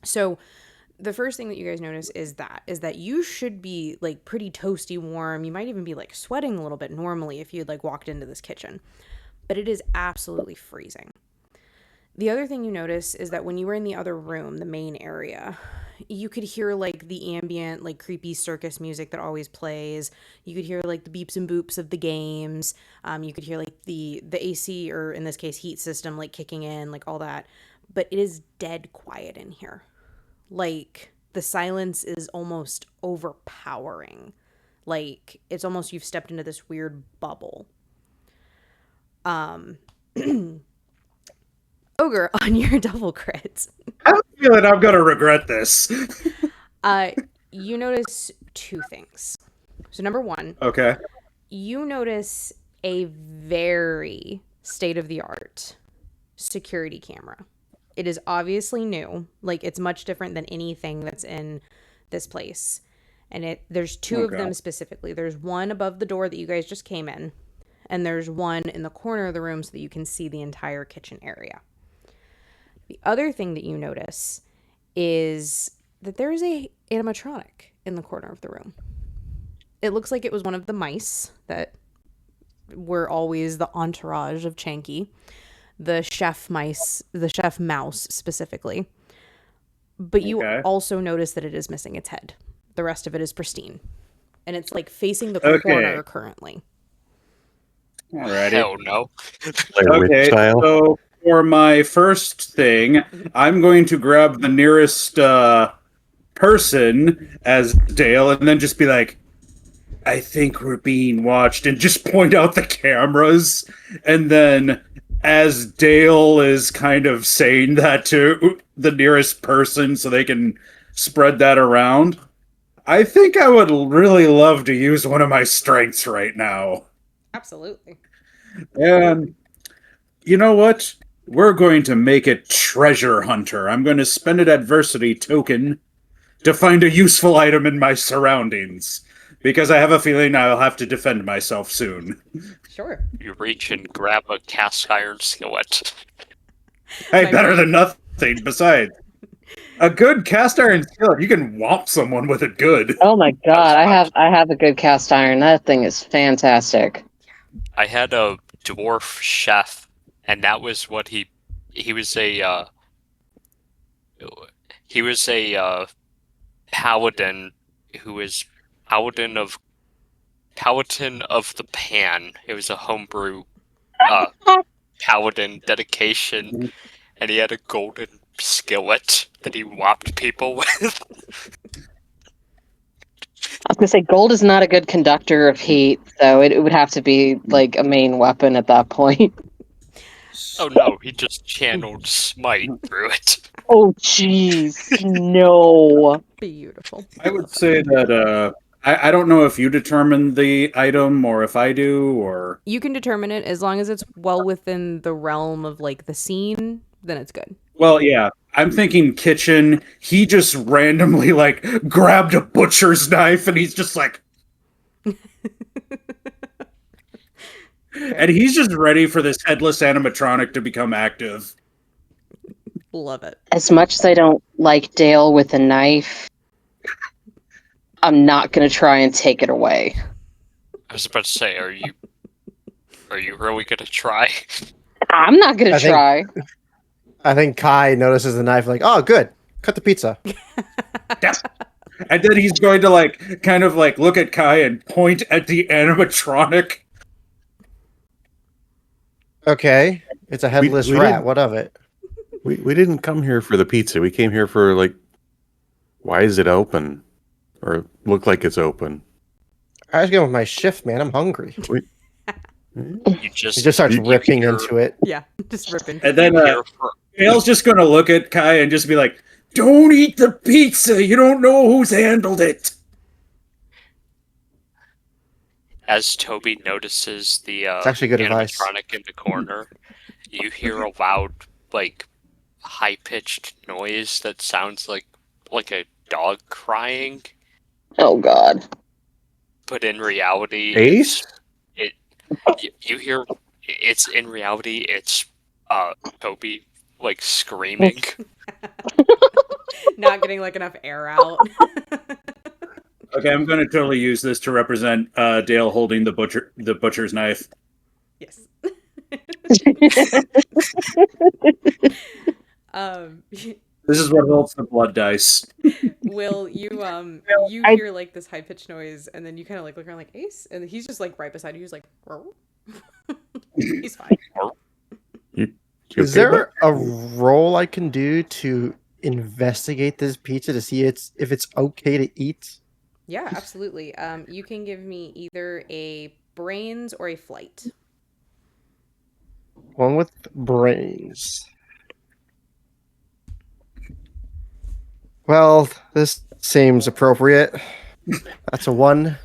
So the first thing that you guys notice is that you should be like pretty toasty warm. You might even be like sweating a little bit normally if you'd like walked into this kitchen, but it is absolutely freezing. The other thing you notice is that when you were in the other room, the main area, you could hear like the ambient, like creepy circus music that always plays. You could hear like the beeps and boops of the games. You could hear like the AC, or in this case, heat system, like kicking in, like all that. But it is dead quiet in here. Like the silence is almost overpowering. Like it's almost you've stepped into this weird bubble. Ogre, on your double crits, I have a feeling I'm gonna regret this. you notice 2 things. So number 1, Okay. you notice a very state-of-the-art security camera. It is obviously new. Like it's much different than anything that's in this place. And there's 2 of them specifically. There's one above the door that you guys just came in, and there's one in the corner of the room so that you can see the entire kitchen area. The other thing that you notice is that there is a animatronic in the corner of the room. It looks like it was one of the mice that were always the entourage of Chanky, the chef mouse specifically. But you also notice that it is missing its head. The rest of it is pristine. And it's like facing the corner currently. Alrighty. Hell no. Okay, style. so for my first thing, I'm going to grab the nearest person as Dale and then just be like, I think we're being watched, and just point out the cameras. And then as Dale is kind of saying that to the nearest person so they can spread that around, I think I would really love to use one of my strengths right now. Absolutely. And you know what? We're going to make it treasure hunter. I'm going to spend an adversity token to find a useful item in my surroundings, because I have a feeling I'll have to defend myself soon. Sure. You reach and grab a cast iron skillet. Hey, better than nothing. Besides, a good cast iron skillet, you can whomp someone with it good. Oh my god, I have a good cast iron. That thing is fantastic. I had a dwarf chef, and that was what he was a paladin who was paladin of the pan. It was a homebrew paladin dedication, and he had a golden skillet that he whopped people with. I was gonna say gold is not a good conductor of heat, so it would have to be like a main weapon at that point. Oh no, he just channeled smite through it. Oh jeez, no. Beautiful. I would say that I don't know if you determine the item or if I do, or You can determine it as long as it's well within the realm of like the scene, then it's good. well, yeah. I'm thinking kitchen. He just randomly like grabbed a butcher's knife and he's just like and he's just ready for this headless animatronic to become active. Love it. As much as I don't like Dale with a knife, I'm not gonna try and take it away. I was about to say, are you really gonna try? I'm not gonna try. I think Kai notices the knife, like, oh, good. Cut the pizza. Yeah. And then he's going to like kind of like look at Kai and point at the animatronic. Okay. It's a headless we rat. didn't- What of it? We didn't come here for the pizza. We came here for like, why is it open? Or look like it's open. I was going with my shift, man. I'm hungry. You He just starts you ripping hear- into it. Yeah, just ripping. And then you hear for- Dale's just gonna look at Kai and just be like, "Don't eat the pizza. You don't know who's handled it." as Toby notices the It's actually good advice. animatronic in the corner, you hear a loud, like, high-pitched noise that sounds like a dog crying, Oh God. but in reality, Ace? you hear it's in reality it's Toby like screaming. Not getting like enough air out. Okay, I'm gonna totally use this to represent Dale holding the butcher's knife. Yes. This is what holds the blood dice. Will you you I- hear like this high pitched noise and then you kind of like look around like Ace and he's just like right beside you. He's like, "Row?" He's fine. You Is okay, bud? there a roll I can do to investigate this pizza to see if it's okay to eat? Yeah, absolutely. You can give me either a brains or a flight. One with brains. Well, this seems appropriate. That's a 1.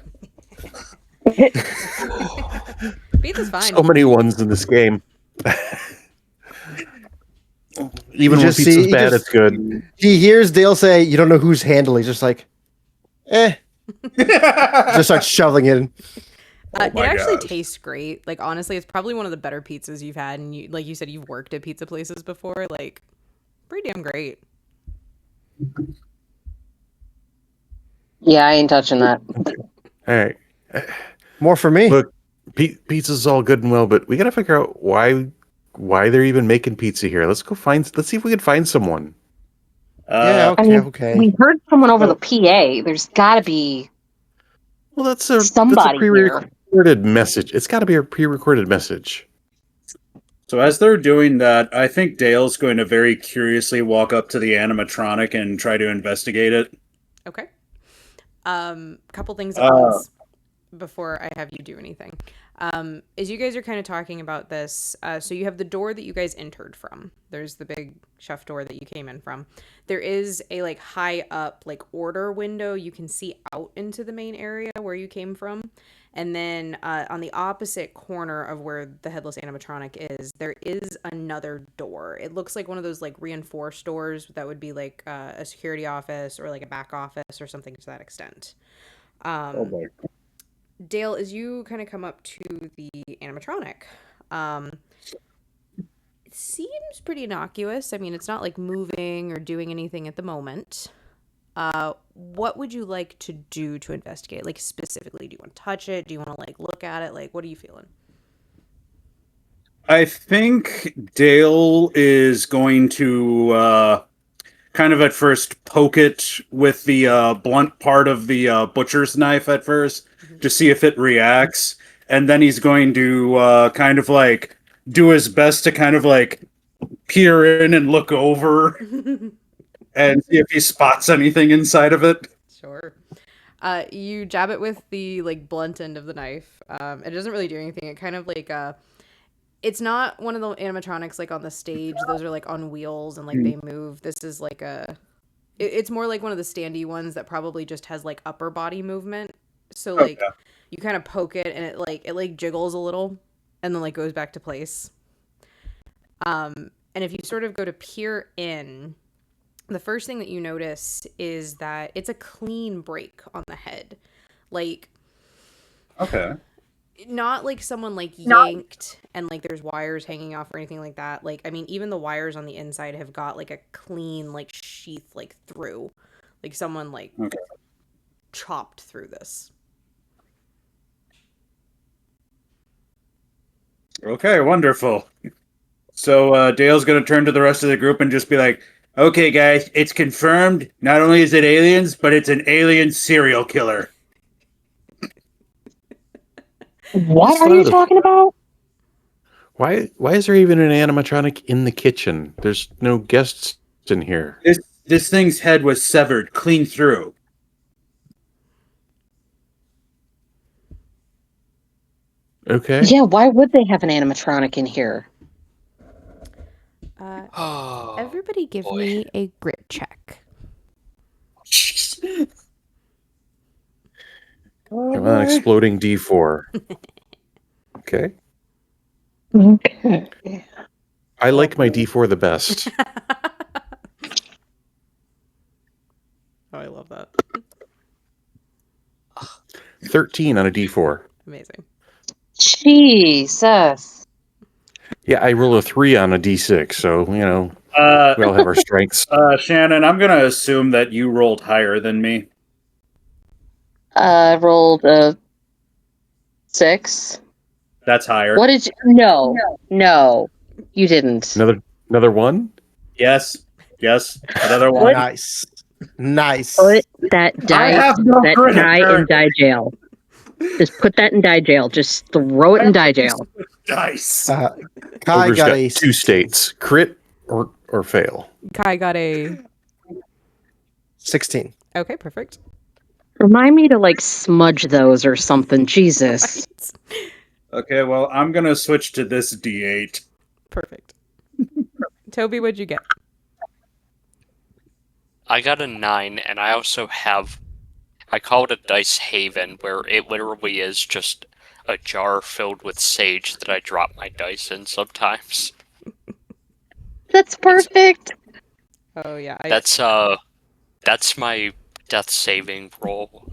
Pizza's fine. So many ones in this game. Even when just pizza's see- you bad, just- it's good. He hears Dale say, "You don't know who's handling." He's just like, just starts shoveling it in. It my actually gosh. tastes great. Like honestly, it's probably one of the better pizzas you've had, and you like you said you've worked at pizza places before. Like, pretty damn great. Yeah, I ain't touching that. All right. More for me. Look, pizza's all good and well, but we got to figure out why they're even making pizza here. Let's see if we can find someone. Yeah, Uh, okay. We heard someone over the PA. There's got to be Well, that's a somebody here. pre-recorded message. It's got to be a pre-recorded message. so as they're doing that, I think Dale's going to very curiously walk up to the animatronic and try to investigate it. Okay. Couple things at once before I have you do anything. As you guys are kind of talking about this, so you have the door that you guys entered from. There's the big chef door that you came in from. There is a like high up like order window you can see out into the main area where you came from. And then on the opposite corner of where the headless animatronic is, there is another door. It looks like one of those like reinforced doors that would be like a security office or like a back office or something to that extent. Oh boy. Dale, as you kind of come up to the animatronic, it seems pretty innocuous. I mean, it's not like moving or doing anything at the moment. What would you like to do to investigate? Like specifically, do you want to touch it? Do you want to like look at it? Like, what are you feeling? I think Dale is going to kind of at first poke it with the blunt part of the butcher's knife at first to see if it reacts. And then he's going to kind of like do his best to kind of like peer in and look over and see if he spots anything inside of it. Sure. You jab it with the like blunt end of the knife. It doesn't really do anything. It kind of like it's not one of the animatronics like on the stage. Those are like on wheels and like they move. This is like it's more like one of the standy ones that probably just has like upper body movement. So like you kind of poke it and it like jiggles a little and then like goes back to place. And if you sort of go to peer in, the first thing that you notice is that it's a clean break on the head. Like, Okay. not like someone like yanked and like there's wires hanging off or anything like that. Like, I mean, even the wires on the inside have got like a clean like sheath like through. Like someone like chopped through this. Okay, wonderful. So Dale's going to turn to the rest of the group and just be like, "Okay, guys, it's confirmed. Not only is it aliens, but it's an alien serial killer." What are you talking about? Why is there even an animatronic in the kitchen? There's no guests in here. This thing's head was severed clean through. Okay. Yeah, why would they have an animatronic in here? Oh, Everybody give boy. me a grit check. Come on, exploding D4. Okay. Okay. I like my D4 the best. Oh, I love that. 13 on a D4. Amazing. Jesus. Yeah, I roll a 3 on a D6, so, we all have our strengths. Shannon, I'm gonna assume that you rolled higher than me. I rolled a 6. That's higher. What did you? No, you didn't. Another one? Yes. Another one. Nice. Put that I have no grit, die in apparently. die jail. Just put that in die jail. Just throw it in die jail. Dice. Kai Ogre's got got a 2 states: crit or fail. Kai got a... 16. Okay, perfect. Remind me to smudge those or something. Jesus. Okay, well, I'm gonna switch to this D8. Perfect. Toby, what'd you get? I got a 9, and I also have. I call it a dice haven, where it literally is just a jar filled with sage that I drop my dice in sometimes. That's perfect. Oh, yeah. That's my death saving roll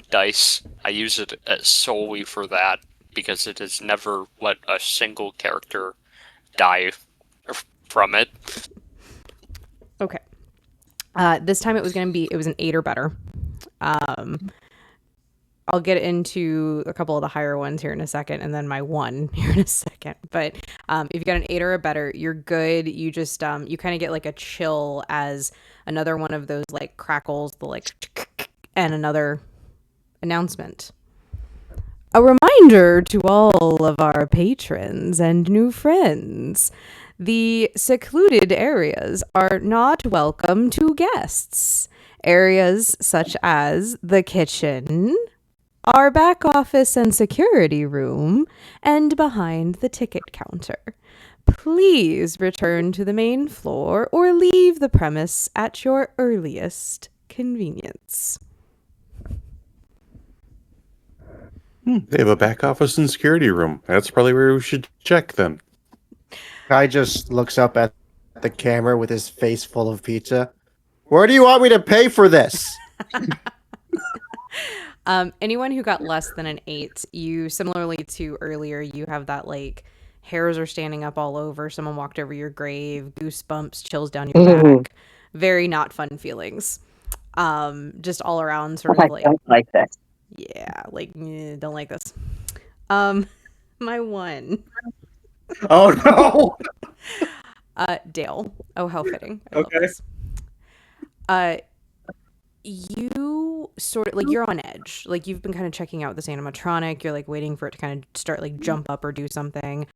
dice. I use it solely for that because it has never let a single character die from it. Okay. This time it was an 8 or better. I'll get into a couple of the higher ones here in a second, and then my 1 here in a second. But if you got an 8 or a better, you're good. You just you kind of get a chill as another one of those crackles, and another announcement. A reminder to all of our patrons and new friends. The secluded areas are not welcome to guests. Areas such as the kitchen, our back office and security room, and behind the ticket counter. Please return to the main floor or leave the premise at your earliest convenience. They have a back office and security room. That's probably where we should check then. Kai just looks up at the camera with his face full of pizza. Where do you want me to pay for this? Anyone who got less than an 8, you similarly to earlier, you have that hairs are standing up all over. Someone walked over your grave, goosebumps, chills down your back. Very not fun feelings. Just all around sort of don't like this. yeah, don't like this. My 1. Oh no! Dale. Oh, how fitting. I love Okay. this. You sort of you're on edge. You've been kind of checking out this animatronic. You're waiting for it to kind of start jump up or do something.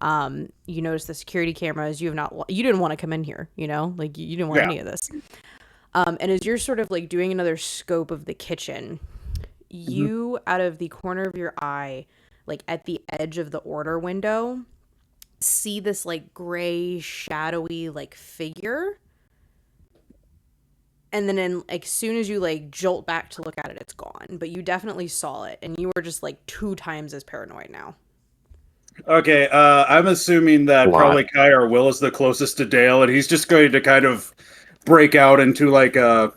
You notice the security cameras. You didn't want to come in here, you didn't want any of this. And as you're sort of doing another scope of the kitchen, you out of the corner of your eye, at the edge of the order window, see this gray shadowy figure. And then as soon as you jolt back to look at it, it's gone. But you definitely saw it, and you were just 2 times as paranoid now. Okay, I'm assuming that Lot. probably Kai or Will is the closest to Dale, and he's just going to kind of break out into a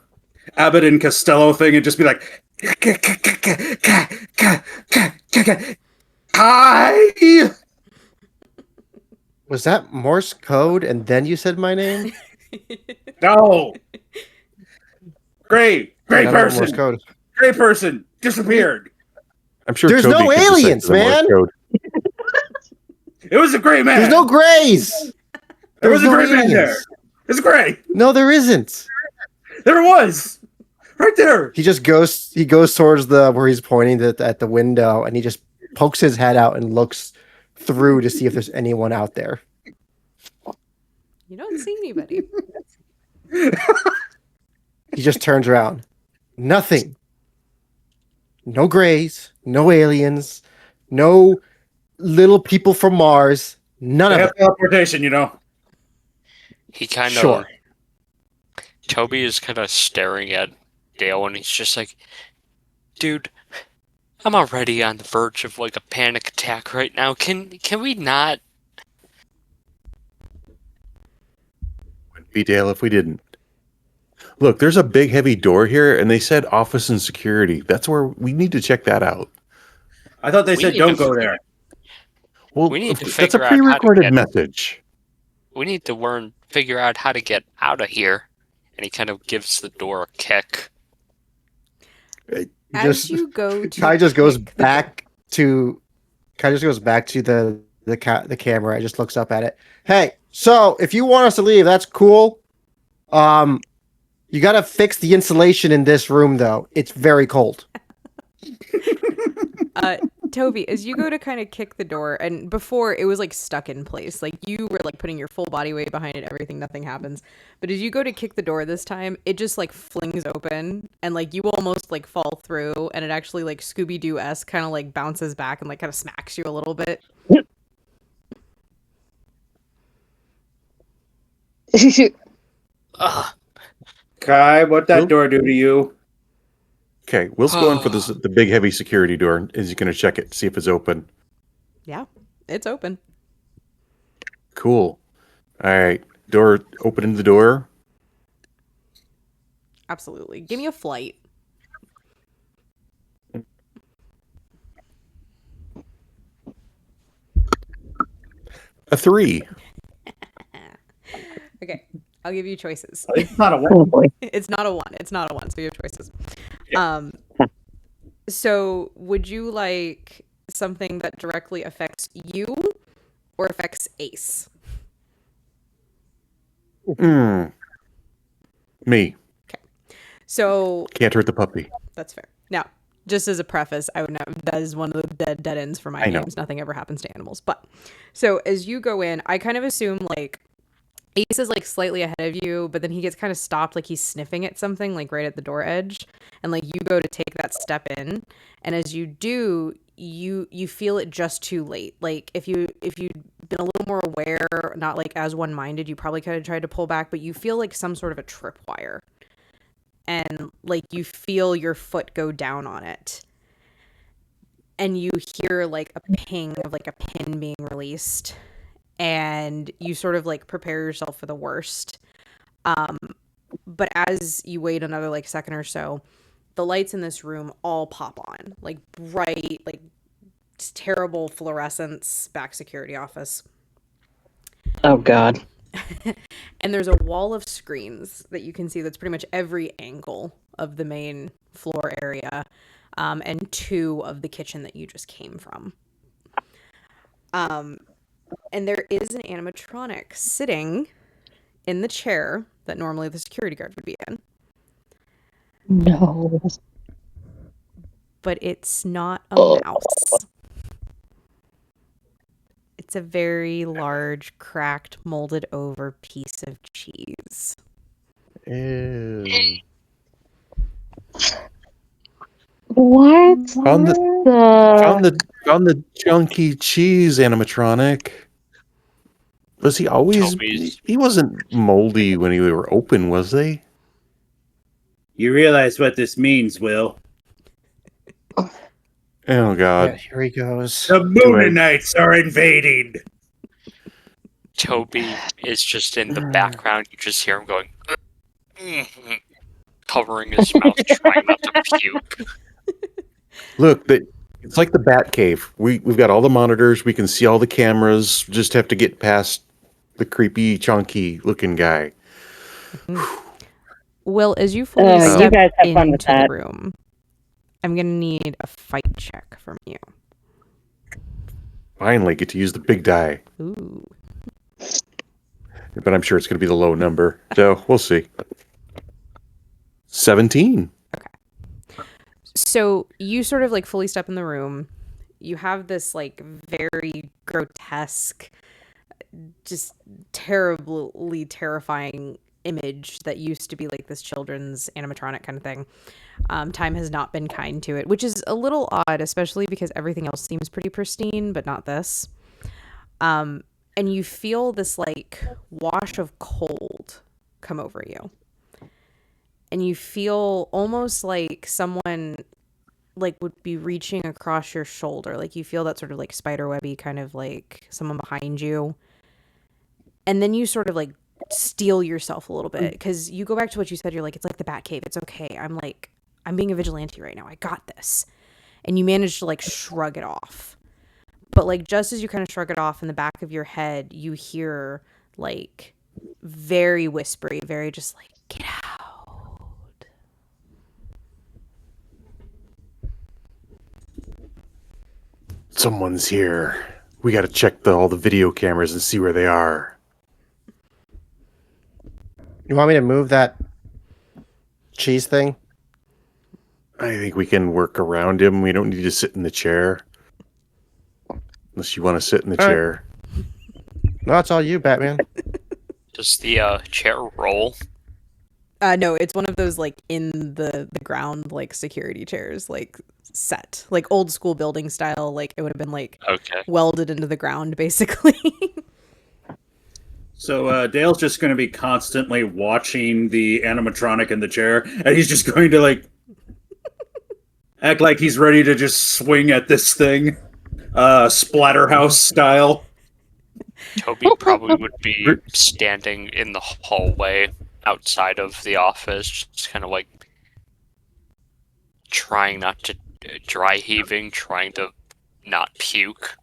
Abbott and Costello thing and just be like, Kai! Was that Morse code and then you said my name? No! Great I don't know Morse person! code. Great person! Disappeared! I'm sure There's KoB no could decipher aliens, the Morse man! code. It was a great man! There's no grays! There was a no great man there! aliens. It's great! No, there isn't. There was! Right there! He goes towards where he's pointing at the window, and he just pokes his head out and looks through to see if there's anyone out there. You don't see anybody. He just turns around. Nothing. No grays, no aliens, no little people from Mars. None They of have it. teleportation, you know. He kind of, Sure. Toby is kind of staring at Dale, and he's just like, dude, I'm already on the verge of like a panic attack right now. Can we not? Wouldn't be Dale if we didn't. Look, there's a big heavy door here, and they said office and security. That's where we need to check that out. I thought they We said need don't to- go there. Well, We need to that's a figure out how to pre-recorded get- message. We need to figure out how to get out of here. And he kind of gives the door a kick. As you go to Kai just goes kick the back to the camera. I just looks up at it. Hey, so if you want us to leave, that's cool. You gotta fix the insulation in this room though. It's very cold. Toby, as you go to kind of kick the door, and before it was like stuck in place, like you were like putting your full body weight behind it, everything, nothing happens. But as you go to kick the door this time, it just like flings open, and like you almost like fall through, and it actually like Scooby-Doo-esque kind of like bounces back and like kind of smacks you a little bit. Ugh. Kai, what'd that Nope. door do to you? Okay, Will's going for the big heavy security door. Is he going to check it, see if it's open? Yeah, it's open. Cool. All right, door. Opening the door. Absolutely. Give me a flight. A 3. Okay, I'll give you choices. It's not a Oh one. boy. It's not a one. It's not a one. So you have choices. So would you like something that directly affects you or affects Ace? Me. So Can't hurt the puppy. that's fair. Now, just as a preface, I would not, that is one of the dead ends for my I know. games. Nothing ever happens to animals. But so as you go in, I kind of assume like Ace is like slightly ahead of you, but then he gets kind of stopped, like he's sniffing at something, like right at the door edge, and like you go to take that step in, and as you do, you feel it just too late. Like if you'd been a little more aware, not like as one minded, you probably could have tried to pull back, but you feel like some sort of a tripwire, and like you feel your foot go down on it, and you hear like a ping of like a pin being released, and you sort of like prepare yourself for the worst. But as you wait another like second or so, the lights in this room all pop on, like bright, like terrible fluorescence, back security office. Oh god. And there's a wall of screens that you can see that's pretty much every angle of the main floor area, and 2 of the kitchen that you just came from. And there is an animatronic sitting in the chair that normally the security guard would be in, No. but it's not a Oh. mouse. It's a very large, cracked, molded over piece of cheese. Ew. What? Found the Chunky Cheez animatronic. Was he always? Toby's- He wasn't moldy when he were open, was they? You realize what this means, Will? Oh Yeah, God! here he goes. The Moonanites are invading. Toby is just in the background. You just hear him going, covering his mouth, trying not to puke. Look, it's like the Bat Cave. We've got all the monitors. We can see all the cameras. Just have to get past the creepy, chunky looking guy. Will, as you fully You step guys have fun with into the that. room, I'm gonna need a fight check from you. Finally, get to use the big die. Ooh. But I'm sure it's going to be the low number. So we'll see. 17. So you sort of like fully step in the room. You have this like very grotesque, just terribly terrifying image that used to be like this children's animatronic kind of thing. Time has not been kind to it, which is a little odd, especially because everything else seems pretty pristine, but not this. And you feel this like wash of cold come over you. And you feel almost like someone like would be reaching across your shoulder. Like you feel that sort of like spiderwebby kind of like someone behind you. And then you sort of like steel yourself a little bit because you go back to what you said. You're like, it's like the Batcave. It's okay. I'm being a vigilante right now. I got this. And you manage to like shrug it off. But like just as you kind of shrug it off in the back of your head, you hear like very whispery, very just like, get out. Someone's here. We got to check all the video cameras and see where they are. You want me to move that cheese thing? I think we can work around him. We don't need to sit in the chair. Unless you want to sit in the All right. chair. No, it's all you, Batman. Does the chair roll? No, it's one of those like in the ground like security chairs, like set, like old school building style. Like it would have been like Okay. welded into the ground, basically. So Dale's just going to be constantly watching the animatronic in the chair, and he's just going to like act like he's ready to just swing at this thing, Splatterhouse style. Toby probably would be standing in the hallway outside of the office, just kind of like trying not to dry heaving, trying to not puke.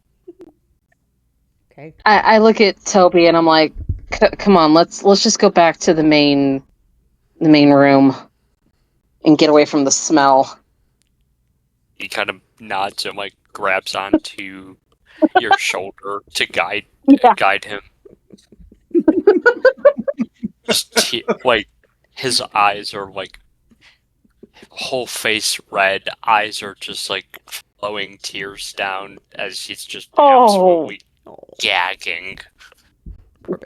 Okay. I look at Toby and I'm like, come on, let's just go back to the main room and get away from the smell. He kind of nods and like grabs onto your shoulder to guide him. Just like his eyes are like whole face red, eyes are just like flowing tears down as he's just absolutely gagging.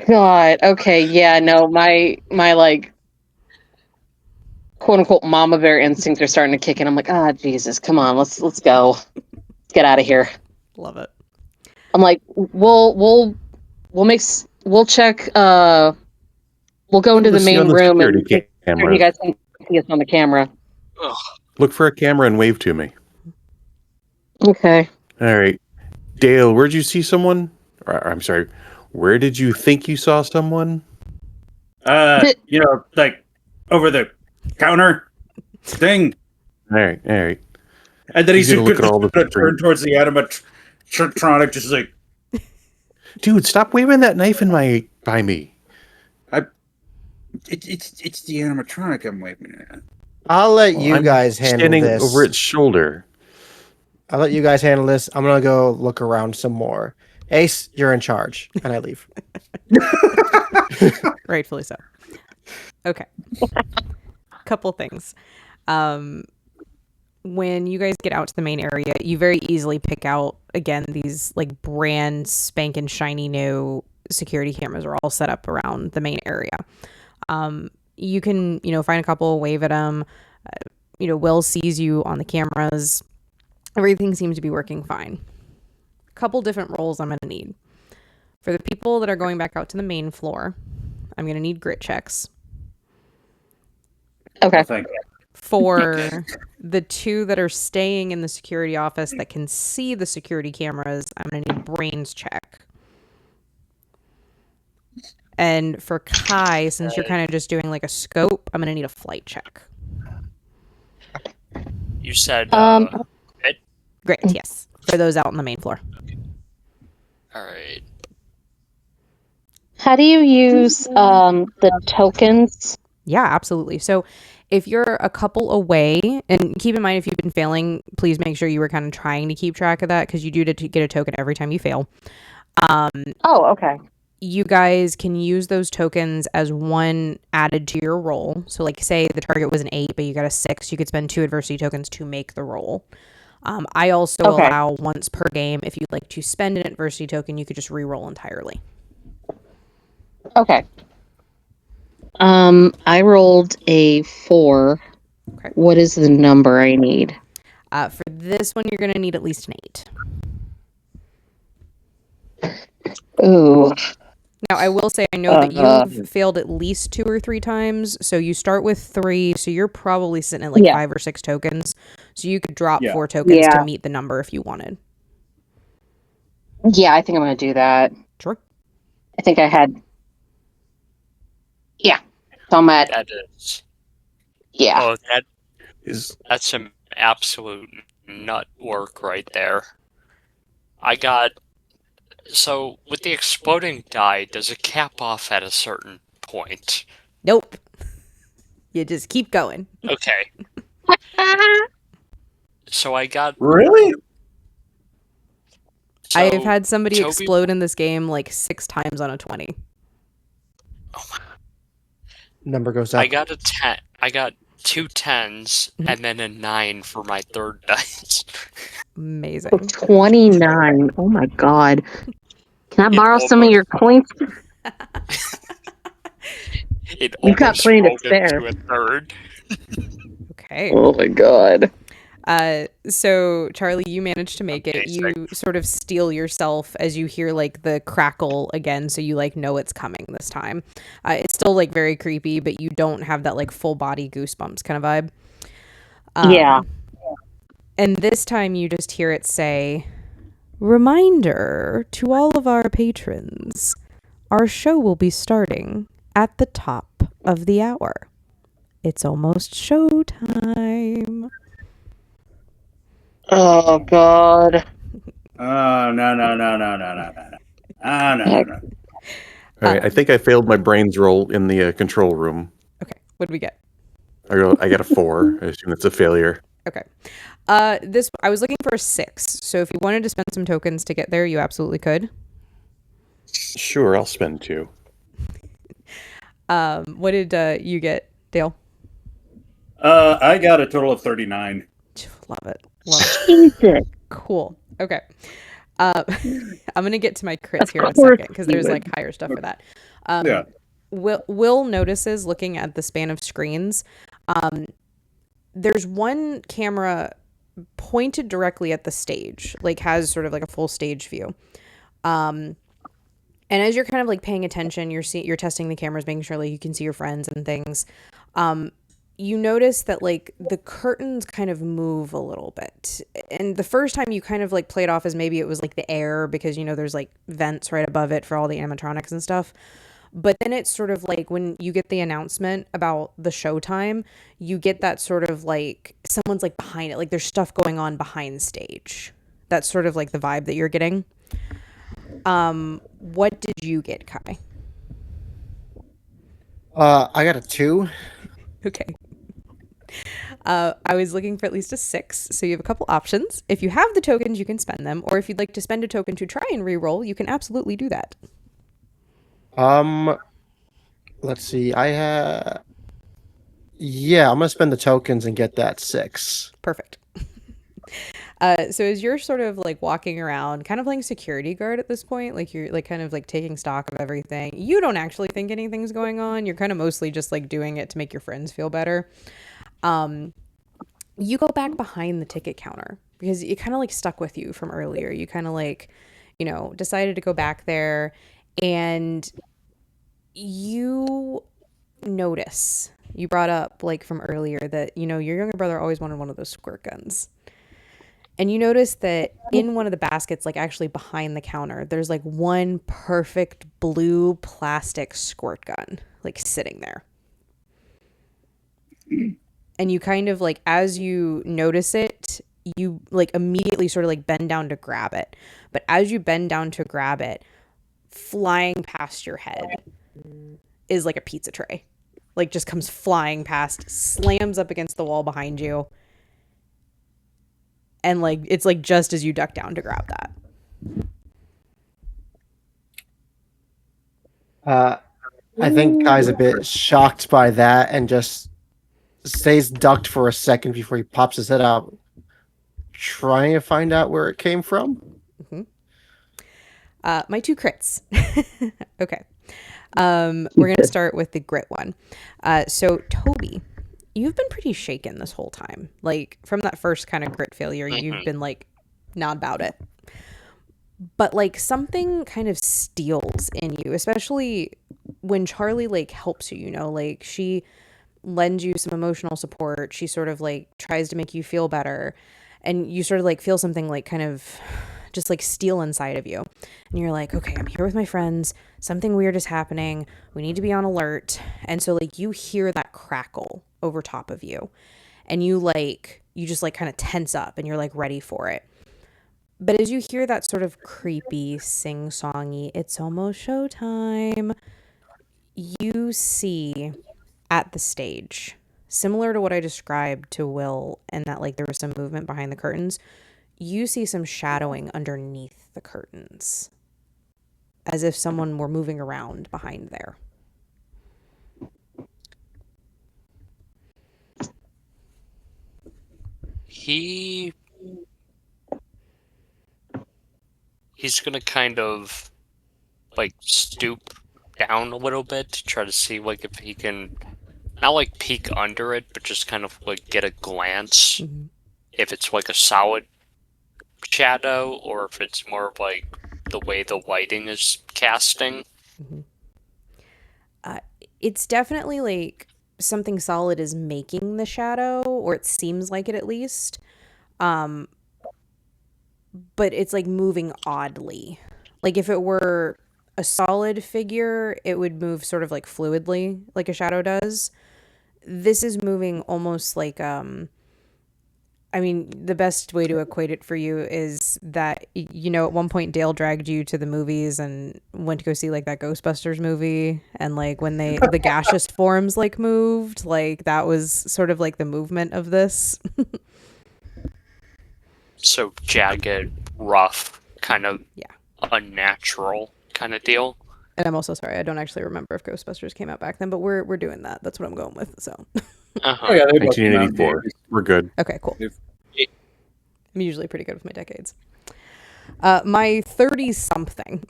God, okay, yeah, no, my like quote unquote mama bear instincts are starting to kick in. I'm like, Jesus, come on, let's go. Let's get out of here. Love it. I'm like, we'll check we'll go into the Let's see main on the room and security camera. you guys can see us on the camera. Ugh. Look for a camera and wave to me. Okay. All right. Dale, where'd you see someone? I'm sorry. Where did you think you saw someone? Like over the counter thing. All right. And then he's He's gonna going look at all the to turn towards the animatronic, just like, Dude, stop waving that knife by me. it's the animatronic I'm waving at. I'll let you I'm guys handle standing this. over its shoulder. I'll let you guys handle this. I'm gonna go look around some more. Ace, you're in charge, and I leave. Rightfully so. Okay. Couple things. When you guys get out to the main area, you very easily pick out, again, these like brand spanking shiny new security cameras are all set up around the main area. You can, find a couple, wave at them. Will sees you on the cameras. Everything seems to be working fine. A couple different roles I'm going to need. For the people that are going back out to the main floor, I'm going to need grit checks. Okay. Thank you. For the two that are staying in the security office that can see the security cameras, I'm going to need brains check. And for Kai, since you're kind of just doing like a scope, I'm going to need a flight check. You said Grit, yes. For those out on the main floor. alright. How do you use the tokens? Yeah, absolutely. So if you're a couple away, and keep in mind if you've been failing, please make sure you were kind of trying to keep track of that because you do get a token every time you fail. Okay. You guys can use those tokens as one added to your roll. So like say the target was an 8, but you got a 6, you could spend 2 adversity tokens to make the roll. I also allow once per game, if you'd like to spend an adversity token, you could just re-roll entirely. Okay. I rolled a 4. Okay. What is the number I need? For this one, you're going to need at least an 8. Ooh. Now, I will say, I know that you've failed at least 2 or 3 times, so you start with 3, so you're probably sitting at like Yeah. 5 or 6 tokens. So you could drop Yeah. 4 tokens to Yeah. meet the number if you wanted. Yeah, I think I'm going to do that. Sure. I think I had. Yeah. So I'm at. That is. Yeah. Oh, Is that's some absolute nut work right there. I got. So, with the exploding die, does it cap off at a certain point? Nope. You just keep going. Okay. So I got. Really? So I've had somebody Toby- explode in this game like 6 times on a 20. Number goes up. I got a 10. I got 2 10s and then a 9 for my third dice. Amazing. 29. Oh my god. Can I It borrow some of almost- your coins? It You've got almost plenty to rolled spare. into a third. Okay. Oh my god. So Charlie, you managed to make it. Amazing. You sort of steel yourself as you hear like the crackle again, so you like know it's coming this time. It's still like very creepy, but you don't have that like full body goosebumps kind of vibe. Yeah. And this time you just hear it say, "Reminder to all of our patrons, our show will be starting at the top of the hour. It's almost showtime." Oh god. Oh, no. Oh, no. all right. I think I failed my brains roll in the control room. Okay, what do we get? I got a 4. I assume that's a failure. Okay. This I was looking for a 6. So if you wanted to spend some tokens to get there, you absolutely could. Sure, I'll spend 2. What did you get, Dale? I got a total of 39. Love it. Love it. Jesus. Cool. Okay. I'm gonna get to my crits Of here in a course second because you there's would. like higher stuff for that. Yeah. Will notices looking at the span of screens. There's one camera pointed directly at the stage, like has sort of like a full stage view. And as you're kind of like paying attention, you're testing the cameras, making sure like you can see your friends and things. You notice that like the curtains kind of move a little bit. And the first time you kind of like played off as maybe it was like the air because you know there's like vents right above it for all the animatronics and stuff. But then it's sort of like when you get the announcement about the showtime, you get that sort of like someone's like behind it, like there's stuff going on behind stage. That's sort of like the vibe that you're getting. What did you get, Kai? I got a 2. Okay. I was looking for at least a 6, so you have a couple options. If you have the tokens, you can spend them, or if you'd like to spend a token to try and re-roll, you can absolutely do that. Let's see. Yeah, I'm gonna spend the tokens and get that 6. Perfect. So as you're sort of like walking around, kind of playing security guard at this point, like you're like kind of like taking stock of everything. You don't actually think anything's going on. You're kind of mostly just like doing it to make your friends feel better. You go back behind the ticket counter because it kind of like stuck with you from earlier. You kind of like, you know, decided to go back there and you notice you brought up like from earlier that, you know, your younger brother always wanted one of those squirt guns. And you notice that in one of the baskets, like actually behind the counter, there's like one perfect blue plastic squirt gun, like sitting there. And you kind of like, as you notice it, you like immediately sort of like bend down to grab it. But as you bend down to grab it, flying past your head is like a pizza tray. Like just comes flying past, slams up against the wall behind you. And like it's like just as you duck down to grab that. I think Guy's a bit shocked by that and just stays ducked for a second before he pops his head out, trying to find out where it came from. My 2 crits. Okay. We're going to start with the grit one. So, Toby, you've been pretty shaken this whole time. Like, from that first kind of grit failure, you've been like, not about it. But like something kind of steals in you, especially when Charlie like helps you, you know, like she lends you some emotional support. She sort of like tries to make you feel better, and you sort of like feel something like kind of just like steal inside of you. And you're like, okay, I'm here with my friends. Something weird is happening. We need to be on alert. And so like you hear that crackle over top of you, and you just like kind of tense up and you're like ready for it. But as you hear that sort of creepy, sing-songy, it's almost showtime, you see at the stage, similar to what I described to Will, and that like there was some movement behind the curtains, you see some shadowing underneath the curtains, as if someone were moving around behind there. He's gonna kind of like stoop down a little bit to try to see like if he can not like peek under it, but just kind of like get a glance if it's like a solid shadow or if it's more of like the way the lighting is casting. It's definitely like something solid is making the shadow, or it seems like it at least. But it's like moving oddly. Like if it were a solid figure, it would move sort of like fluidly, like a shadow does. This is moving almost like I mean, the best way to equate it for you is that, you know, at one point Dale dragged you to the movies and went to go see like that Ghostbusters movie, and like when the gaseous forms like moved, like that was sort of like the movement of this. So jagged, rough, kind of Yeah. unnatural kind of deal. And I'm also sorry, I don't actually remember if Ghostbusters came out back then, but we're doing that. That's what I'm going with. So Oh yeah, they both came out in 1984. days. We're good. okay, cool. If- I'm usually pretty good with my decades. My 30-something.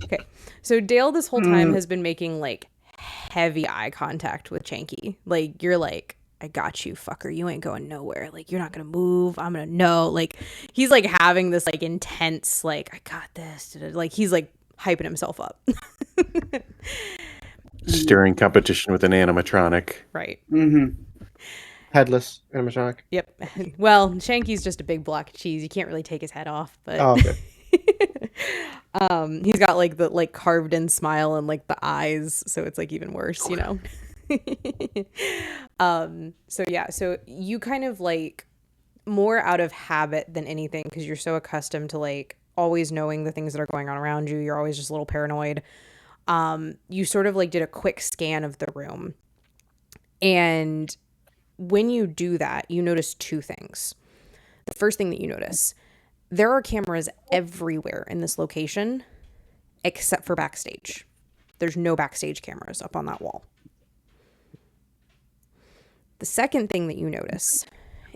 Okay. So Dale this whole time has been making like heavy eye contact with Chanky. Like you're like, I got you, fucker. You ain't going nowhere. Like you're not gonna move. I'm gonna know. Like he's like having this like intense like I got this. Like he's like hyping himself up. Staring competition with an animatronic. Right. Headless animatronic. Yep. Well, Shanky's just a big block of cheese. You can't really take his head off, but Oh, okay. he's got like the like carved in smile and like the eyes, so it's like even worse, you know. So yeah, so you kind of like more out of habit than anything, because you're so accustomed to like always knowing the things that are going on around you. You're always just a little paranoid. You sort of like did a quick scan of the room, and when you do that, you notice two things. The first thing that you notice, there are cameras everywhere in this location except for backstage. There's no backstage cameras up on that wall. The second thing that you notice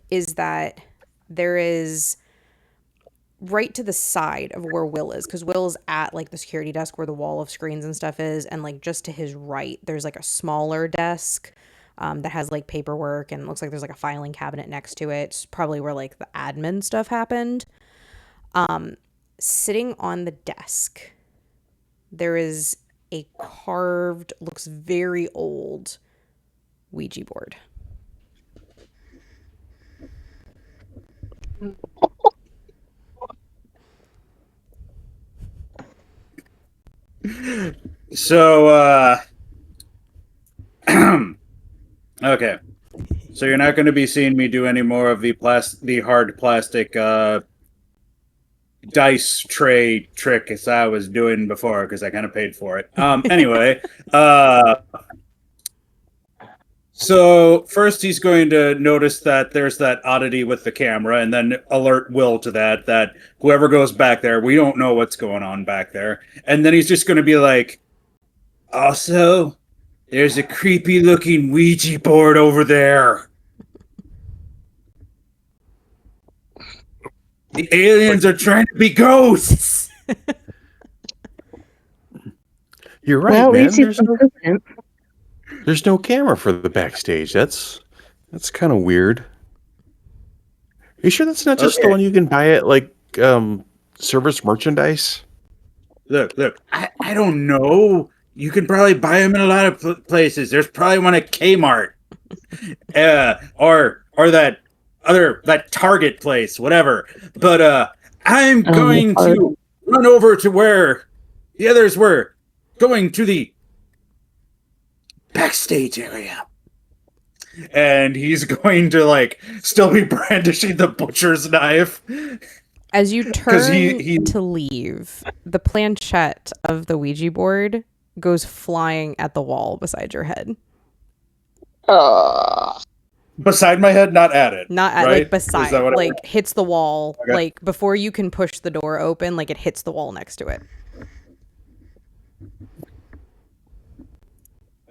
is that there is right to the side of where Will is, because Will is at like the security desk where the wall of screens and stuff is, and like just to his right there's like a smaller desk that has like paperwork, and it looks like there's like a filing cabinet next to it. It's probably where like the admin stuff happened. Sitting on the desk, there is a carved, looks very old Ouija board. So, okay. So you're not going to be seeing me do any more of the hard plastic dice tray trick as I was doing before, because I kind of paid for it. Anyway, so first he's going to notice that there's that oddity with the camera, and then alert Will to that whoever goes back there, we don't know what's going on back there. And then he's just going to be like, also, there's a creepy looking Ouija board over there. The aliens are trying to be ghosts. You're right, well, at man. least he's consistent. There's no camera for the backstage. That's kind of weird. You sure that's not just the Okay. one you can buy at like service merchandise? Look, I don't know. You can probably buy them in a lot of places. There's probably one at Kmart, or that Target place, whatever. But I'm going to run over to where the others were, going to the backstage area. And he's going to like still be brandishing the butcher's knife. As you 'Cause turn he- to leave, the planchette of the Ouija board goes flying at the wall beside your head. Beside my head, not at it. Not at, right? like, beside, Is that what I- like, hits the wall. Okay. Like, before you can push the door open, like, it hits the wall next to it.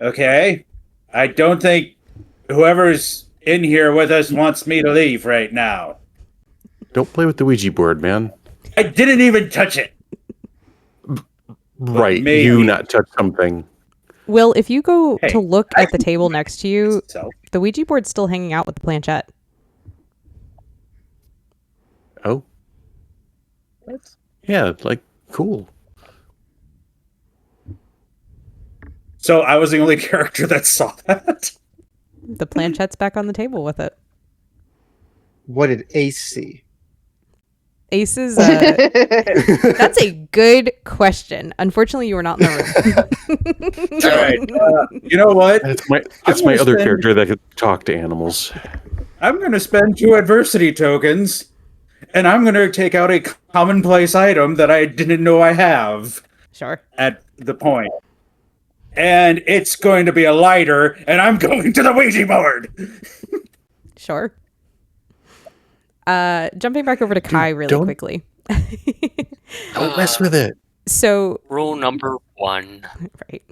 Okay. I don't think whoever's in here with us wants me to leave right now. Don't play with the Ouija board, man. I didn't even touch it. Right, maybe. you not touch something. Will, if you go Hey, to look at the table next to you, So, the Ouija board's still hanging out with the planchette. Oh, yeah, like cool. so I was the only character that saw that. The planchette's back on the table with it. What did Ace see? Aces, that's a good question. Unfortunately, you were not in the room. All right. You know what? That's my gonna other spend- character that could talk to animals. I'm going to spend 2 adversity tokens, and I'm going to take out a commonplace item that I didn't know I have Sure. at the point. And it's going to be a lighter, and I'm going to the Ouija board. Sure. Jumping back over to Kai really don't- quickly. Don't mess with it. So, Rule number 1. right.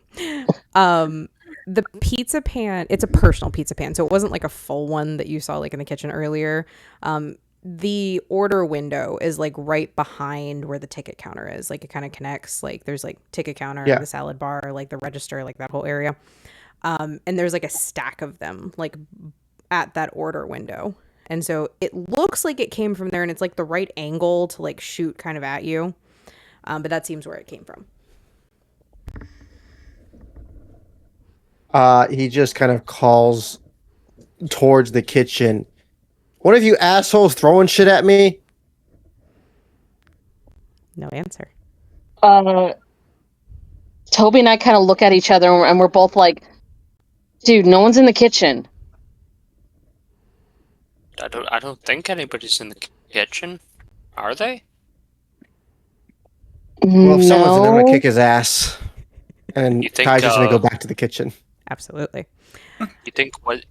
The pizza pan, it's a personal pizza pan, so it wasn't like a full one that you saw like in the kitchen earlier. The order window is like right behind where the ticket counter is. Like it kind of connects, like there's like ticket counter, Yeah. the salad bar, like the register, like that whole area. And there's like a stack of them like at that order window. And so it looks like it came from there, and it's like the right angle to like shoot kind of at you. But that seems where it came from. He just kind of calls towards the kitchen. One of you assholes throwing shit at me? No answer. Toby and I kind of look at each other, and we're both like, dude, no one's in the kitchen. I don't think anybody's in the kitchen. Are they? Well, if someone's in there, I'm No. gonna kick his ass. And You think, Kai's just gonna go back to the kitchen. Absolutely. You think what?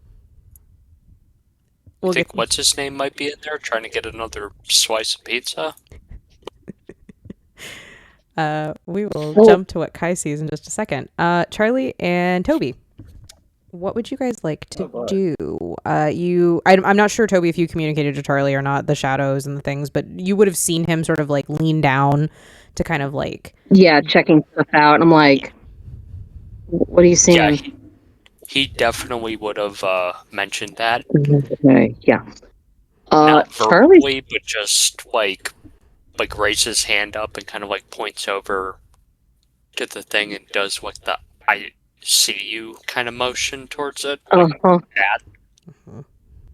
We'll You think get- what's his name might be in there trying to get another slice of pizza? We will Well- jump to what Kai sees in just a second. Charlie and Toby, what would you guys like to do? I'm not sure, Toby, if you communicated to Charlie or not, the shadows and the things, but you would have seen him sort of like lean down to kind of like, Yeah, checking stuff out. And I'm like, what are you seeing? Yeah, he definitely would have mentioned that. Okay, yeah. Not Charlie. verbally, but just like raises his hand up and kind of like points over to the thing and does like the I see you kind of motion towards it. Uh-huh. That.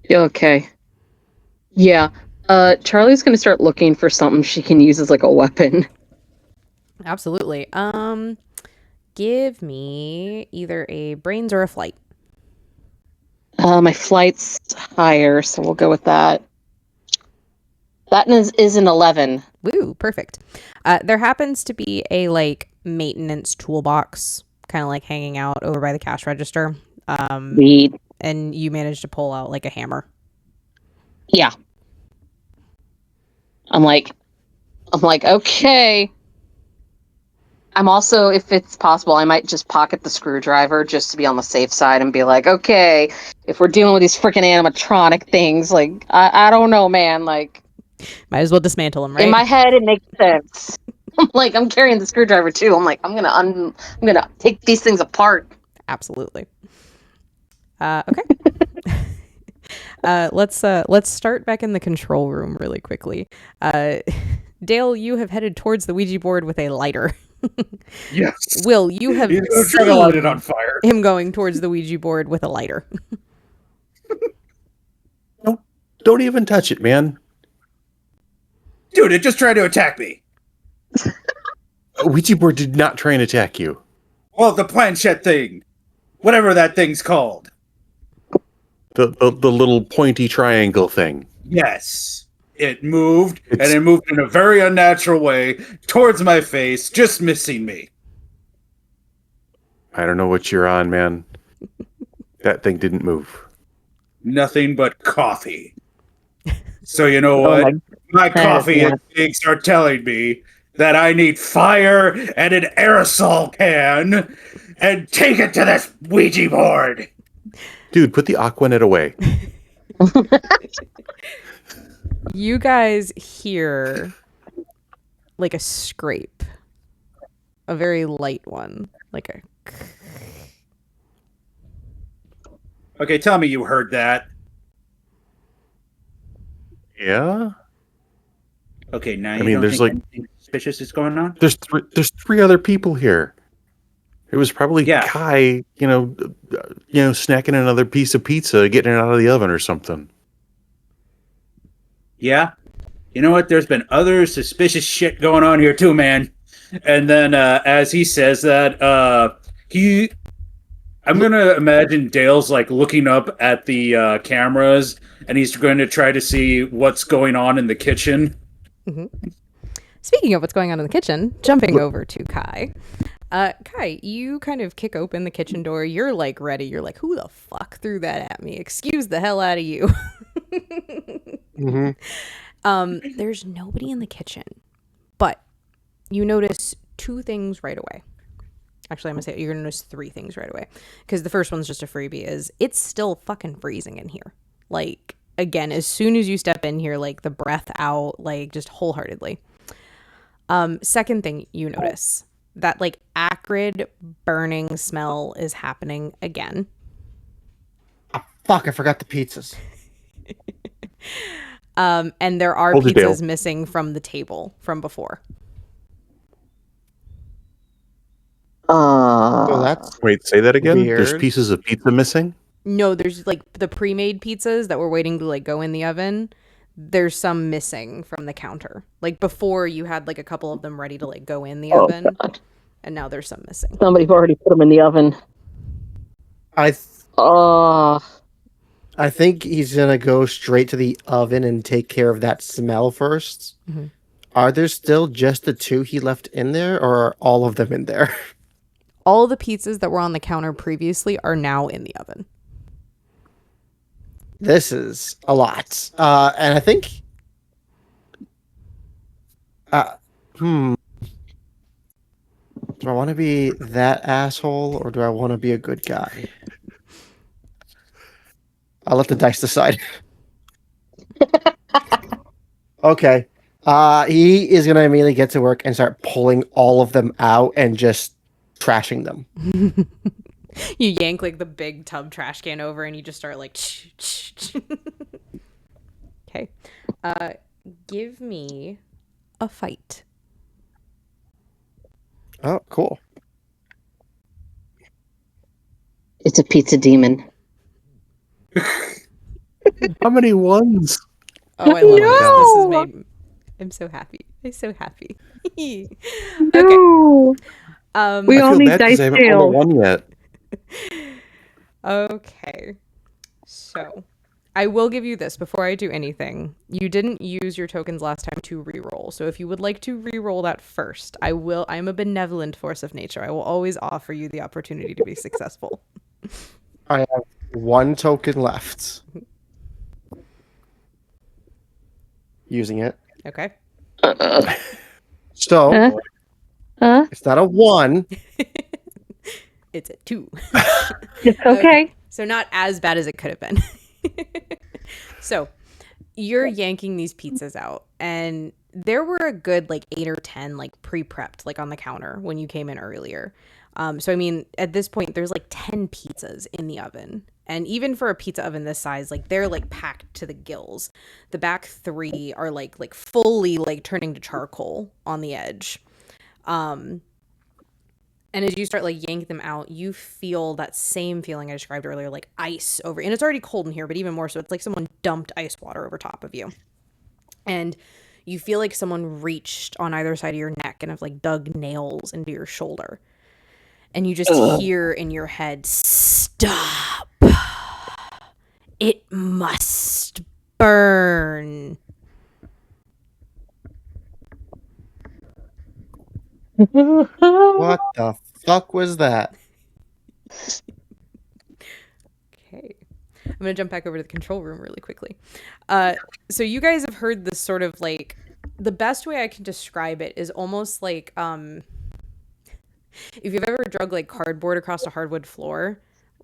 Okay. Yeah. Charlie's gonna start looking for something she can use as like a weapon. absolutely. Give me either a brains or a flight. My flight's higher, so we'll go with that. That is an 11. Woo, perfect. There happens to be a like maintenance toolbox kind of like hanging out over by the cash register. Sweet. And you managed to pull out like a hammer. Yeah. I'm like, okay. I'm also, if it's possible, I might just pocket the screwdriver just to be on the safe side and be like, okay, if we're dealing with these freaking animatronic things, like, I don't know, man. Like, Might as well dismantle them, right? in my head, it makes sense. I'm like, I'm carrying the screwdriver too. I'm like, I'm gonna take these things apart. Absolutely. Okay. Let's start back in the control room really quickly. Dale, you have headed towards the Ouija board with a lighter. Yes. Will, you have He's gonna try to light it on seen fire. him going towards the Ouija board with a lighter. Don't even touch it, man. Dude, it just tried to attack me. A Ouija board did not try and attack you. Well, the planchette thing. Whatever that thing's called. The little pointy triangle thing. Yes. It moved, and It's- it moved in a very unnatural way towards my face, just missing me. I don't know what you're on, man. That thing didn't move. Nothing but coffee. So you know Oh what? My God, coffee yeah. instincts are telling me that I need fire and an aerosol can and take it to this Ouija board. Dude, put the Aquanet away. You guys hear like a scrape, a very light one, like a. Okay, tell me you heard that. Yeah? Okay, now I you mean, don't there's think like- anything suspicious is going on? There's three other people here. It was probably Yeah. Kai, snacking another piece of pizza, getting it out of the oven or something. Yeah. You know what? There's been other suspicious shit going on here too, man. And then as he says that, I'm gonna imagine Dale's like looking up at the cameras, and he's going to try to see what's going on in the kitchen. Speaking of what's going on in the kitchen, jumping over to Kai. Kai, you kind of kick open the kitchen door. You're like ready. You're like, who the fuck threw that at me? Excuse the hell out of you. There's nobody in the kitchen, but you notice two things right away. Actually, I'm gonna say you're gonna notice three things right away, because the first one's just a freebie. Is it's still fucking freezing in here. Like, again, as soon as you step in here, like the breath out, like just wholeheartedly. Second thing you notice, that like acrid burning smell is happening again. Fuck, I forgot the pizzas. And there are Hold it, Dale. pizzas missing from the table from before. So that's Wait, say that again? There's Weird. pieces of pizza missing? No, there's like the pre-made pizzas that were waiting to like go in the oven. There's some missing from the counter. Like before you had like a couple of them ready to like go in the oven, God. and now there's some missing. Somebody's already put them in the oven. I think he's gonna go straight to the oven and take care of that smell 1st. Mhm. Are there still just the two he left in there, or are all of them in there? All the pizzas that were on the counter previously are now in the oven. This is a lot. And I think do I want to be that asshole, or do I want to be a good guy? I'll let the dice decide. Okay. He is gonna immediately get to work and start pulling all of them out and just trashing them. You yank like the big tub trash can over, and you just start like. Okay. Give me a fight. Oh, cool. It's a pizza demon. How many ones? Oh, I love this. This is made. I'm so happy. I'm so happy. Okay. No. We I all feel need bad 'cause dice I haven't rolled a jails. one yet. Okay. So, I will give you this before I do anything. You didn't use your tokens last time to reroll. So if you would like to reroll that first, I will. I'm a benevolent force of nature. I will always offer you the opportunity to be successful. I have one token left. Using it. Okay. So it's not a 1. It's a 2. It's okay. So not as bad as it could have been. So you're yanking these pizzas out, and there were a good like 8 or 10 like pre-prepped like on the counter when you came in earlier. So I mean, at this point, there's like 10 pizzas in the oven. And even for a pizza oven this size, like they're like packed to the gills. The back 3 are like fully like turning to charcoal on the edge. And as you start like yanking them out, you feel that same feeling I described earlier, like ice over. And it's already cold in here, but even more so, it's like someone dumped ice water over top of you. And you feel like someone reached on either side of your neck and have like dug nails into your shoulder. And you just hear in your head, "Stop. It must burn." What the fuck was that? Okay. I'm going to jump back over to the control room really quickly. So you guys have heard this sort of like, the best way I can describe it is almost like, if you've ever drug like cardboard across a hardwood floor,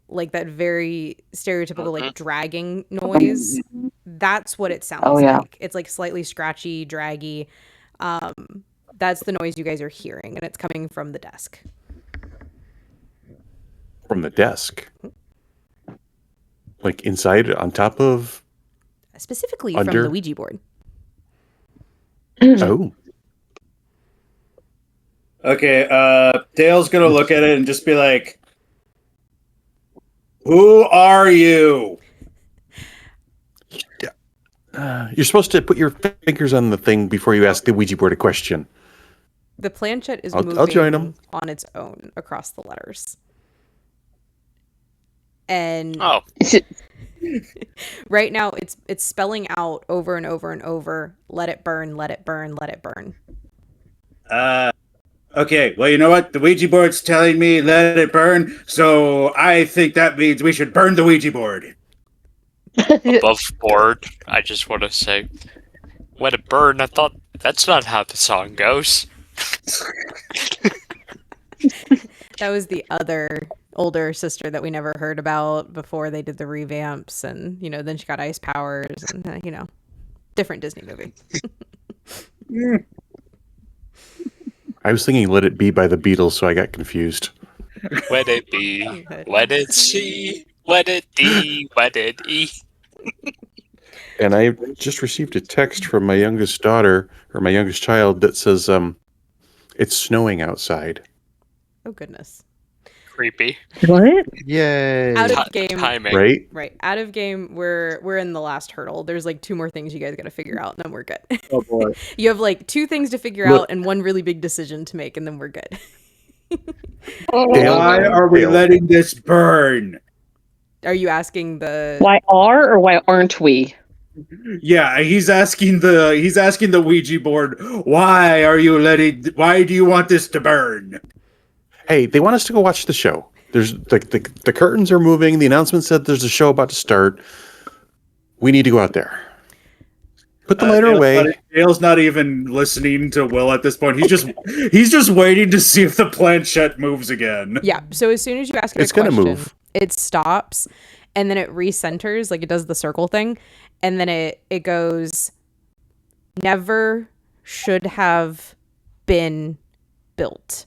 like that very stereotypical like dragging noise, that's what it sounds like. It's like slightly scratchy, draggy. That's the noise you guys are hearing, and it's coming from the desk. From the desk? Like inside, on top of? Specifically under? From the Ouija board. Oh. Okay, Dale's gonna look at it and just be like, "Who are you?" You're supposed to put your fingers on the thing before you ask the Ouija board a question. The planchette is I'll moving join 'em. on its own across the letters. And right now it's spelling out over and over and over, "Let it burn, let it burn, let it burn." Okay, well, you know what? The Ouija board's telling me let it burn, so I think that means we should burn the Ouija board. Above board, I just want to say, let it burn. I thought that's not how the song goes. That was the other older sister that we never heard about before they did the revamps, and then she got ice powers, and different Disney movie. I was thinking Let It Be by the Beatles, so I got confused. Let it be, let it see, let it be, let it e. And I just received a text from my youngest daughter, or my youngest child, that says, it's snowing outside. Oh goodness. Creepy. What? Yay. Out of game. Timing. Right? Out of game. We're in the last hurdle. There's like 2 more things you guys got to figure out, and then we're good. Oh boy. You have like 2 things to figure out and 1 really big decision to make, and then we're good. Why are we letting this burn? Are you asking the? Why are or why aren't we? Yeah, he's asking the Ouija board, why do you want this to burn? Hey, they want us to go watch the show. There's the curtains are moving. The announcement said there's a show about to start. We need to go out there. Put the lighter away. Dale's not even listening to Will at this point. He's just waiting to see if the planchette moves again. Yeah. So as soon as you ask it It's a question, gonna move. it stops, and then it recenters, like it does the circle thing, and then it goes, "Never should have been built.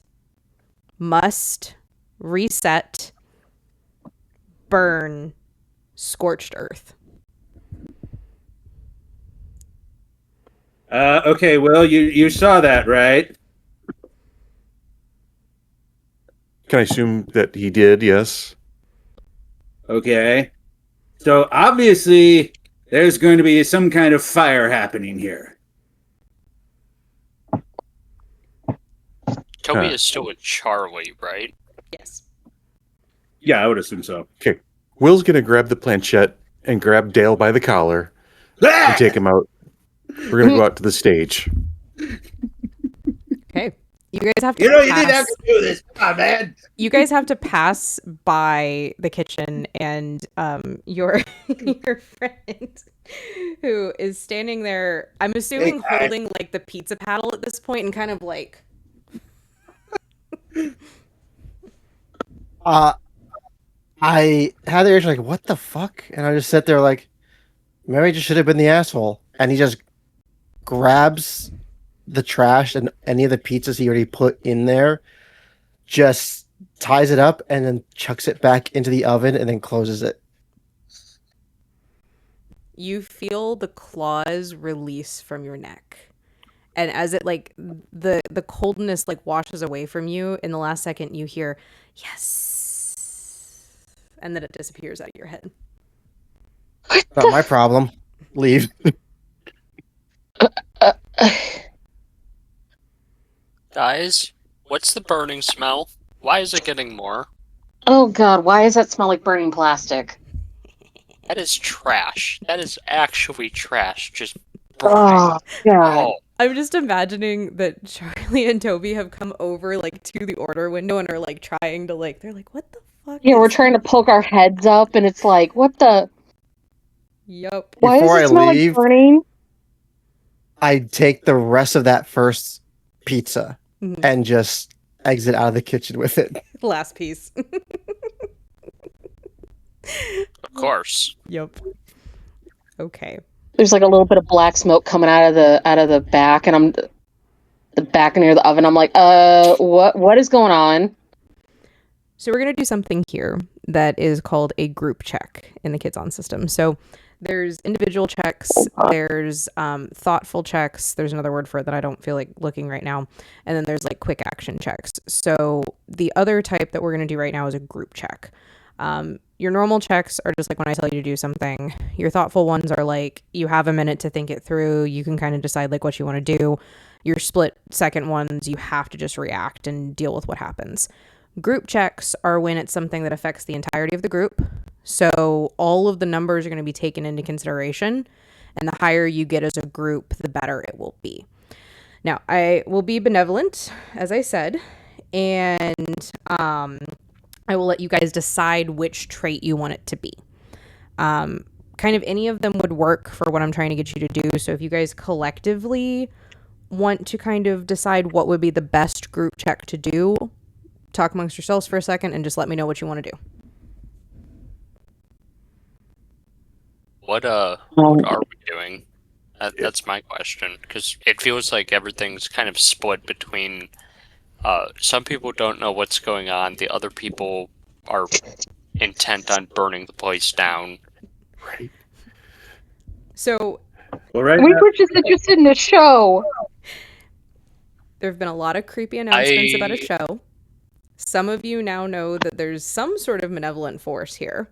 Must reset. Burn. Scorched earth." Okay, Will, you saw that, right? Can I assume that he did? Yes. Okay. So obviously there's going to be some kind of fire happening here. Toby is still with Charlie, right? Yes. Yeah, I would assume so. Okay. Will's gonna grab the planchette and grab Dale by the collar and take him out. We're gonna go out to the stage. Okay. You guys have to. You didn't have to do this. Come on, man. You guys have to pass by the kitchen, and your friend who is standing there, I'm assuming holding like the pizza paddle at this point, and kind of like. I had the reaction like, what the fuck? And I just sit there like, Mary just should have been the asshole. And he just grabs the trash and any of the pizzas he already put in there, just ties it up and then chucks it back into the oven and then closes it. You feel the claws release from your neck. And as it like the coldness like washes away from you, in the last second you hear yes, and then it disappears out of your head. Not my problem. Leave. Guys, what's the burning smell? Why is it getting more? Oh god, why does that smell like burning plastic? That is trash. That is actually trash. Just burning. Oh god. Oh, I'm just imagining that Charlie and Toby have come over like to the order window and are like trying to like they're like, what the fuck? Yeah, we're is trying to poke our heads up and it's like, what the Yup. why does Before it I smell leave, like burning? I take the rest of that first pizza Mhm. and just exit out of the kitchen with it. Last piece. of course. Yup. Okay. There's like a little bit of black smoke coming out of the back, and I'm the back near the oven. I'm like, what is going on? So we're going to do something here that is called a group check in the Kids On system. So there's individual checks, there's thoughtful checks, there's another word for it that I don't feel like looking right now, and then there's like quick action checks. So the other type that we're going to do right now is a group check. Your normal checks are just like when I tell you to do something. Your thoughtful ones are like you have a minute to think it through. You can kind of decide like what you want to do. Your split second ones, you have to just react and deal with what happens. Group checks are when it's something that affects the entirety of the group. So all of the numbers are going to be taken into consideration, and the higher you get as a group, the better it will be. Now, I will be benevolent, as I said, and I will let you guys decide which trait you want it to be. Kind of any of them would work for what I'm trying to get you to do. So if you guys collectively want to kind of decide what would be the best group check to do, talk amongst yourselves for a second and just let me know what you want to do. What are we doing? That's my question, because it feels like everything's kind of split between some people don't know what's going on, the other people are intent on burning the place down. Right. So Well, right We now, were just interested in the show. there have been a lot of creepy announcements about a show. Some of you now know that there's some sort of malevolent force here.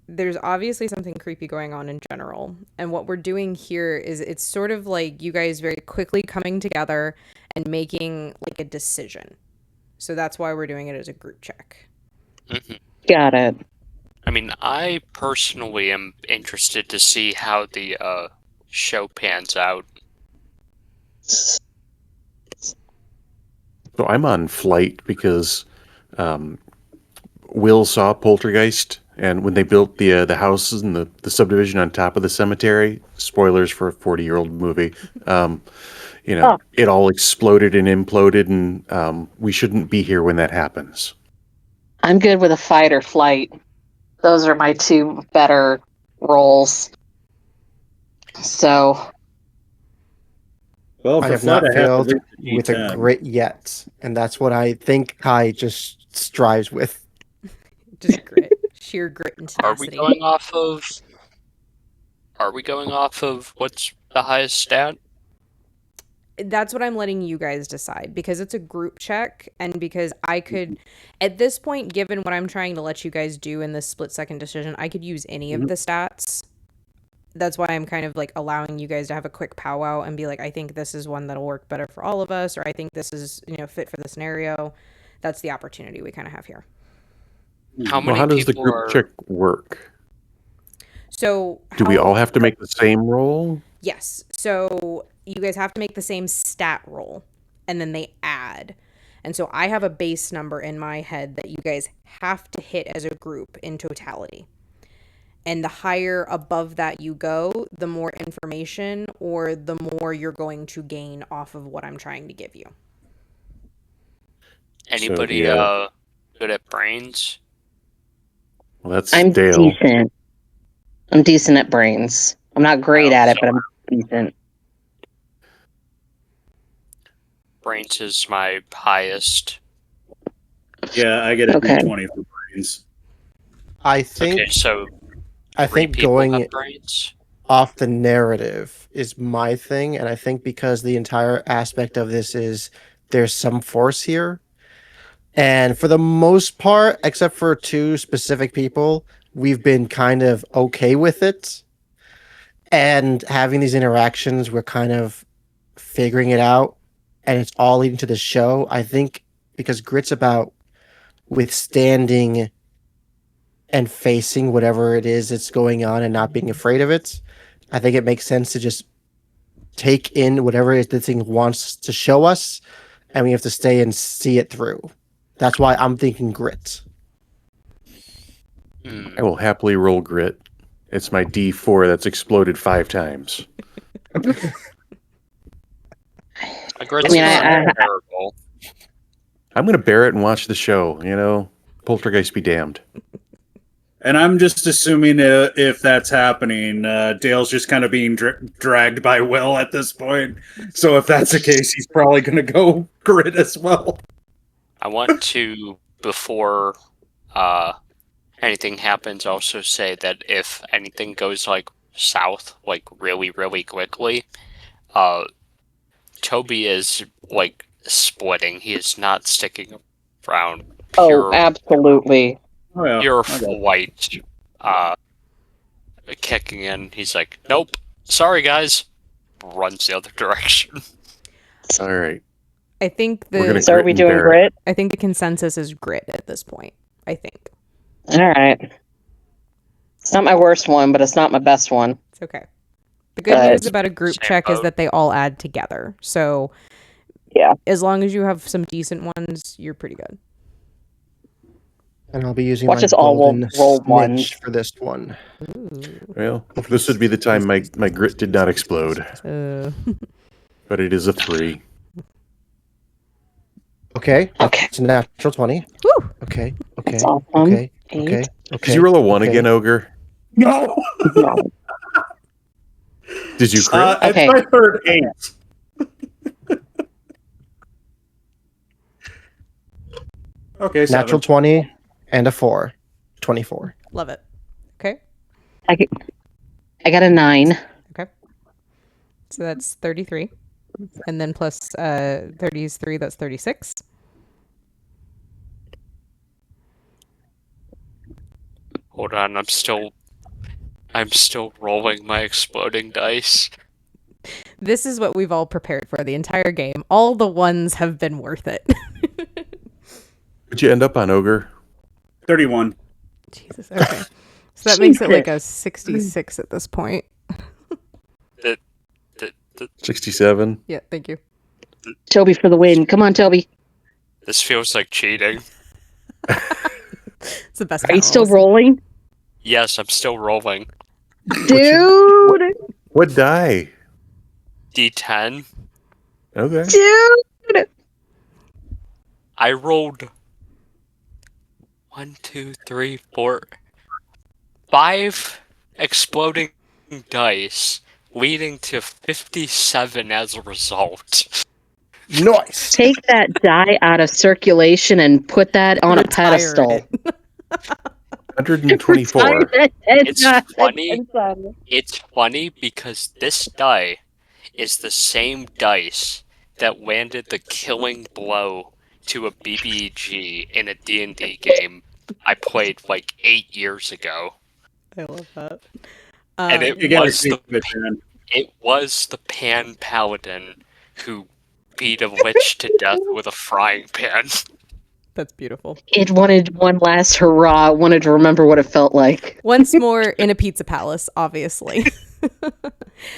There's obviously something creepy going on in general. And what we're doing here is it's sort of like you guys very quickly coming together and making like a decision. So that's why we're doing it as a group check. Mm-hmm. Got it. I mean, I personally am interested to see how the show pans out. So I'm on flight because Will saw Poltergeist, and when they built the houses and the subdivision on top of the cemetery, spoilers for a 40-year-old movie, it all exploded and imploded, and we shouldn't be here when that happens. I'm good with a fight or flight. Those are my two better roles. So well, I for have flight, not I have failed to leave with a D10. grit yet, and that's what I think Kai just strives with. Just grit. Sheer grit and Are we tenacity. going off of what's the highest stat? That's what I'm letting you guys decide because it's a group check and because I could, at this point, given what I'm trying to let you guys do in this split second decision, I could use any of the stats. That's why I'm kind of like allowing you guys to have a quick powwow and be like, I think this is one that'll work better for all of us, or I think this is, fit for the scenario. That's the opportunity we kind of have here. How many Well, how does the people group are... check work? So Do we all have to make the same roll? Yes. So you guys have to make the same stat roll and then they add. And so I have a base number in my head that you guys have to hit as a group in totality. And the higher above that you go, the more information or the more you're going to gain off of what I'm trying to give you. Anybody good at brains? Well, that's I'm Dale. decent. I'm decent at brains. I'm not great Oh, at it, so- but I'm decent. Brains is my highest. Yeah, I get a Okay. D20 for brains. I think Okay, so I 3 think people going have brains. off the narrative is my thing, and I think because the entire aspect of this is there's some force here, and for the most part, except for two specific people, we've been kind of okay with it. And having these interactions, we're kind of figuring it out, and it's all leading to the show. I think because Grit's about withstanding and facing whatever it is that's going on and not being afraid of it, I think it makes sense to just take in whatever it is the thing wants to show us, and we have to stay and see it through. That's why I'm thinking Grit. I will happily roll grit. It's my D4 that's exploded 5 times. My grit's I mean, not I- terrible. I'm going to bear it and watch the show. Poltergeist be damned. And I'm just assuming if that's happening, Dale's just kind of being dragged by Will at this point. So if that's the case, he's probably going to go grit as well. I want to, before anything happens, also say that if anything goes like south, like really, really quickly, Toby is like splitting. He is not sticking around. Oh, Pure, absolutely. Oh, yeah. pure Okay. flight. Kicking in. He's like, nope. Sorry, guys. Runs the other direction. All right. I think We're gonna So are grit we and doing bear it. grit? I think the consensus is grit at this point. I think All right. It's not my worst one, but it's not my best one. it's okay. The good But- news about a group Same check is boat. that they all add together. So Yeah. as long as you have some decent ones, you're pretty good. And I'll be using Watch my us all golden roll snitch ones. for this one. Ooh. Well, this would be the time my grit did not explode, but it is a 3. Okay. Okay. It's a natural 20. Woo! Okay. That's Okay. awesome. Okay. 8. Okay. Did Okay. you roll a 1 okay. again, Ogre? No! No. Did you crit? Okay. It's my third ant. Okay, Natural 7. 20 and a 4. 24. Love it. Okay. I got a 9. So that's 33. And then plus 33, that's 36. Hold on, I'm still rolling my exploding dice. This is what we've all prepared for the entire game. All the ones have been worth it. What'd you end up on, Ogre? 31. Jesus. Okay. So that makes it like a 66 at this point. The 67. Yeah, thank you. Toby for the win. Come on, Toby. This feels like cheating. It's the best. Are you count still rolls. rolling? Yes, I'm still rolling. Dude! What die? D10. Okay. Dude! I rolled 1, 2, 3, 4, 5 exploding dice, leading to 57 as a result. Nice. Take that die out of circulation and put that on Retire a pedestal. it. 124. Retire that It's die. funny. It's funny because this die is the same dice that landed the killing blow to a BBG in a D&D game I played like 8 years ago. I love that. And You gotta keep it, man. it was the Pan Paladin who beat a lich to death with a frying pan. That's beautiful. It wanted one last hurrah. It wanted to remember what it felt like. Once more in a pizza palace, obviously.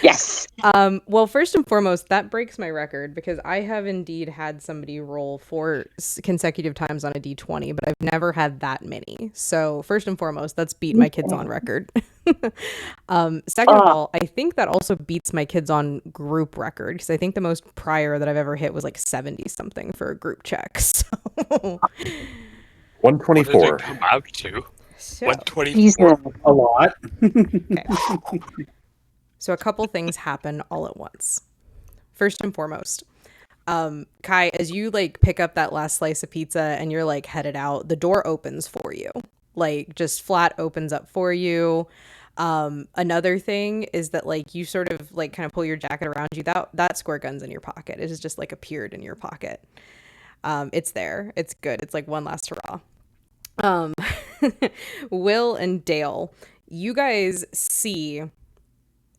Yes. Well, first and foremost, that breaks my record because I have indeed had somebody roll 4 consecutive times on a d20, but I've never had that many. So first and foremost, that's beat my kids on record. Second of all, I think that also beats my kids on group record because I think the most prior that I've ever hit was like 70 something for a group check. So, 124. What did it come out to? so 124. A lot. So a couple things happen all at once. First and foremost, Kai, as you like pick up that last slice of pizza and you're like headed out, the door opens for you. Like just flat opens up for you. Another thing is that like you sort of like kind of pull your jacket around you. That squirt gun's in your pocket. It has just like appeared in your pocket. It's there. It's good. It's like one last hurrah. Will and Dale, you guys see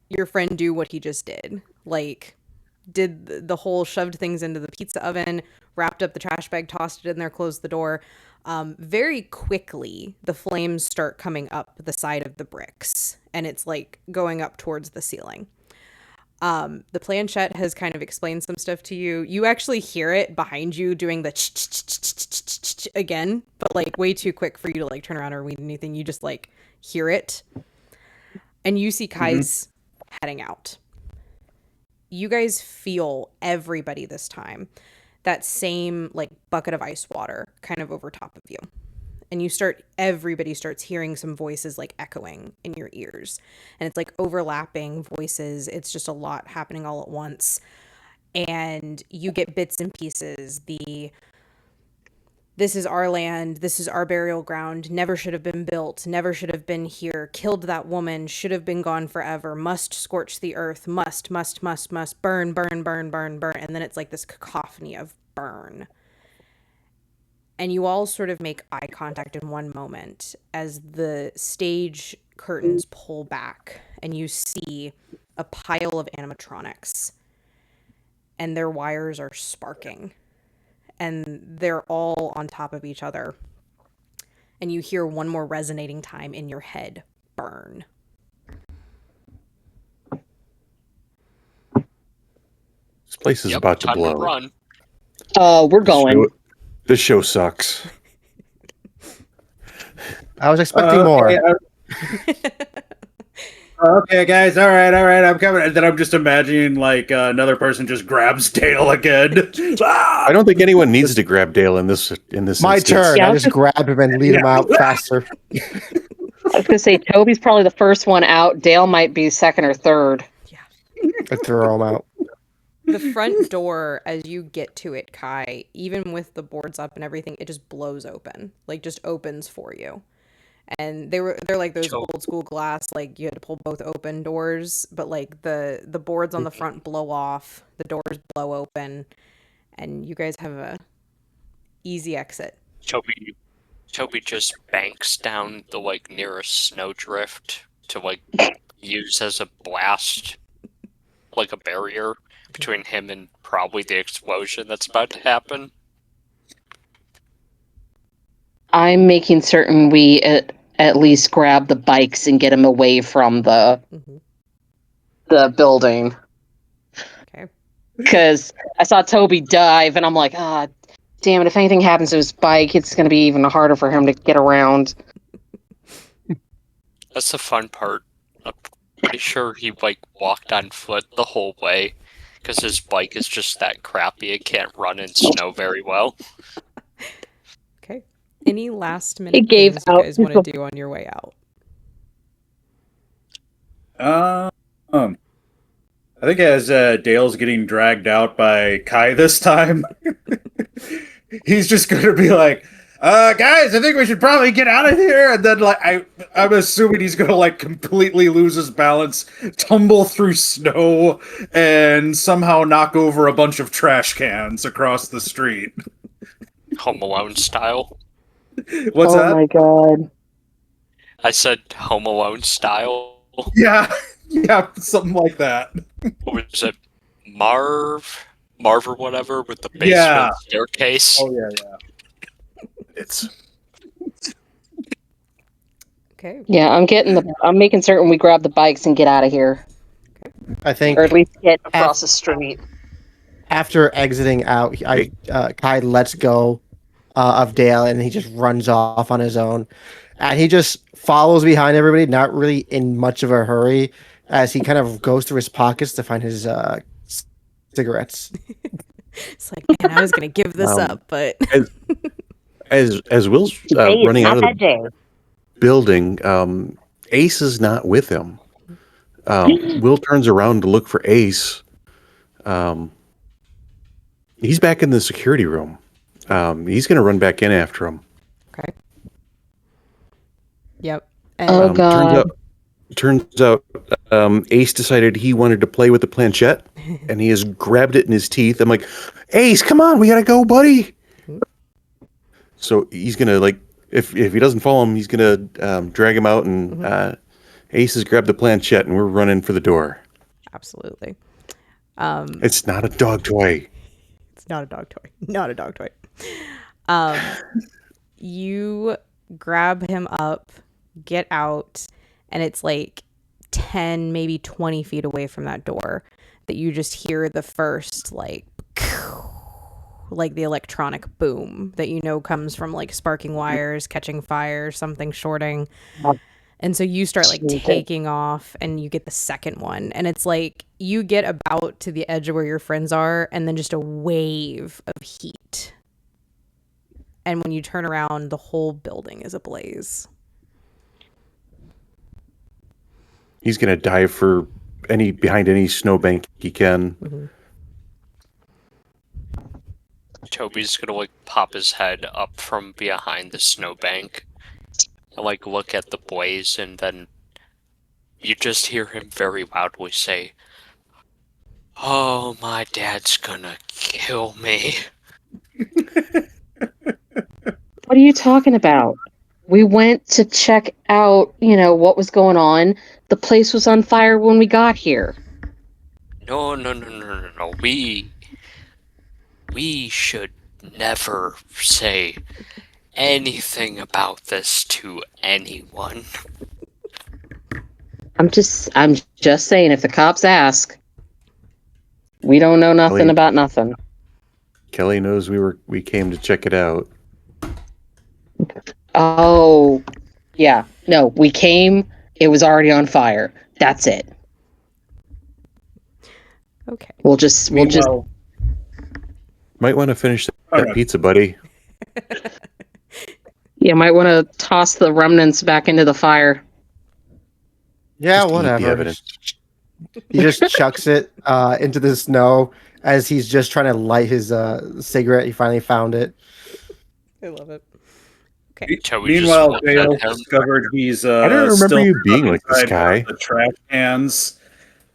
your friend do what he just did. Like did the whole shoved things into the pizza oven, wrapped up the trash bag, tossed it in there, closed the door. Very quickly, the flames start coming up the side of the bricks, and it's like going up towards the ceiling. The planchette has kind of explained some stuff to you. You actually hear it behind you doing the again, but like way too quick for you to like turn around or read anything. You just like hear it, and you see Kai's heading out. You guys feel everybody this time, that same like bucket of ice water kind of over top of you. And everybody starts hearing some voices like echoing in your ears. And it's like overlapping voices. It's just a lot happening all at once. And you get bits and pieces. This is our land, this is our burial ground, never should have been built, never should have been here, killed that woman, should have been gone forever, must scorch the earth, must, burn, burn, burn, burn, burn. And then it's like this cacophony of burn. And you all sort of make eye contact in one moment as the stage curtains pull back and you see a pile of animatronics and their wires are sparking. And they're all on top of each other. And you hear one more resonating time in your head burn. This place is about to time blow. To run. We're going. This show sucks. I was expecting more. Okay, guys, all right, I'm coming. And then I'm just imagining like another person just grabs Dale again. I don't think anyone needs to grab Dale in this. My instance. turn. Yeah, I just grab him and lead him out faster. I was gonna say Toby's probably the first one out. Dale might be second or third. I throw him out. The front door, as you get to it, Kai, even with the boards up and everything, it just blows open. Like just opens for you. And they're like those old school glass, like you had to pull both open doors, but like the boards on the front blow off, the doors blow open, and you guys have a easy exit. Toby just banks down the like nearest snowdrift to like use as a blast, like a barrier between him and probably the explosion that's about to happen. I'm making certain we at least grab the bikes and get them away from the building. Okay. Because I saw Toby dive, and I'm like, damn it, if anything happens to his bike, it's going to be even harder for him to get around. That's the fun part. I'm pretty sure he like walked on foot the whole way because his bike is just that crappy it can't run in snow very well. Okay. Any last minute gave things you out. guys want to do on your way out? I think as Dale's getting dragged out by Kai this time, he's just going to be like, guys, I think we should probably get out of here. And then, like, I'm assuming he's going to, like, completely lose his balance, tumble through snow, and somehow knock over a bunch of trash cans across the street. Home Alone style. What's that? Oh my god. I said Home Alone style. Yeah, something like that. What was it? Marv or whatever with the basement staircase. Oh, yeah. It's Okay. Yeah, I'm making certain we grab the bikes and get out of here. I think Or at least get across the street. after exiting out, Kai lets go of Dale and he just runs off on his own. And he just follows behind everybody, not really in much of a hurry, as he kind of goes through his pockets to find his cigarettes. It's like, man, I was gonna give this up, but as Will's running out of the building, Ace is not with him. Will turns around to look for Ace, He's back in the security room. He's going to run back in after him. Okay. Yep. Oh, And God. Turns out Ace decided he wanted to play with the planchette, and he has grabbed it in his teeth. I'm like, Ace, come on, we gotta go, buddy. So he's gonna if he doesn't follow him, he's gonna drag him out, and Ace has grabbed the planchette, and we're running for the door. absolutely. It's not a dog toy. It's not a dog toy. Not a dog toy. You grab him up, get out, and it's like 10, maybe 20 feet away from that door that you just hear the first like the electronic boom that you know comes from like sparking wires, catching fire, something shorting. And so you start like taking off and you get the second one. And it's like you get about to the edge of where your friends are and then just a wave of heat. And when you turn around, the whole building is ablaze. He's gonna dive for behind any snowbank he can. Toby's gonna like pop his head up from behind the snowbank and like look at the blaze, and then you just hear him very loudly say, "Oh, my dad's gonna kill me." What are you talking about? We went to check out, what was going on. The place was on fire when we got here. No. We should never say anything about this to anyone. I'm just saying, if the cops ask, we don't know nothing Kelly- about nothing. Kelly knows we came to check it out. Oh, yeah. No, we came. It was already on fire. That's it. Okay. We'll just. Meanwhile, Might want to finish that Alright. pizza, buddy. Yeah, might want to toss the remnants back into the fire. Yeah, Just eat the whatever. evidence. He just chucks it into the snow as he's just trying to light his cigarette. He finally found it. I love it. Toby just meanwhile, looks Dale at him. discovered he's I don't remember still you being like this inside guy. the trash cans,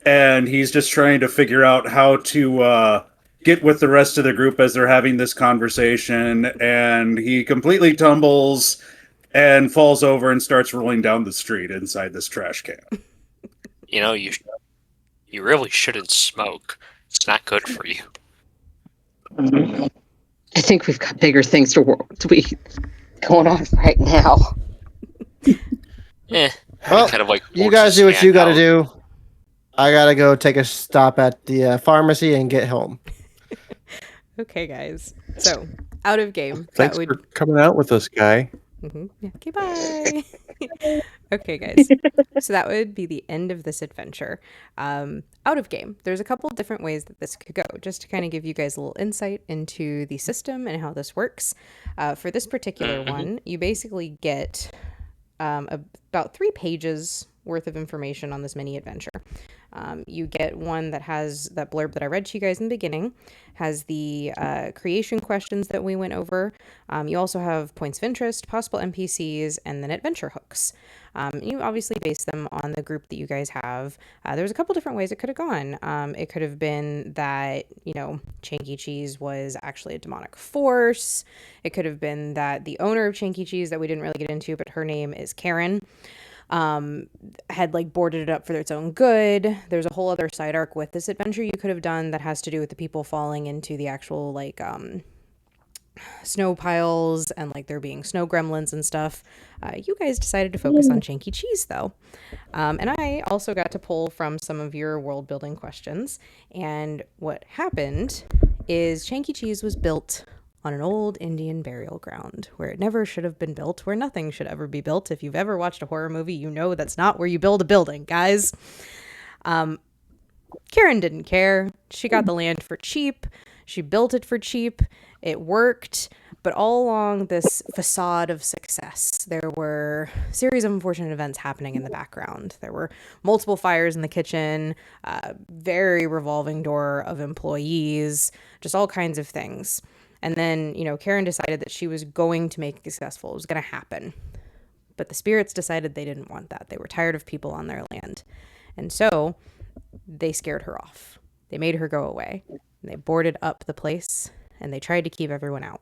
and he's just trying to figure out how to get with the rest of the group as they're having this conversation. And he completely tumbles and falls over and starts rolling down the street inside this trash can. You know, you really shouldn't smoke. It's not good for you. I think we've got bigger things to be going on right now. Well, kind of like You holds guys his do what hand you gotta out. do. I gotta go take a stop at the pharmacy and get home. Okay, guys. So, out of game. Thanks for coming out with us, guy. Yeah. Okay, bye. Okay, guys. So that would be the end of this adventure. Out of game, there's a couple different ways that this could go, just to kind of give you guys a little insight into the system and how this works. For this particular one, you basically get about 3 pages worth of information on this mini adventure. You get one that has that blurb that I read to you guys in the beginning, has the creation questions that we went over. You also have points of interest, possible NPCs, and then adventure hooks. You obviously base them on the group that you guys have. There's a couple different ways it could have gone. It could have been that, Chanky Cheez was actually a demonic force. It could have been that the owner of Chanky Cheez, that we didn't really get into, but her name is Karen, had like boarded it up for its own good. There's a whole other side arc with this adventure you could have done that has to do with the people falling into the actual snow piles and like there being snow gremlins and stuff. You guys decided to focus on Chanky Cheez though. And I also got to pull from some of your world building questions. And what happened is Chanky Cheez was built on an old Indian burial ground where it never should have been built, where nothing should ever be built. If you've ever watched a horror movie, you know that's not where you build a building, guys. Karen didn't care. She got the land for cheap. She built it for cheap. It worked. But all along this facade of success, there were a series of unfortunate events happening in the background. There were multiple fires in the kitchen, very revolving door of employees, just all kinds of things. And then, Karen decided that she was going to make it successful. It was going to happen. But the spirits decided they didn't want that. They were tired of people on their land. And so they scared her off. They made her go away. And they boarded up the place, and they tried to keep everyone out.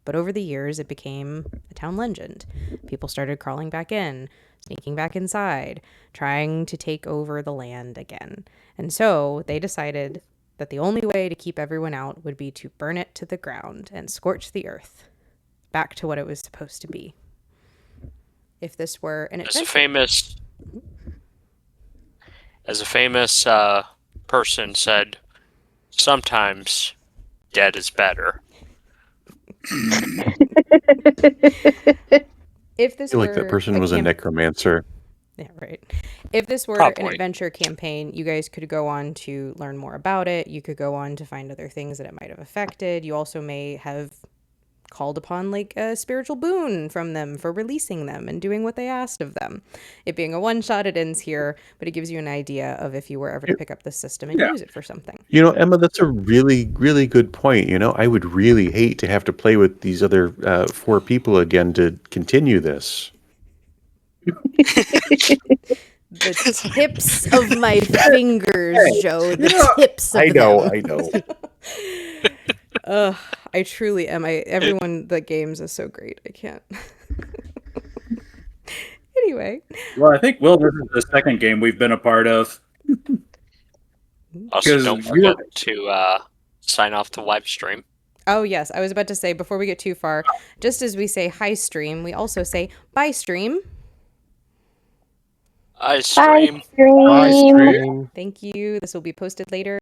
But over the years, it became a town legend. People started crawling back in, sneaking back inside, trying to take over the land again. And so they decided that the only way to keep everyone out would be to burn it to the ground and scorch the earth back to what it was supposed to be. If this were an As adventure... a famous person said, sometimes dead is better. If this I feel were like that person was a necromancer. Yeah, right. If this were Probably. an adventure campaign, you guys could go on to learn more about it. You could go on to find other things that it might have affected. You also may have called upon like a spiritual boon from them for releasing them and doing what they asked of them. It being a one-shot, it ends here, but it gives you an idea of if you were ever to pick up the system and use it for something. Emma, that's a really, really good point. I would really hate to have to play with these other 4 people again to continue this. The tips of my fingers, Joe. The tips of them. I know. I truly am. Everyone that games is so great. I can't. Anyway. Well, I think, Will, this is the second game we've been a part of. Also, don't forget to sign off the live stream. Oh, yes. I was about to say, before we get too far, just as we say hi stream, we also say bye stream. I stream. Bye, stream. Bye, stream. Thank you. This will be posted later.